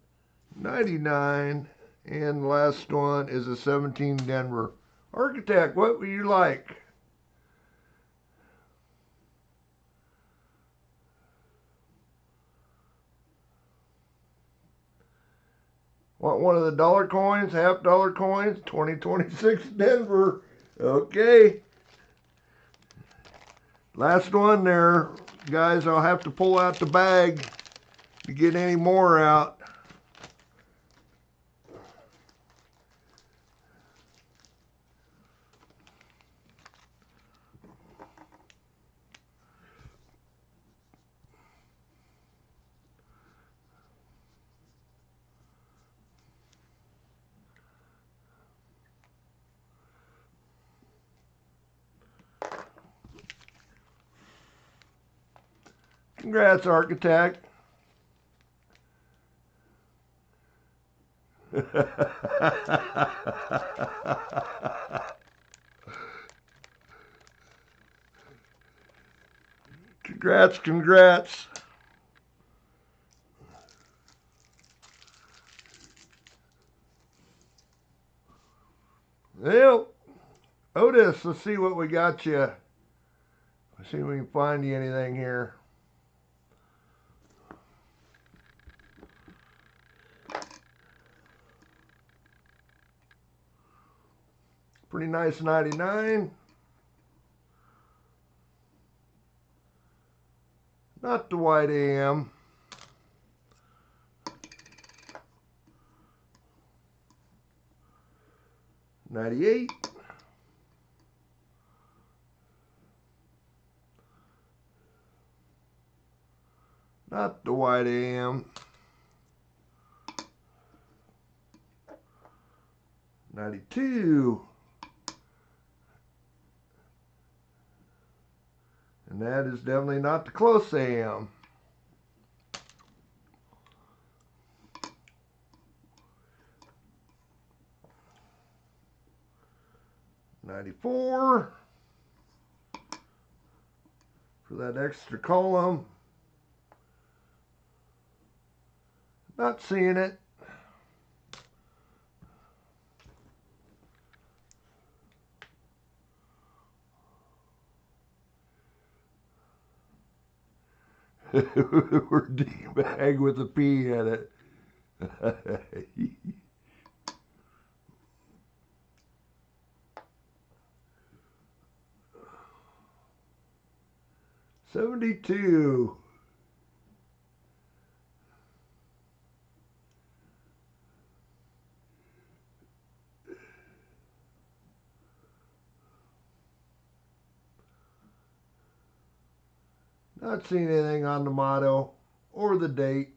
99, and the last one is a 17 Denver. Architect, what would you like? Want one of the dollar coins, $half coins? 2026 Denver. Okay. Last one there. Guys, I'll have to pull out the bag to get any more out. Congrats, Architect. Congrats, congrats. Well, Otis, let's see what we got you. Let's see if we can find you anything here. Pretty nice 99. Not the white AM. $98. Not the white AM. $92. And that is definitely not the close AM. $94 for that extra column. Not seeing it. We're D-bag with a P in it. 72. Not seeing anything on the motto or the date.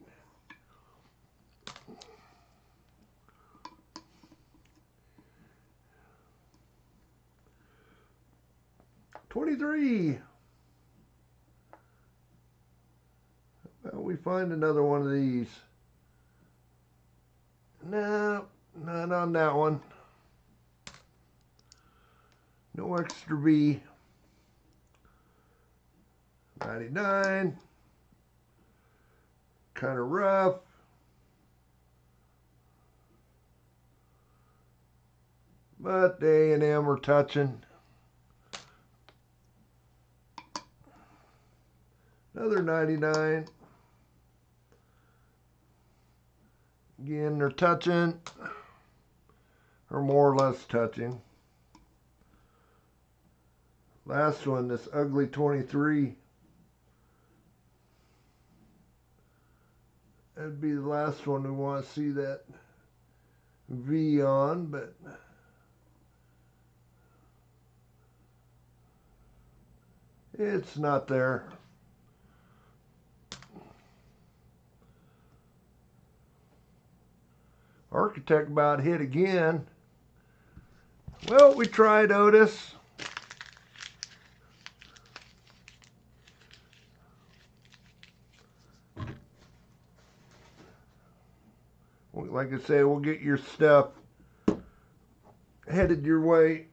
$23. Well, we find another one of these. No, not on that one. No extra B. 99. Kind of rough. But the A&M are touching. Another 99. Again, they're touching, or more or less touching. Last one, this ugly 23. That'd be the last one we want to see that V on, but it's not there. Architect about hit again. Well, we tried, Otis. Like I say, we'll get your stuff headed your way.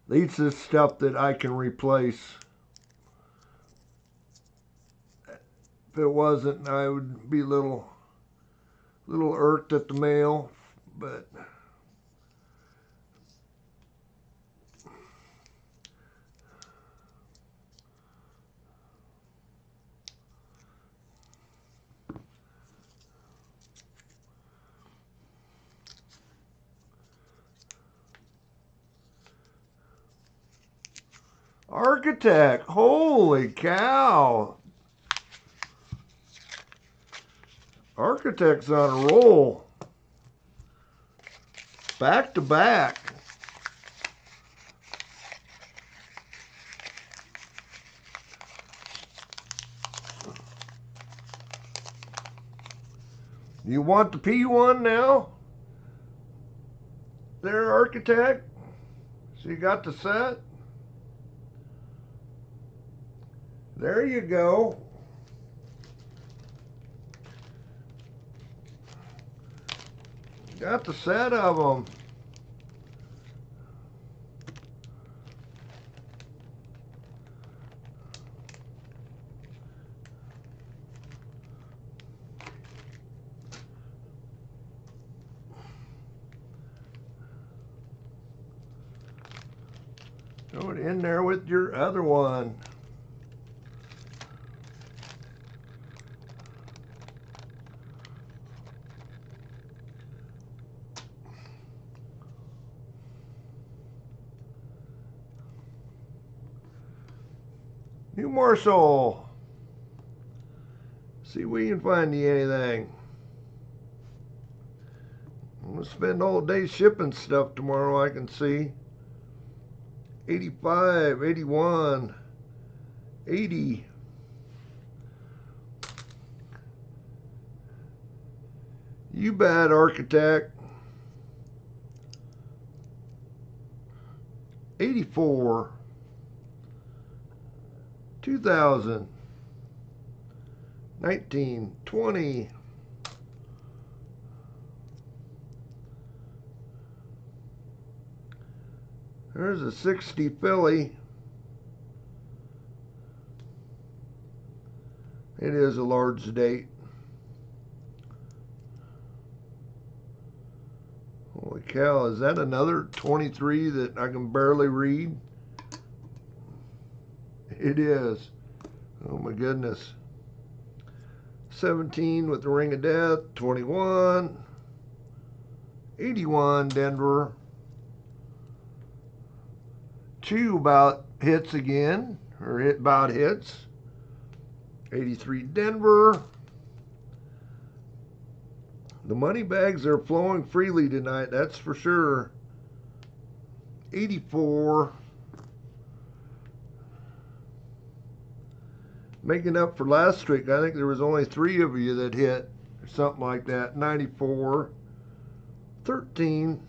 At least this stuff that I can replace. If it wasn't, I would be a little irked at the mail, but Architect, holy cow. Architect's on a roll. Back to back. You want the P1 now? There, Architect. So you got the set? There you go. Got the set of them. Throw it in there with your other one. New morsel. See if we can find you anything. I'm gonna spend all day shipping stuff tomorrow, I can see. 85, 81, 80. You bad, Architect. 84. 2000. 19, 20. There's a 60 Philly. It is a large date. Holy cow, is that another 23 that I can barely read? It is. Oh my goodness. 17 with the Ring of Death, 21. 81 Denver. 2 about hits again, or about hits. 83 Denver. The money bags are flowing freely tonight, that's for sure. 84. Making up for last week, I think there was only 3 of you that hit, or something like that. 94. 13.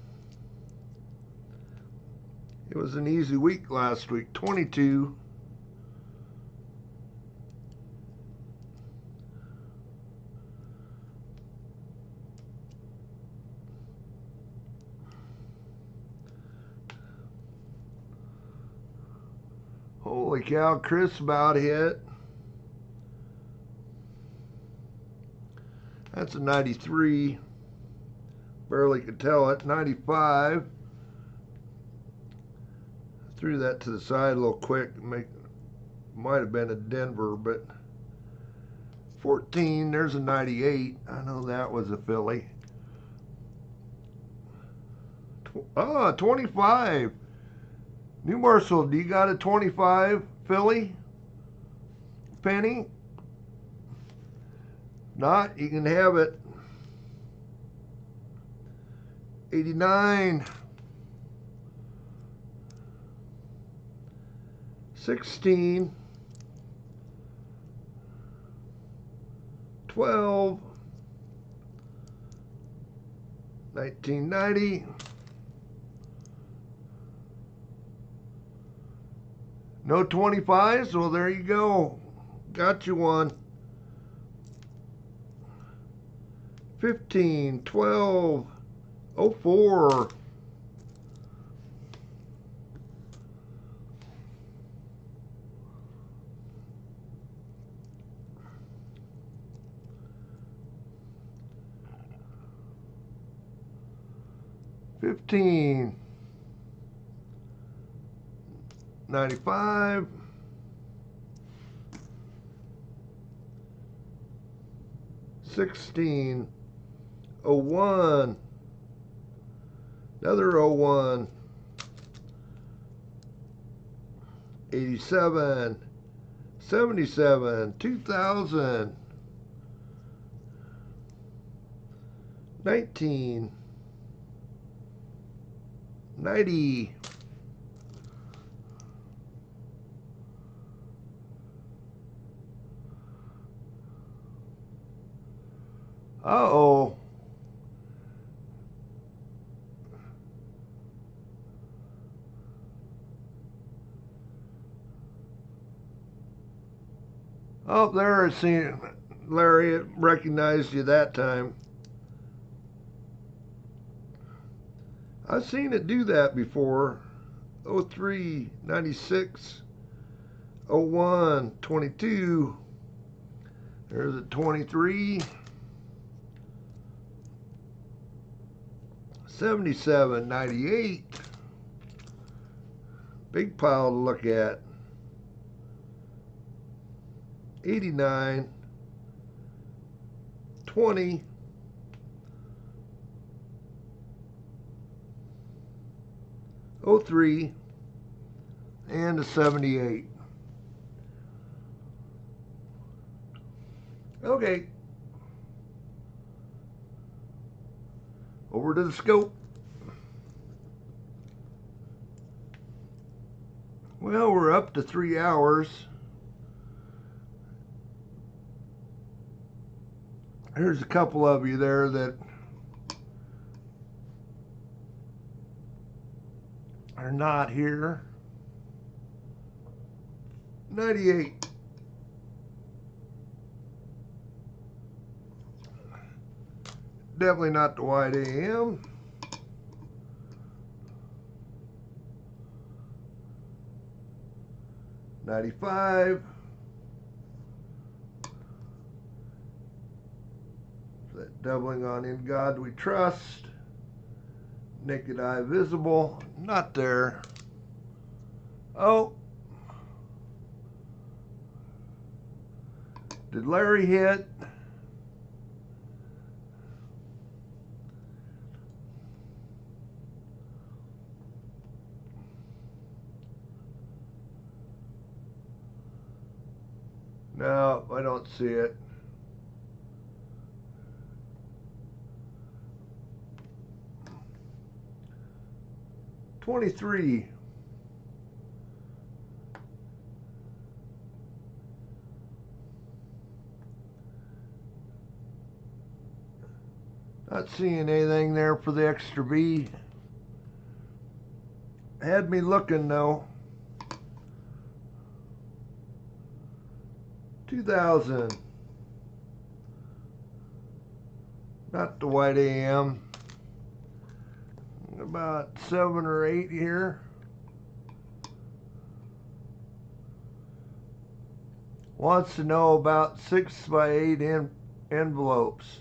It was an easy week last week. 22. Holy cow, Chris about hit. That's a 93. Barely could tell it. 95. Threw that to the side a little quick. Might have been a Denver, but 14. There's a 98. I know that was a Philly. 25. New Marshall, do you got a 25 Philly? Penny? Not, you can have it. 89. 16. 12, 1990. No 25s? Well, there you go. Got you one. 15, 12, 04. $15, 95, 16, 01, another 01, 87, 77, 2000, 19, 90, uh-oh. Oh, there I see Larry. It recognized you that time. I've seen it do that before. 03, 96, 01, 22. There's a 23. 77, 98. Big pile to look at. 89, 20, 03, and a 78. Okay. Over to the scope. Well, we're up to 3 hours. Here's a couple of you there that are not here. 98. Definitely not the white AM. 95. That doubling on In God We Trust. Naked Eye Visible. Not there. Oh. Did Larry hit? No, I don't see it. $23. Not seeing anything there for the extra B. Had me looking though. 2000. Not the white AM. About 7 or 8 here. Wants to know about 6 by 8 envelopes.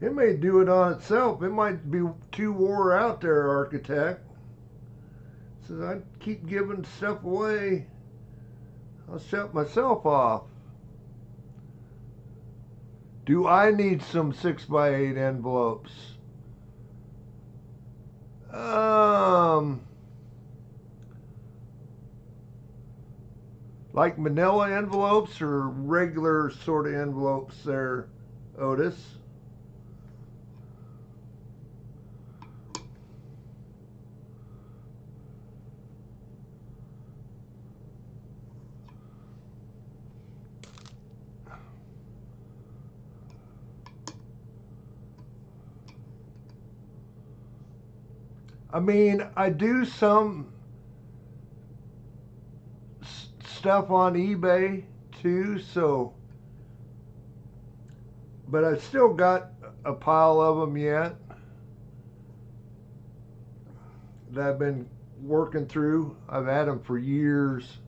It may do it on itself. It might be too wore out there, architect. Says I keep giving stuff away. I'll shut myself off. Do I need some 6 by 8 envelopes? Like manila envelopes or regular sort of envelopes there, Otis? I mean, I do some stuff on eBay too, so, but I've still got a pile of them yet that I've been working through. I've had them for years.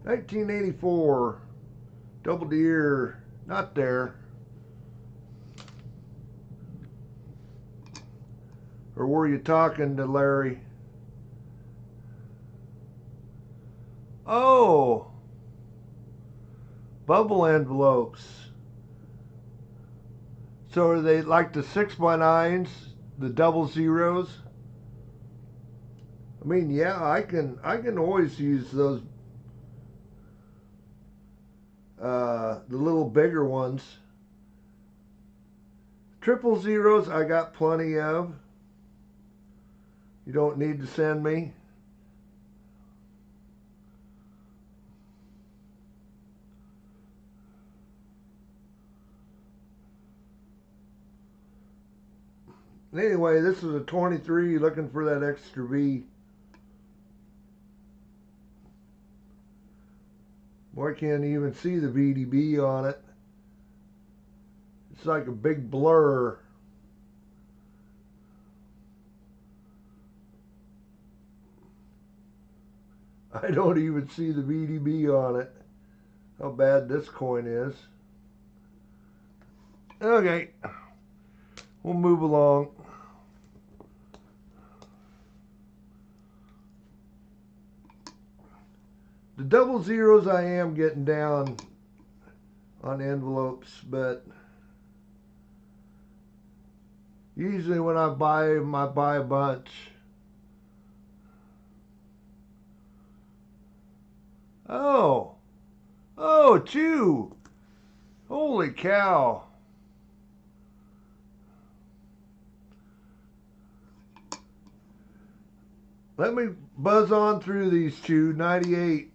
1984, double deer, not there. Or were you talking to Larry? Oh, bubble envelopes. So are they like the 6x9s, the double zeros? I mean, yeah, I can always use those, the little bigger ones. Triple zeros, I got plenty of. You don't need to send me. Anyway, this is a 23 looking for that extra V. Boy, I can't even see the VDB on it. It's like a big blur. I don't even see the VDB on it. How bad this coin is. Okay, we'll move along. The double zeros I am getting down on envelopes, but usually when I buy them, I buy a bunch. Oh, Chew. Holy cow. Let me buzz on through these, Chew. 98.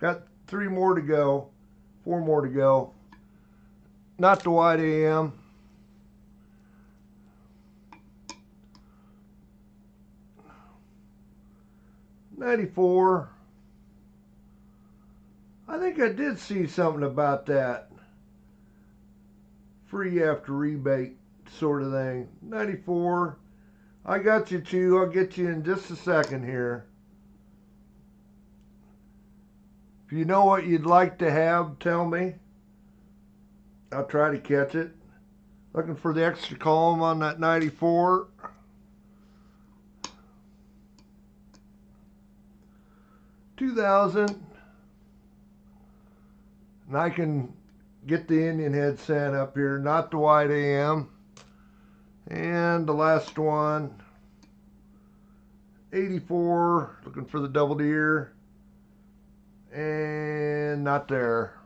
Got 3 more to go. 4 more to go. Not the wide AM. $94. I think I did see something about that. Free after rebate sort of thing. 94. I got you, Chew. I'll get you in just a second here. If you know what you'd like to have, tell me. I'll try to catch it. Looking for the extra column on that 94. $2,000. And I can get the Indian head sent up here, not the wide AM. And the last one, 84, looking for the double deer. And not there.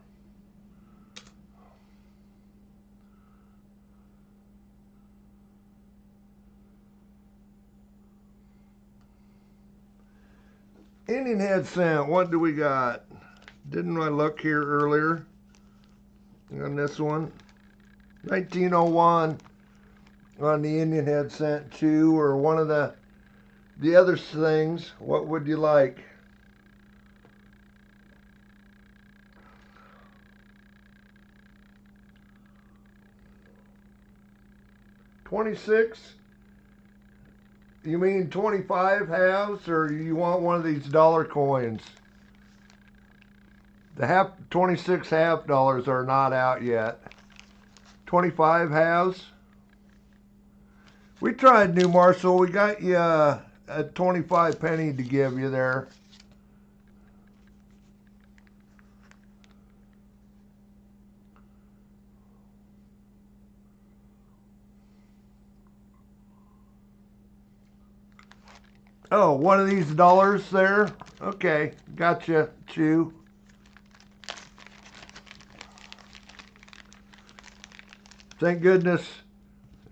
Indian head scent, what do we got? Didn't I look here earlier on this one? 1901 on the Indian head scent Chew, or one of the other things. What would you like? $26? You mean 25 halves, or you want one of these dollar coins? The 26 half dollars are not out yet. 25 halves? We tried New Marshall. We got you a 25 penny to give you there. Oh, one of these dollars there? Okay, gotcha, Chew. Thank goodness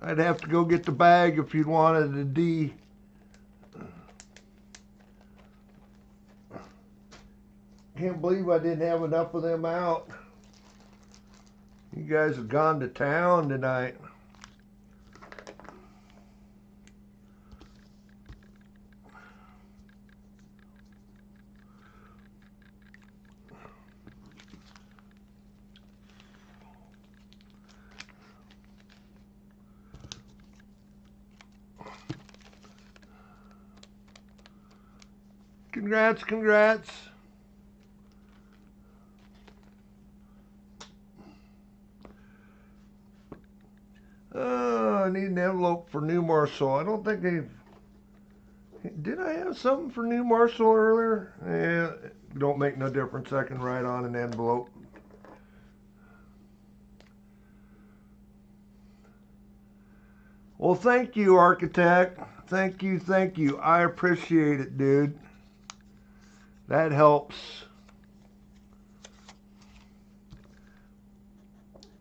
I'd have to go get the bag if you'd wanted a D. Can't believe I didn't have enough of them out. You guys have gone to town tonight. Congrats, congrats. I need an envelope for New Marshall. I don't think they've... Did I have something for New Marshall earlier? Yeah, don't make no difference. I can write on an envelope. Well, thank you, Architect. Thank you, thank you. I appreciate it, dude. That helps.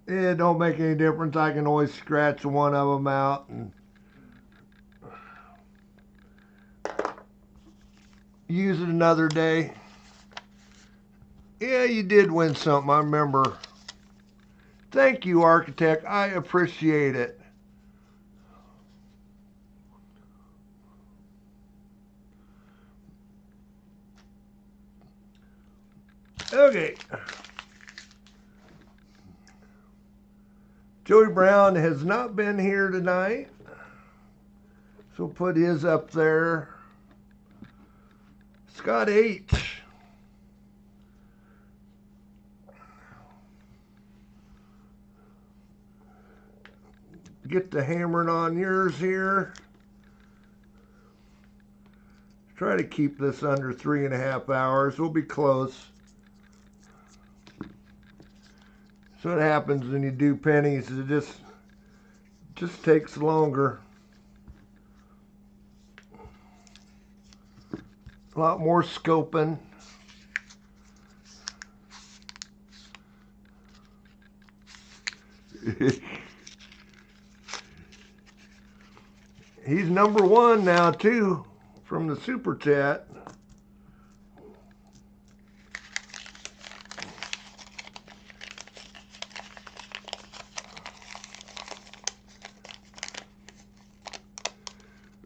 It don't make any difference. I can always scratch one of them out and use it another day. Yeah, you did win something, I remember. Thank you, Architect. I appreciate it. Okay. Joey Brown has not been here tonight, so we'll put his up there. Scott H. Get the hammering on yours here. Try to keep this under 3.5 hours. We'll be close. So what happens when you do pennies is it just takes longer. A lot more scoping. He's #1 now too from the super chat.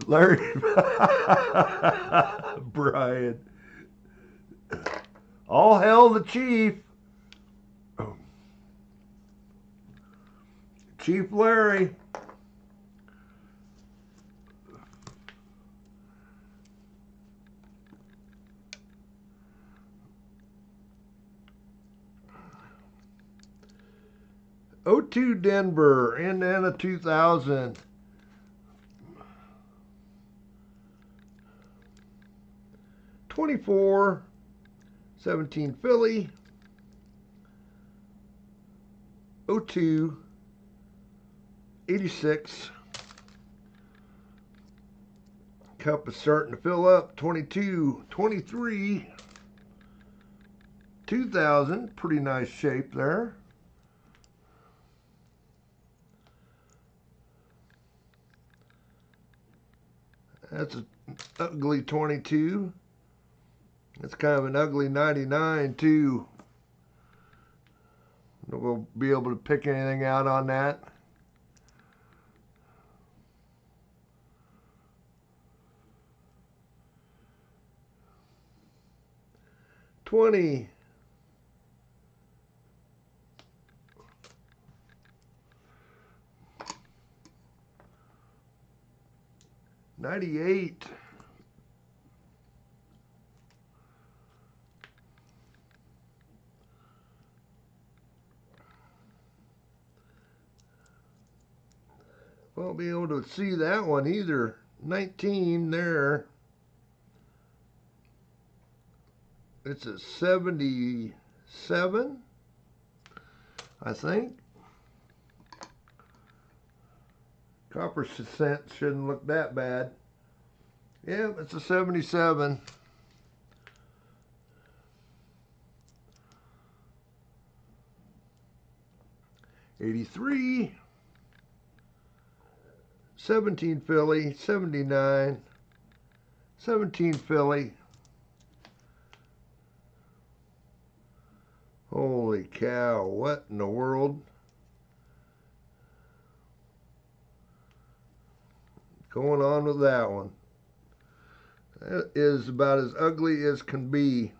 Larry Brian. All hail the chief. Chief Larry. '02 Denver, Indiana 2000. 24, 17 Philly, 02, 86. Cup is starting to fill up. 22, 23, 2000. Pretty nice shape there. That's an ugly 22. It's kind of an ugly 99 too. We'll be able to pick anything out on that. $20. $98. Won't be able to see that one either. 19 there. It's a 77, I think. Copper cent shouldn't look that bad. Yeah, it's a 77. $83. 17 Philly, 79, 17 Philly. Holy cow, what in the world? Going on with that one. That is about as ugly as can be.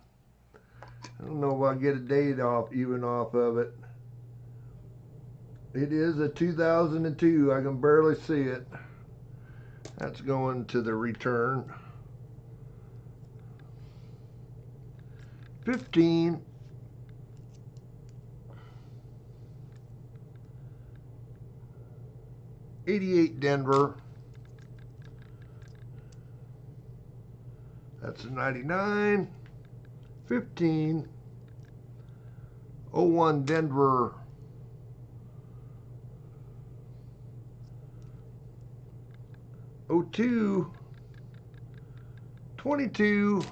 I don't know if I get a date off of it. It is a 2002. I can barely see it. That's going to the return. 15, 88 Denver. That's a 99. 15, 01 Denver. 02, 22,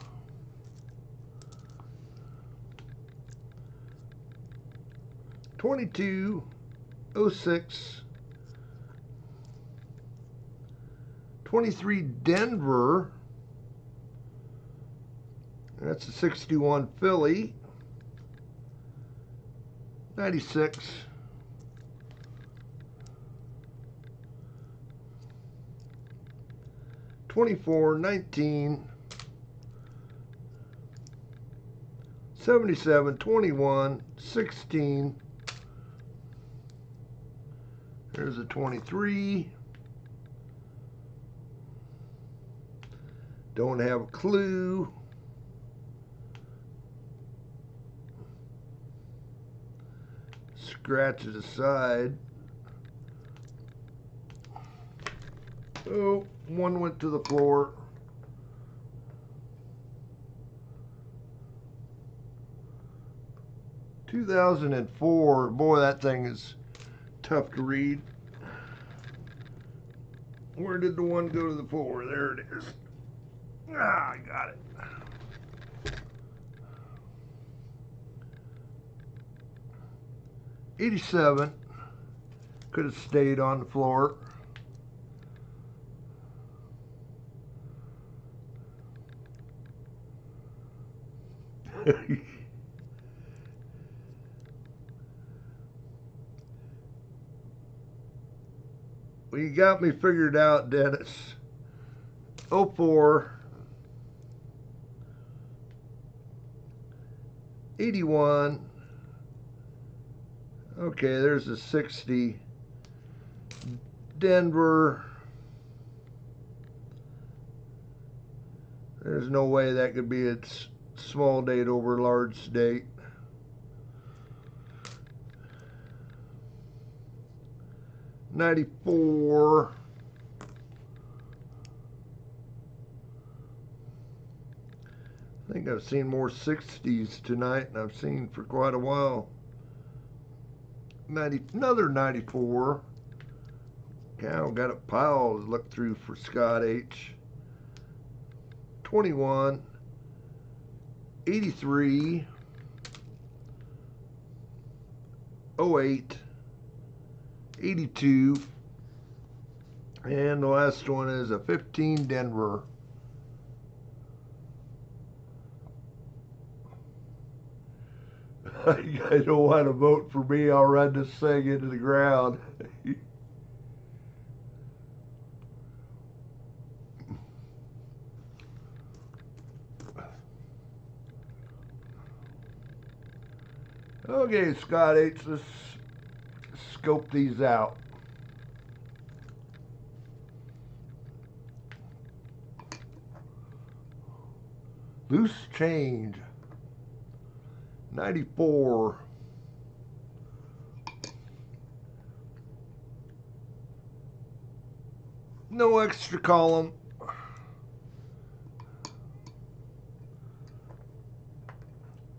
22, 06, 23 Denver. That's a 61 Philly. 96. 24, 19, 77, 21, 16. There's a 23. Don't have a clue. Scratch it aside. Oh, one went to the floor. "2004, boy, that thing is tough to read. Where did the one go to the floor? There it is. Ah, I got it. '87 could have stayed on the floor. Well, you got me figured out, Dennis. 04, 81. Okay, there's a 60. Denver. There's no way that could be a small date over a large date. '94. I think I've seen more 60s tonight than I've seen for quite a while. Another 94. Cow, got a pile to look through for Scott H. 21, 83, 08, 82, and the last one is a 15 Denver. You guys don't want to vote for me, I'll run this thing into the ground. Okay, Scott H, let's scope these out. Loose change. 94. No extra column.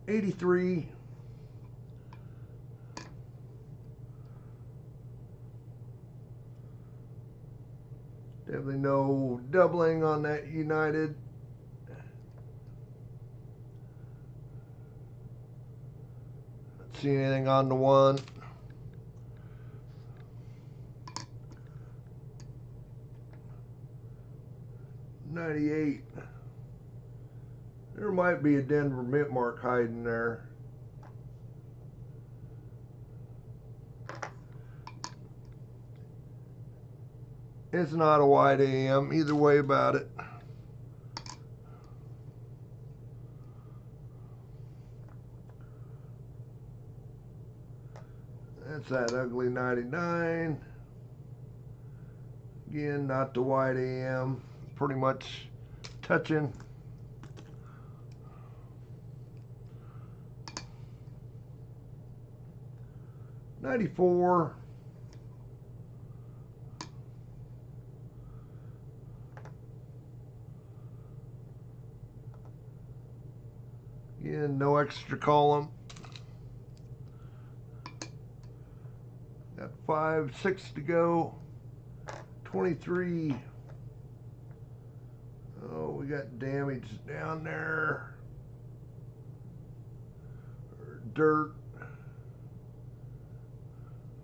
83. Definitely no doubling on that United. Not seeing anything on the one. '98. There might be a Denver mint mark hiding there. It's not a wide AM, either way about it. That's that ugly 99. Again, not the wide AM, pretty much touching. 94. Again, no extra column. Got 5, 6 to go. 23. Oh, we got damage down there. Dirt.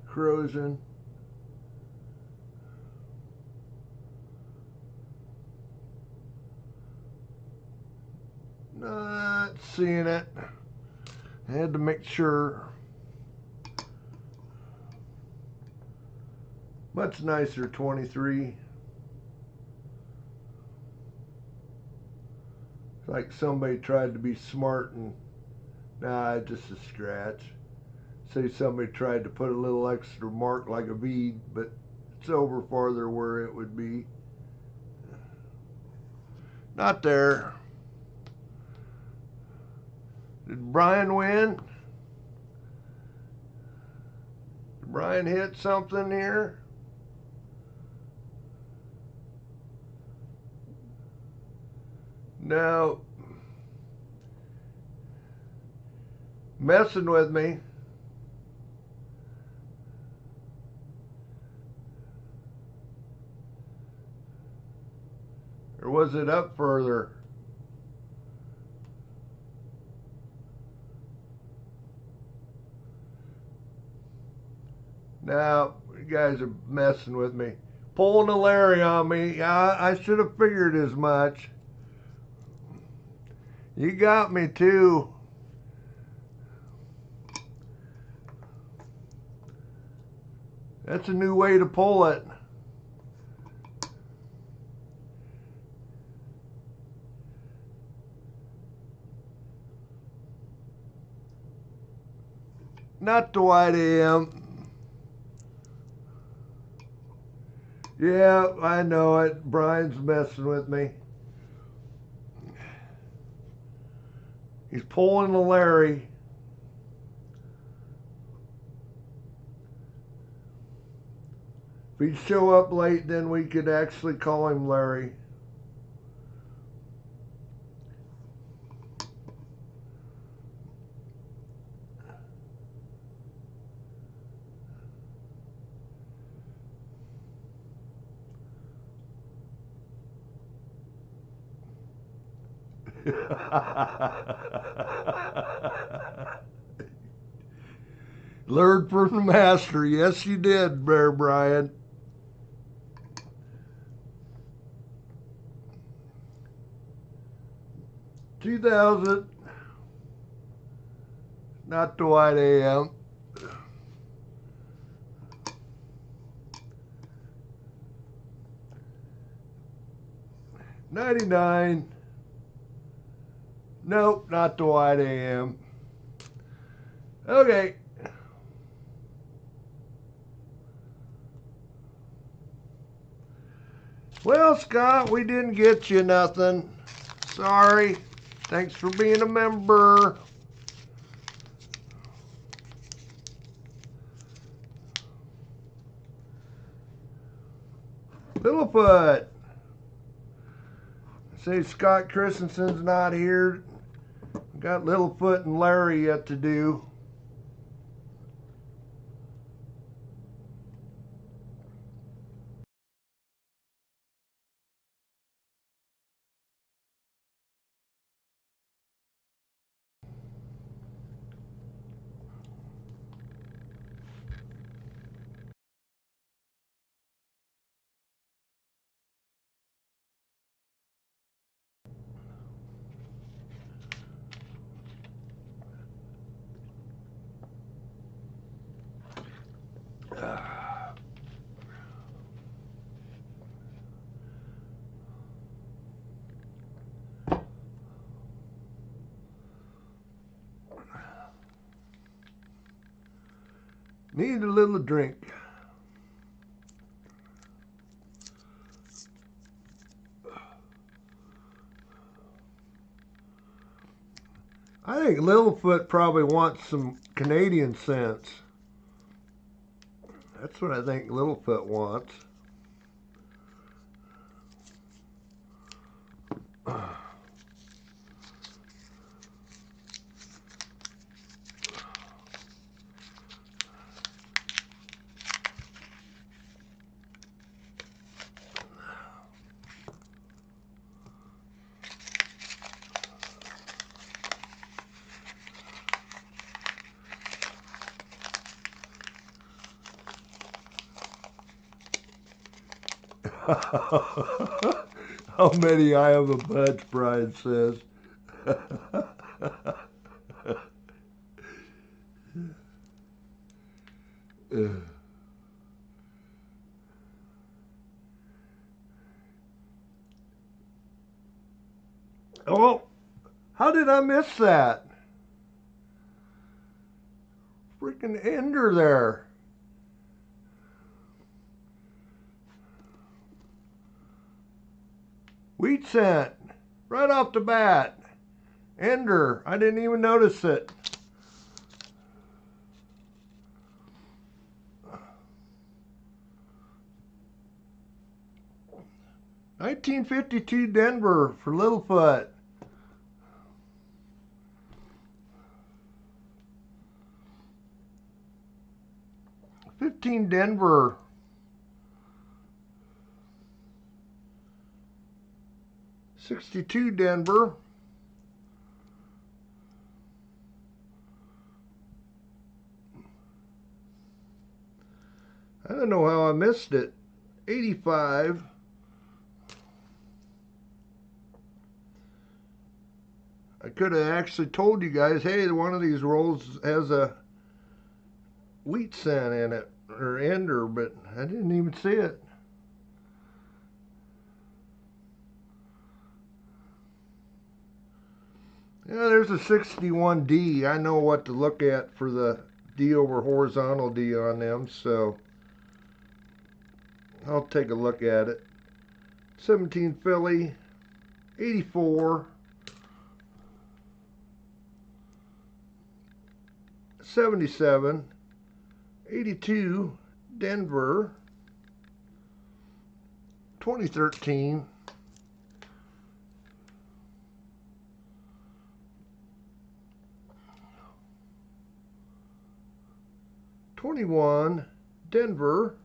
Corrosion. Not seeing it. I had to make sure. Much nicer 23. It's like somebody tried to be smart and nah, just a scratch. Say somebody tried to put a little extra mark like a bead, but it's over farther where it would be. Not there. Did Brian win? Did Brian hit something here? No. Messing with me. Or was it up further? Now, you guys are messing with me. Pulling a Larry on me. I should have figured as much. You got me too. That's a new way to pull it. Not the white AM. Yeah, I know it. Brian's messing with me. He's pulling the Larry. If he'd show up late, then we could actually call him Larry. Learned from the master. Yes, you did, Bear Brian. $2,000. Not the white AM. $99. Nope, not the white AM. Okay. Well, Scott, we didn't get you nothing. Sorry. Thanks for being a member. Littlefoot. Say Scott Christensen's not here. Got Littlefoot and Larry yet to do. Need a little drink. I think Littlefoot probably wants some Canadian cents. That's what I think Littlefoot wants. How many I have a bunch, Brian says. Oh, how did I miss that? Freaking ender there. Wheat cent, right off the bat. Ender, I didn't even notice it. $19.52 Denver for Littlefoot. $15 Denver. $62 Denver. I don't know how I missed it. 85. I could have actually told you guys, hey, one of these rolls has a wheat cent in it, or ender, but I didn't even see it. Yeah, there's a 61D. I know what to look at for the D over horizontal D on them, so I'll take a look at it. 17 Philly, 84, 77, 82 Denver, 2013, 21 Denver.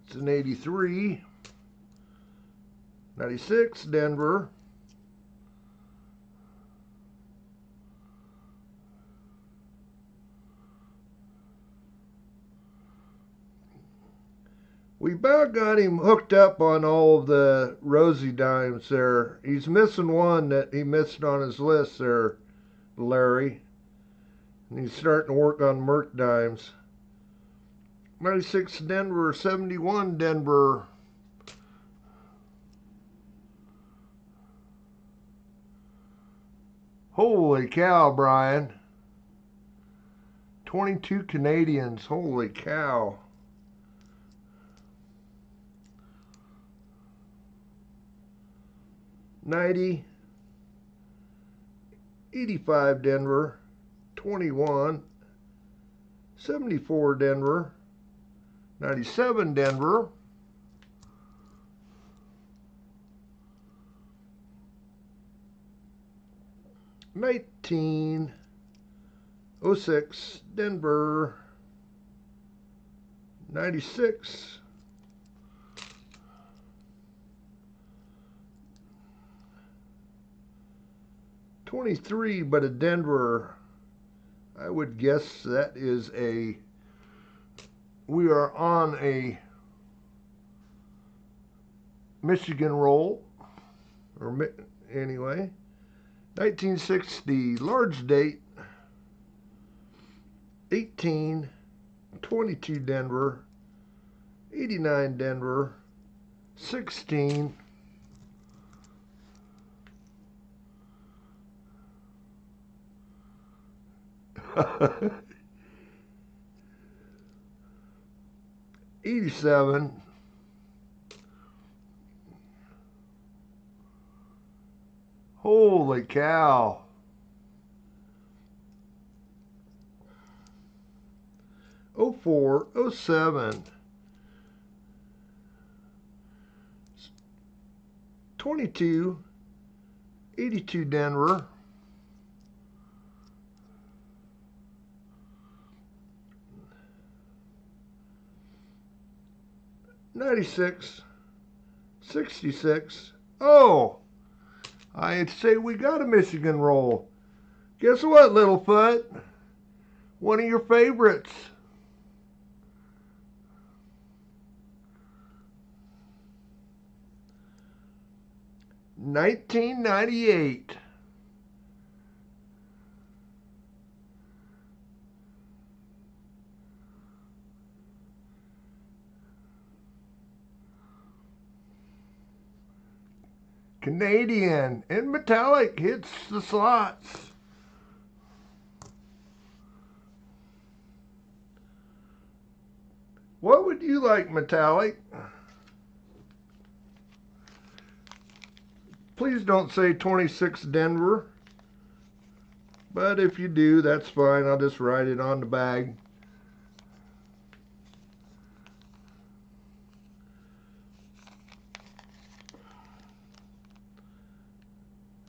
It's an 83, 96 Denver, we about got him hooked up on all of the rosy dimes there. He's missing one that he missed on his list there, Larry. And he's starting to work on Merc dimes. 96 Denver, 71 Denver. Holy cow, Brian. 22 Canadians, holy cow. $90, 85 Denver, 21, 74 Denver, 97 Denver, $19.06 Denver, 96, 23, but a Denver, I would guess that is a, we are on a Michigan roll, or anyway, 1960, large date, 18, 22 Denver, 89 Denver, 16, $87, holy cow, 04, 07, 22, 82 Denver, 96, 66. Oh, I'd say we got a Michigan roll. Guess what, Littlefoot? One of your favorites. $19.98. Canadian in metallic hits the slots. What would you like, metallic? Please don't say 26 Denver. But if you do, that's fine. I'll just write it on the bag.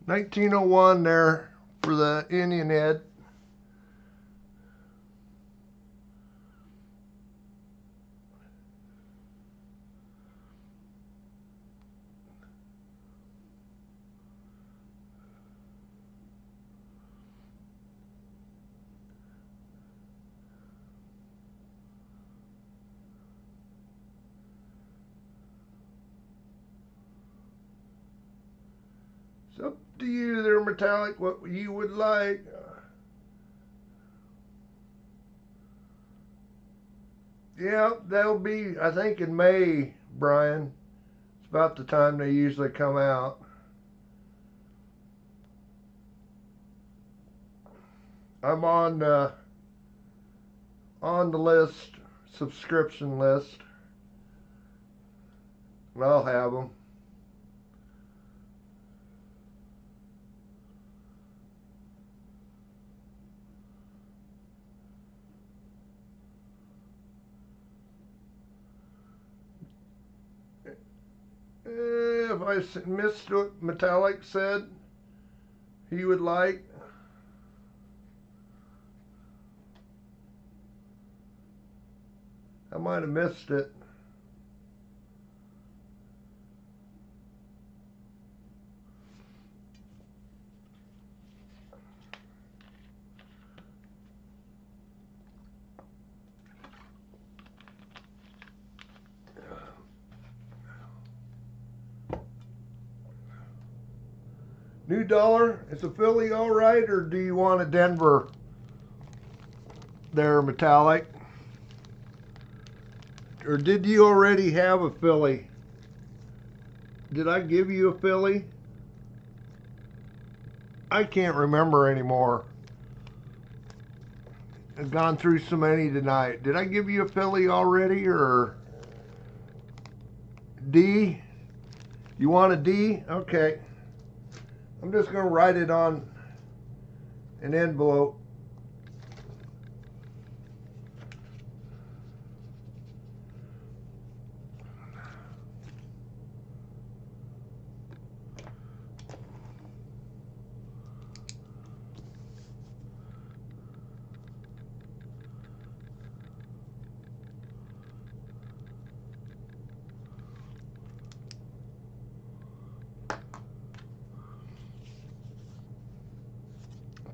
$19.01 there for the Indian head. It's up to you there, metallic, what you would like. Yeah, that'll be, I think, in May, Brian. It's about the time they usually come out. I'm on the list, subscription list, and I'll have them. If I missed what Metallic said he would like. I might have missed it. New dollar, is a Philly all right, or do you want a Denver there, Metallic? Or did you already have a Philly? Did I give you a Philly? I can't remember anymore. I've gone through so many tonight. Did I give you a Philly already, or D? You want a D? Okay. I'm just going to write it on an envelope.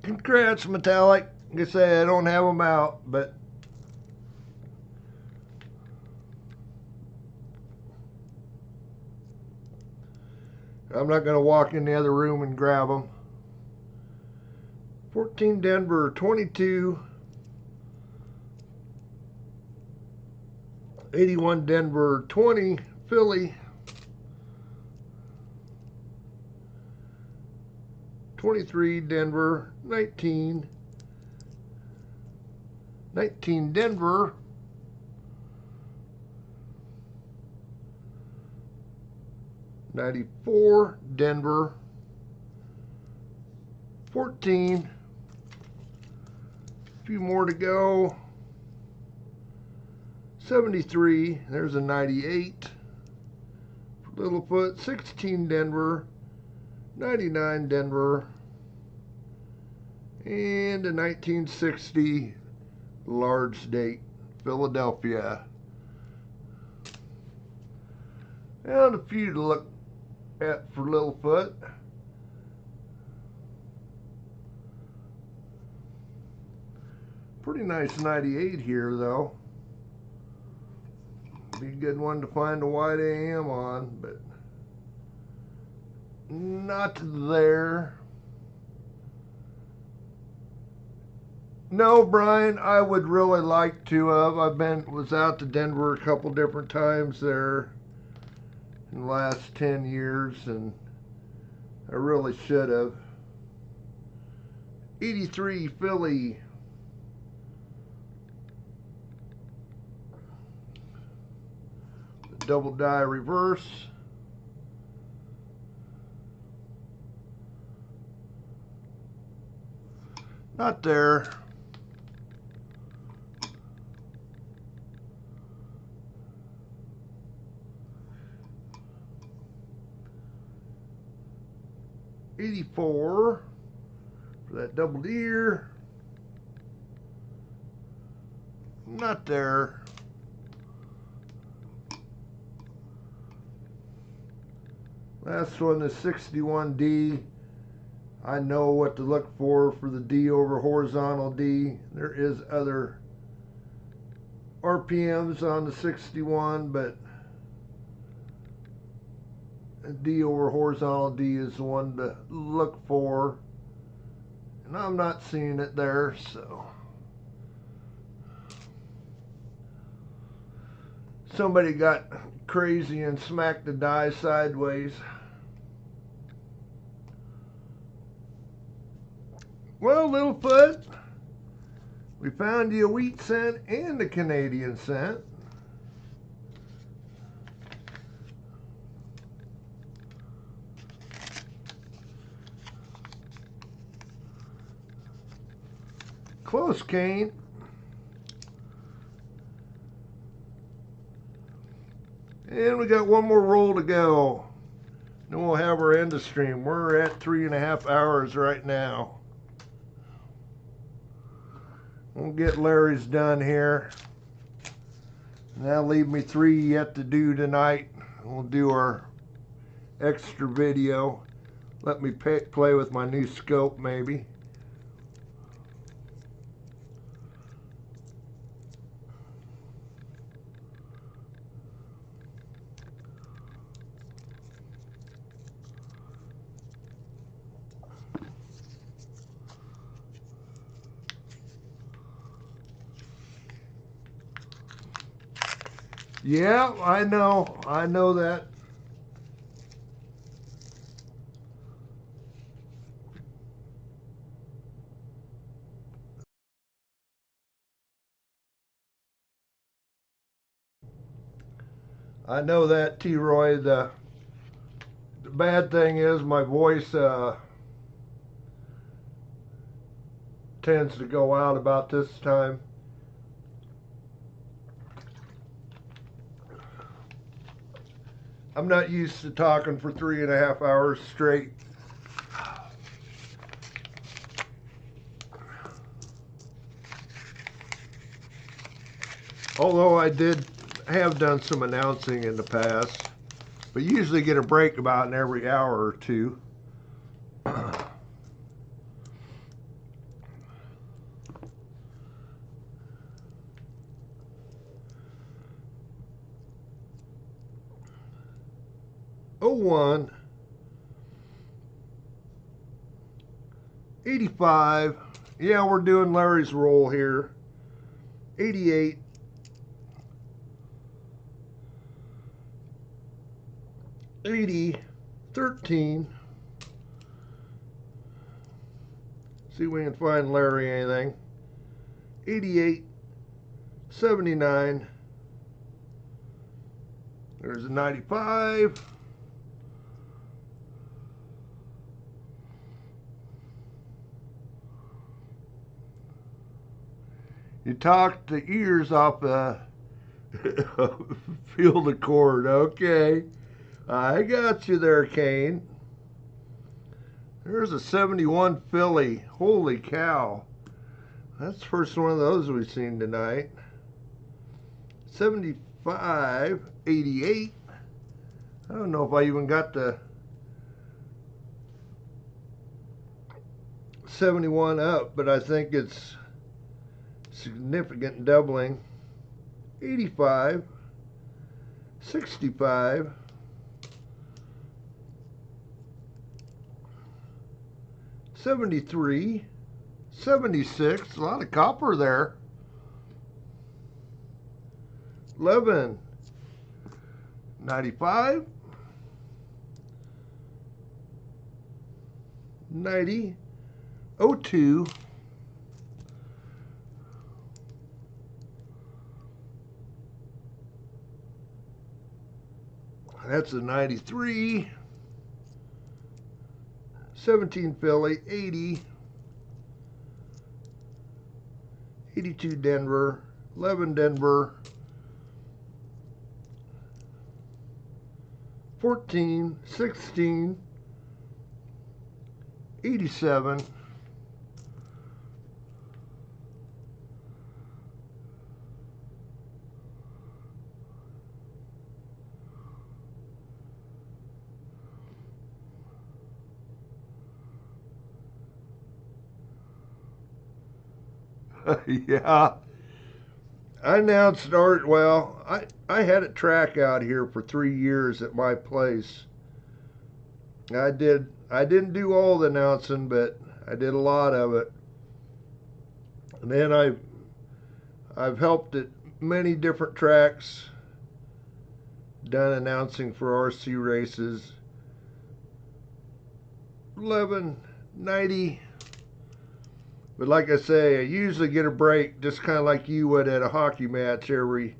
Congrats, Metallic. Like I say, I don't have them out, but I'm not going to walk in the other room and grab them. 14 Denver, 22. 81 Denver, 20 Philly. 23 Denver, 19. 19 Denver. 94 Denver. 14. A few more to go. 73, there's a 98 for Littlefoot, 16 Denver, 99 Denver, and a 1960 large date, Philadelphia. And a few to look at for Littlefoot. Pretty nice 98 here though. Be a good one to find a wide AM on, but not there. No, Brian, I would really like to have. Was out to Denver a couple different times there in the last 10 years, and I really should have. 83 Philly. Double die reverse. Not there. $84 for that double deer. Not there. Last one is 61D. I know what to look for the D over horizontal D. There is other RPMs on the 61, but D over horizontal D is the one to look for. And I'm not seeing it there, so. Somebody got crazy and smacked the die sideways. Well, Littlefoot, we found you a wheat cent and a Canadian cent. Close, Kane. And we got one more roll to go. Then we'll have our end of stream. We're at 3.5 hours right now. We'll get Larry's done here. And that'll leave me 3 yet to do tonight. We'll do our extra video. Let me play with my new scope maybe. Yeah, I know that. I know that, T-Roy. The bad thing is my voice tends to go out about this time. I'm not used to talking for 3.5 hours straight. Although I have done some announcing in the past, but usually get a break about in every hour or two. '01, 85. Yeah, we're doing Larry's roll here. 88. 80, 13. See if we can find Larry anything. 88, 79. There's a 95. You talked the ears off a Feel the cord. Okay. I got you there, Kane. There's a 71 Philly. Holy cow. That's the first one of those we've seen tonight. 75, 88. I don't know if I even got the 71 up, but I think it's significant doubling. 85, 65, 73, 76, a lot of copper there. 11, 95, 90, 02, that's a 93, 17 Philly, 80, 82 Denver, 11 Denver, 14, 16, 87, 'Yeah. I announced art. Well, I had a track out here for 3 years at my place. I didn't do all the announcing, but I did a lot of it. And then I've helped at many different tracks, done announcing for RC races. 11, 90. But like I say, I usually get a break, just kind of like you would at a hockey match every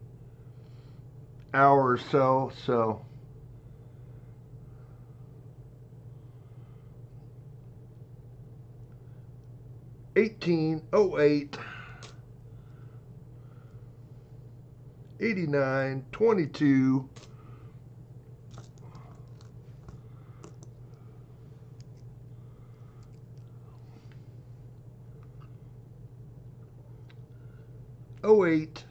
hour or so. So 18, 08, 89, 22, 08,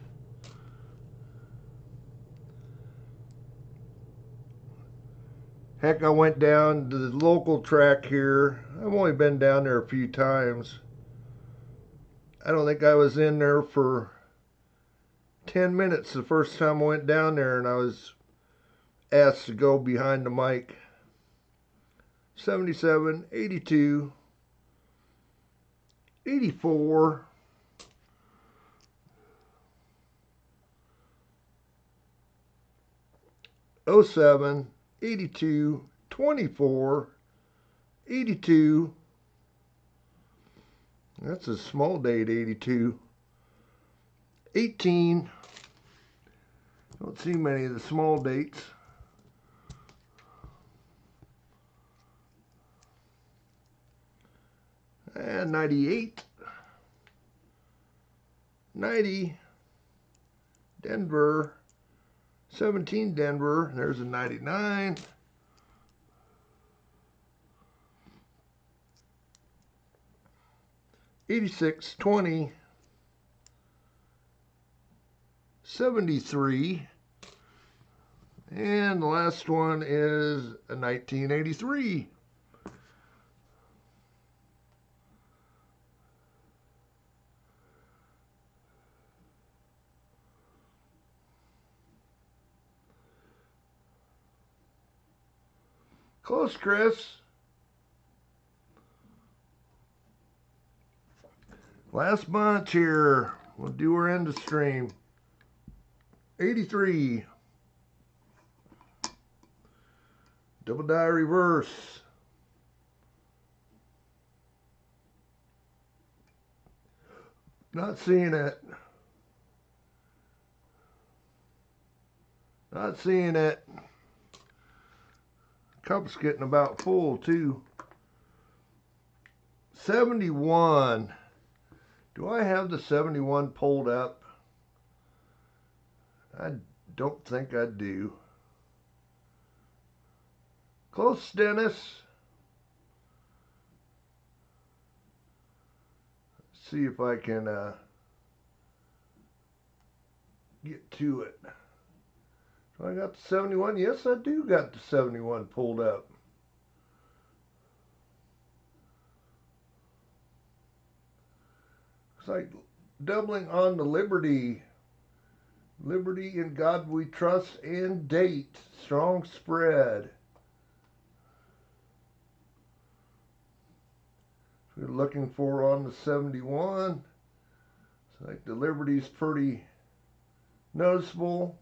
heck, I went down to the local track here. I've only been down there a few times. I don't think I was in there for 10 minutes the first time I went down there, and I was asked to go behind the mic. 77, 82, 84, 07, 82, 24, 82. That's a small date, 82. 18. Don't see many of the small dates. And 98. 90. Denver. 17 Denver. There's a 99. 86, 20, 73, and the last one is a 1983. Close, Chris. Last bunch here. We'll do our end of stream. 83. Double die reverse. Not seeing it. Not seeing it. Cup's getting about full too. 71. Do I have the 71 pulled up? I don't think I do. Close, Dennis. Let's see if I can get to it. So I got the 71. Yes, I do got the 71 pulled up. Looks like doubling on the Liberty. Liberty, in God we trust, and date. Strong spread. We're looking for on the 71. Looks like the Liberty's pretty noticeable.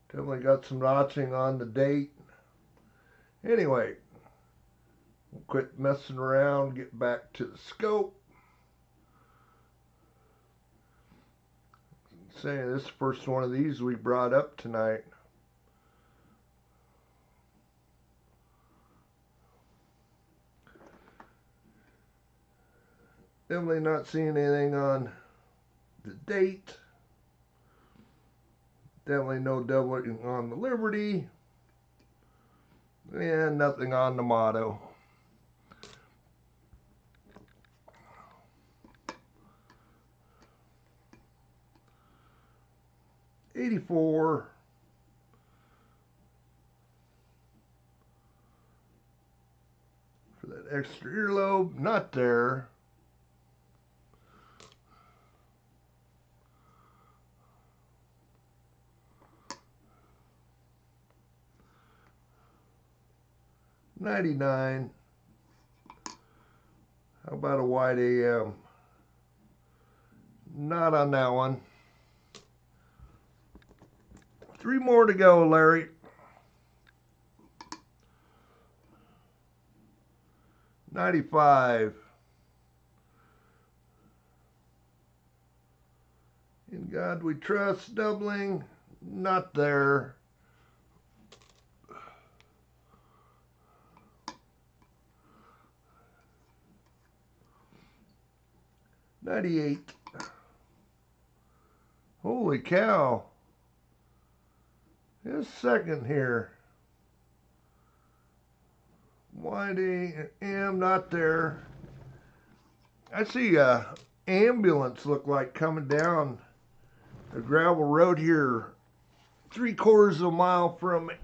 Definitely got some notching on the date. Anyway, we'll quit messing around, get back to the scope. Saying this is the first one of these we brought up tonight. Definitely not seeing anything on the date. Definitely no doubling on the Liberty. And nothing on the motto. $84 for that extra earlobe, not there. $99. How about a wide AM? Not on that one. 3 more to go, Larry. $95. In God we trust, doubling, not there. $98. Holy cow. Just a second here. Wide AM, not there. I see a ambulance look like coming down a gravel road here 3/4 of a mile from me.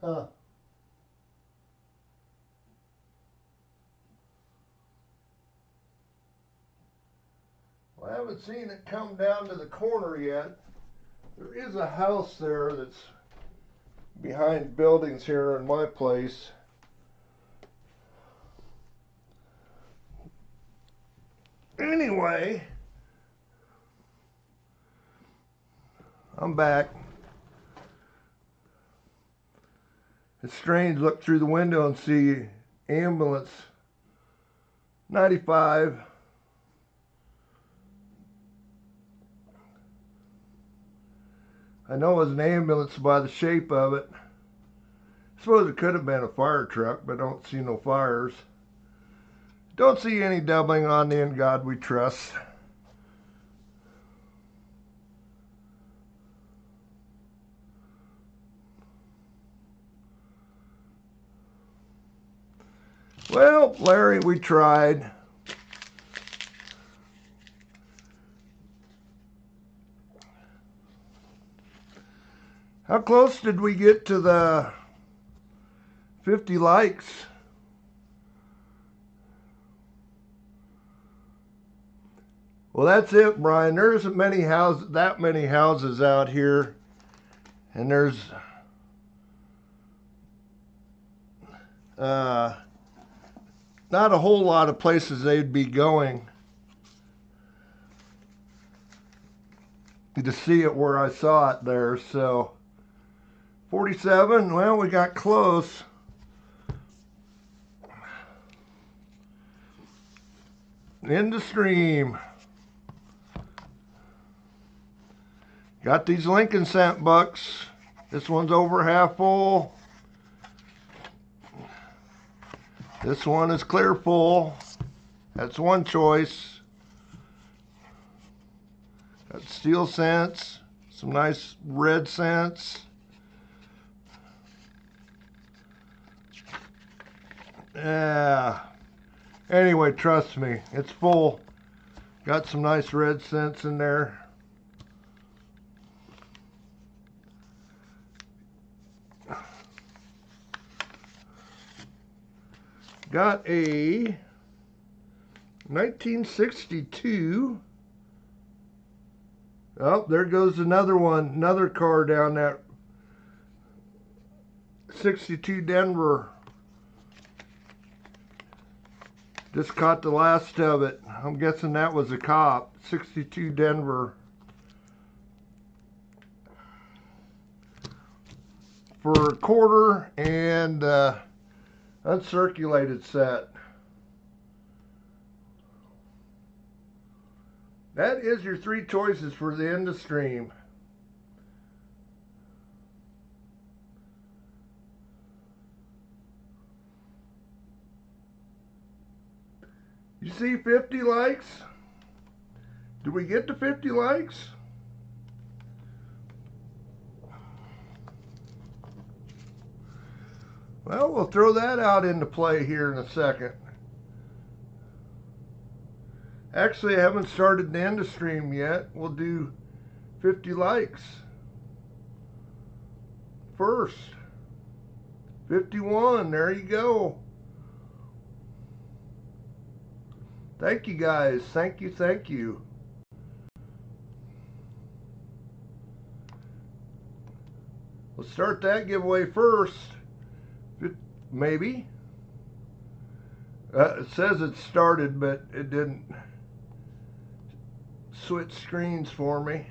Huh. Well, I haven't seen it come down to the corner yet. There is a house there that's behind buildings here in my place. Anyway, I'm back. It's strange to look through the window and see ambulance. 95. I know it was an ambulance by the shape of it. I suppose it could have been a fire truck, but I don't see no fires. Don't see any doubling on the In God We Trust. Well, Larry, we tried. How close did we get to the 50 likes? Well, that's it, Brian. There isn't that many houses out here, and there's not a whole lot of places they'd be going to see it where I saw it there. So 47. Well, we got close. In the stream. Got these Lincoln cent bucks. This one's over half full. This one is clear full. That's one choice. Got steel cents. Some nice red cents. Yeah. Anyway, trust me, it's full. Got some nice red cents in there. Got a 1962. Oh, there goes another one, another car down that 62 Denver. Just caught the last of it. I'm guessing that was a cop. 62 Denver. For a quarter and uncirculated set. That is your three choices for the end of stream. You see 50 likes? Did we get to 50 likes? Well, we'll throw that out into play here in a second. Actually, I haven't started the end of stream yet. We'll do 50 likes first. 51, there you go. Thank you guys, thank you, thank you. Let's start that giveaway first. Maybe. It says it started, but it didn't switch screens for me.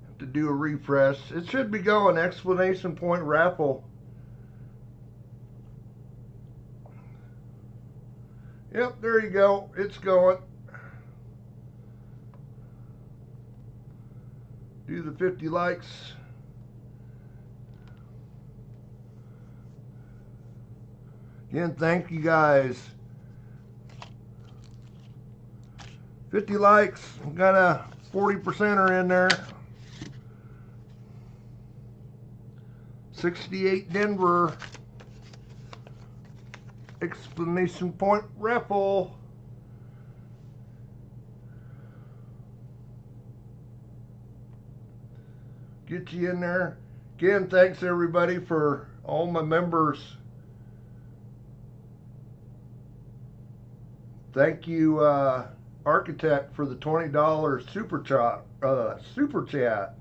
Have to do a refresh. It should be going. Explanation point raffle. Yep, there you go. It's going. Do the 50 likes. Again, thank you guys. 50 likes. Got a 40%er in there. 68 Denver. Explanation point raffle. Get you in there. Again, thanks everybody for all my members. Thank you, Architect, for the $20 super chat.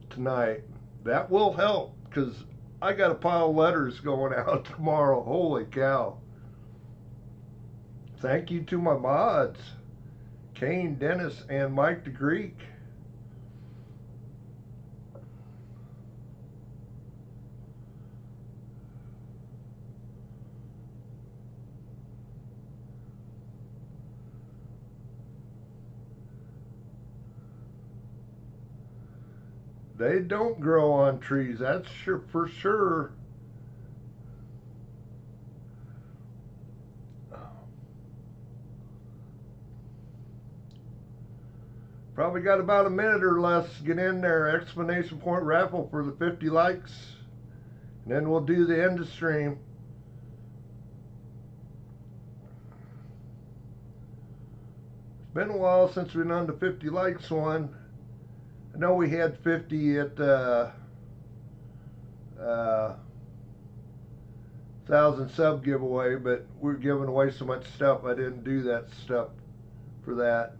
Tonight. That will help because I got a pile of letters going out tomorrow. Holy cow. Thank you to my mods, Kane, Dennis, and Mike the Greek. They don't grow on trees, that's sure, for sure. Probably got about a minute or less. Get in there. Explanation point raffle for the 50 likes. And then we'll do the end of stream. It's been a while since we've done the 50 likes one. I know we had 50 at 1,000 sub giveaway, but we're giving away so much stuff I didn't do that stuff for that.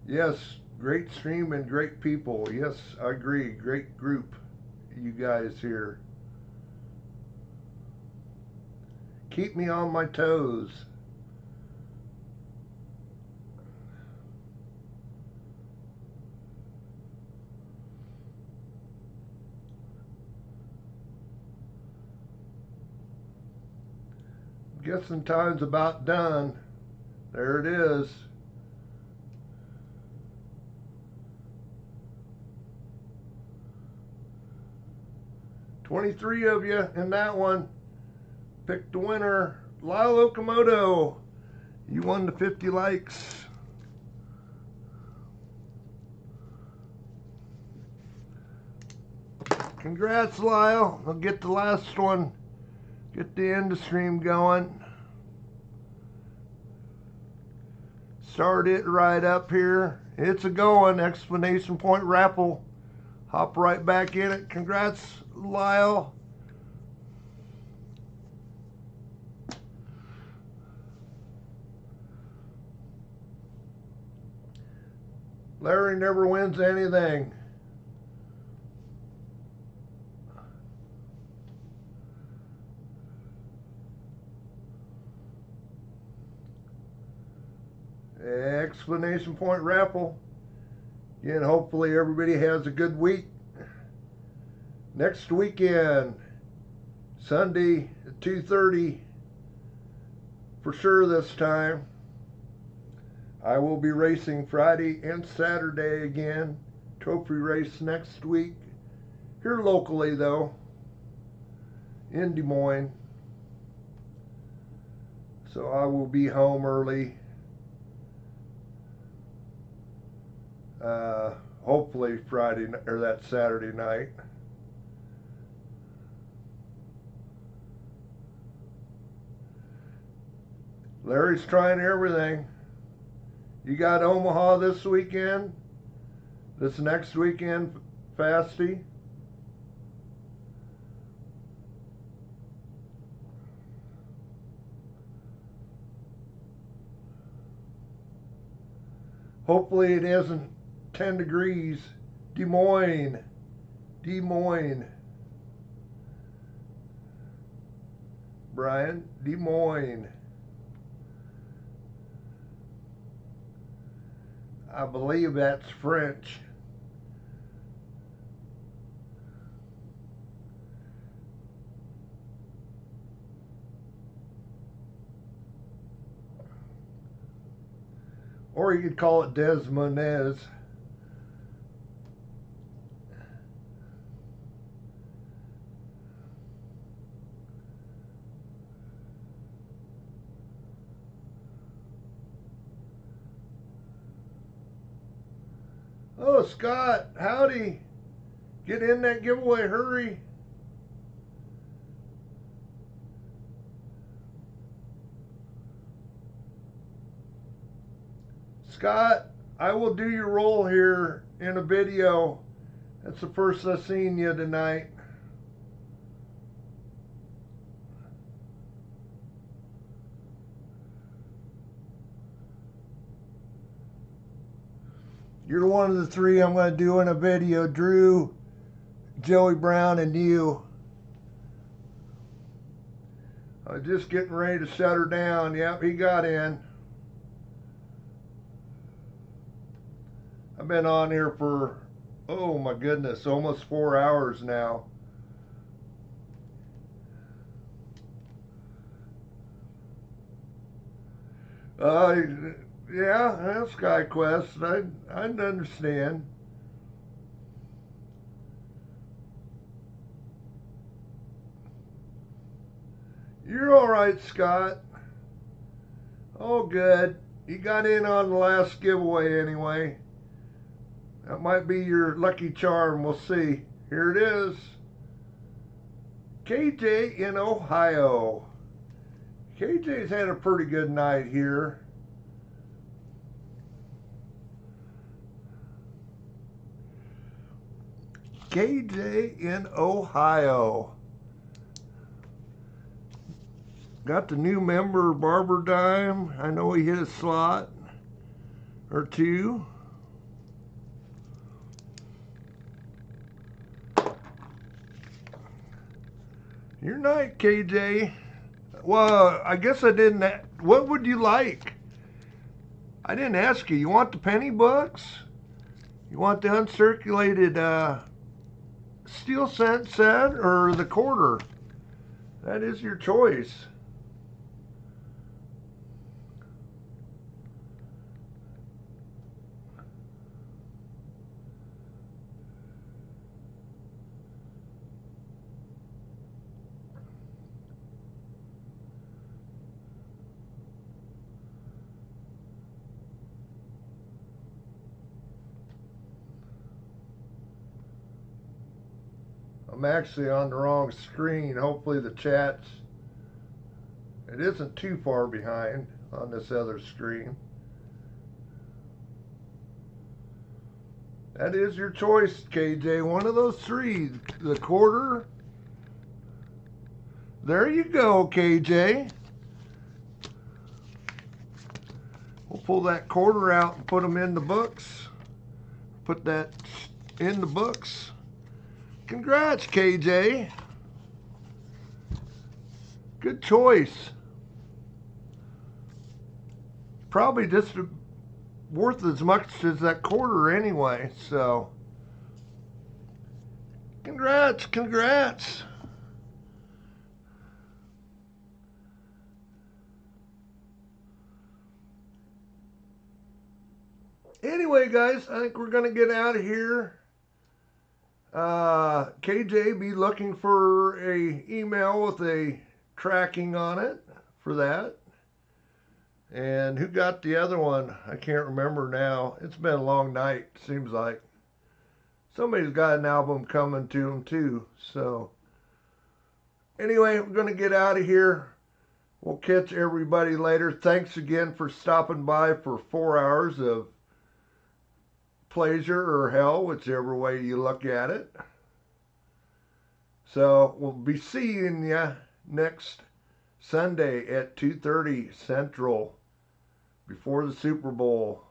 Yes, great stream and great people. Yes, I agree. Great group, you guys here. Keep me on my toes. Guessing time's about done. There it is. "23 of you in that one. Picked the winner. Lyle Okamoto. You won the 50 likes. Congrats, Lyle. I'll get the last one. Get the end of stream going. Start it right up here. It's a going. Exclamation point raffle. Hop right back in it. Congrats, Lyle. Larry never wins anything. Explanation point raffle. Again, hopefully everybody has a good week. Next weekend, Sunday at 2:30 for sure this time. I will be racing Friday and Saturday again. Trophy race next week. Here locally though, in Des Moines. So I will be home early. Hopefully Friday or that Saturday night. Larry's trying everything. You got Omaha this weekend? This next weekend, Fasty? Hopefully it isn't 10 degrees. Des Moines. Des Moines. Brian, Des Moines. I believe that's French. Or you could call it Des Moines. Oh, Scott, howdy. Get in that giveaway, hurry. Scott, I will do your role here in a video. That's the first I've seen you tonight. You're one of the three I'm going to do in a video. Drew, Joey Brown, and you. I was just getting ready to shut her down. Yep, he got in. I've been on here for, oh my goodness, almost 4 hours now. Yeah, that's SkyQuest. I understand. You're all right, Scott. Oh, good. You got in on the last giveaway anyway. That might be your lucky charm. We'll see. Here it is. KJ in Ohio. KJ's had a pretty good night here. KJ in Ohio. Got the new member, Barber Dime. I know he hit a slot or two. Your night, KJ. Well, I guess I didn't. What would you like? I didn't ask you. You want the penny books? You want the uncirculated steel cent set or the quarter? That is your choice. I'm actually on the wrong screen. Hopefully the chat's, it isn't too far behind on this other screen. That is your choice, KJ. One of those three. The quarter. There you go, KJ. We'll pull that quarter out and put them in the books. Put that in the books. Congrats, KJ. Good choice. Probably just worth as much as that quarter anyway, so congrats, congrats. Anyway, guys, I think we're gonna get out of here. KJ be looking for a email with a tracking on it for that. And who got the other one? I can't remember now. It's been a long night, seems like. Somebody's got an album coming to them too. So anyway, we're going to get out of here. We'll catch everybody later. Thanks again for stopping by for 4 hours of pleasure or hell, whichever way you look at it. So we'll be seeing you next Sunday at 2:30 Central before the Super Bowl.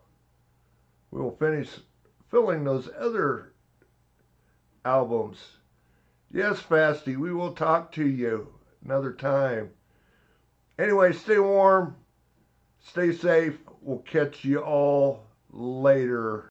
We will finish filling those other albums. Yes, Fasty, we will talk to you another time. Anyway, stay warm, stay safe. We'll catch you all later.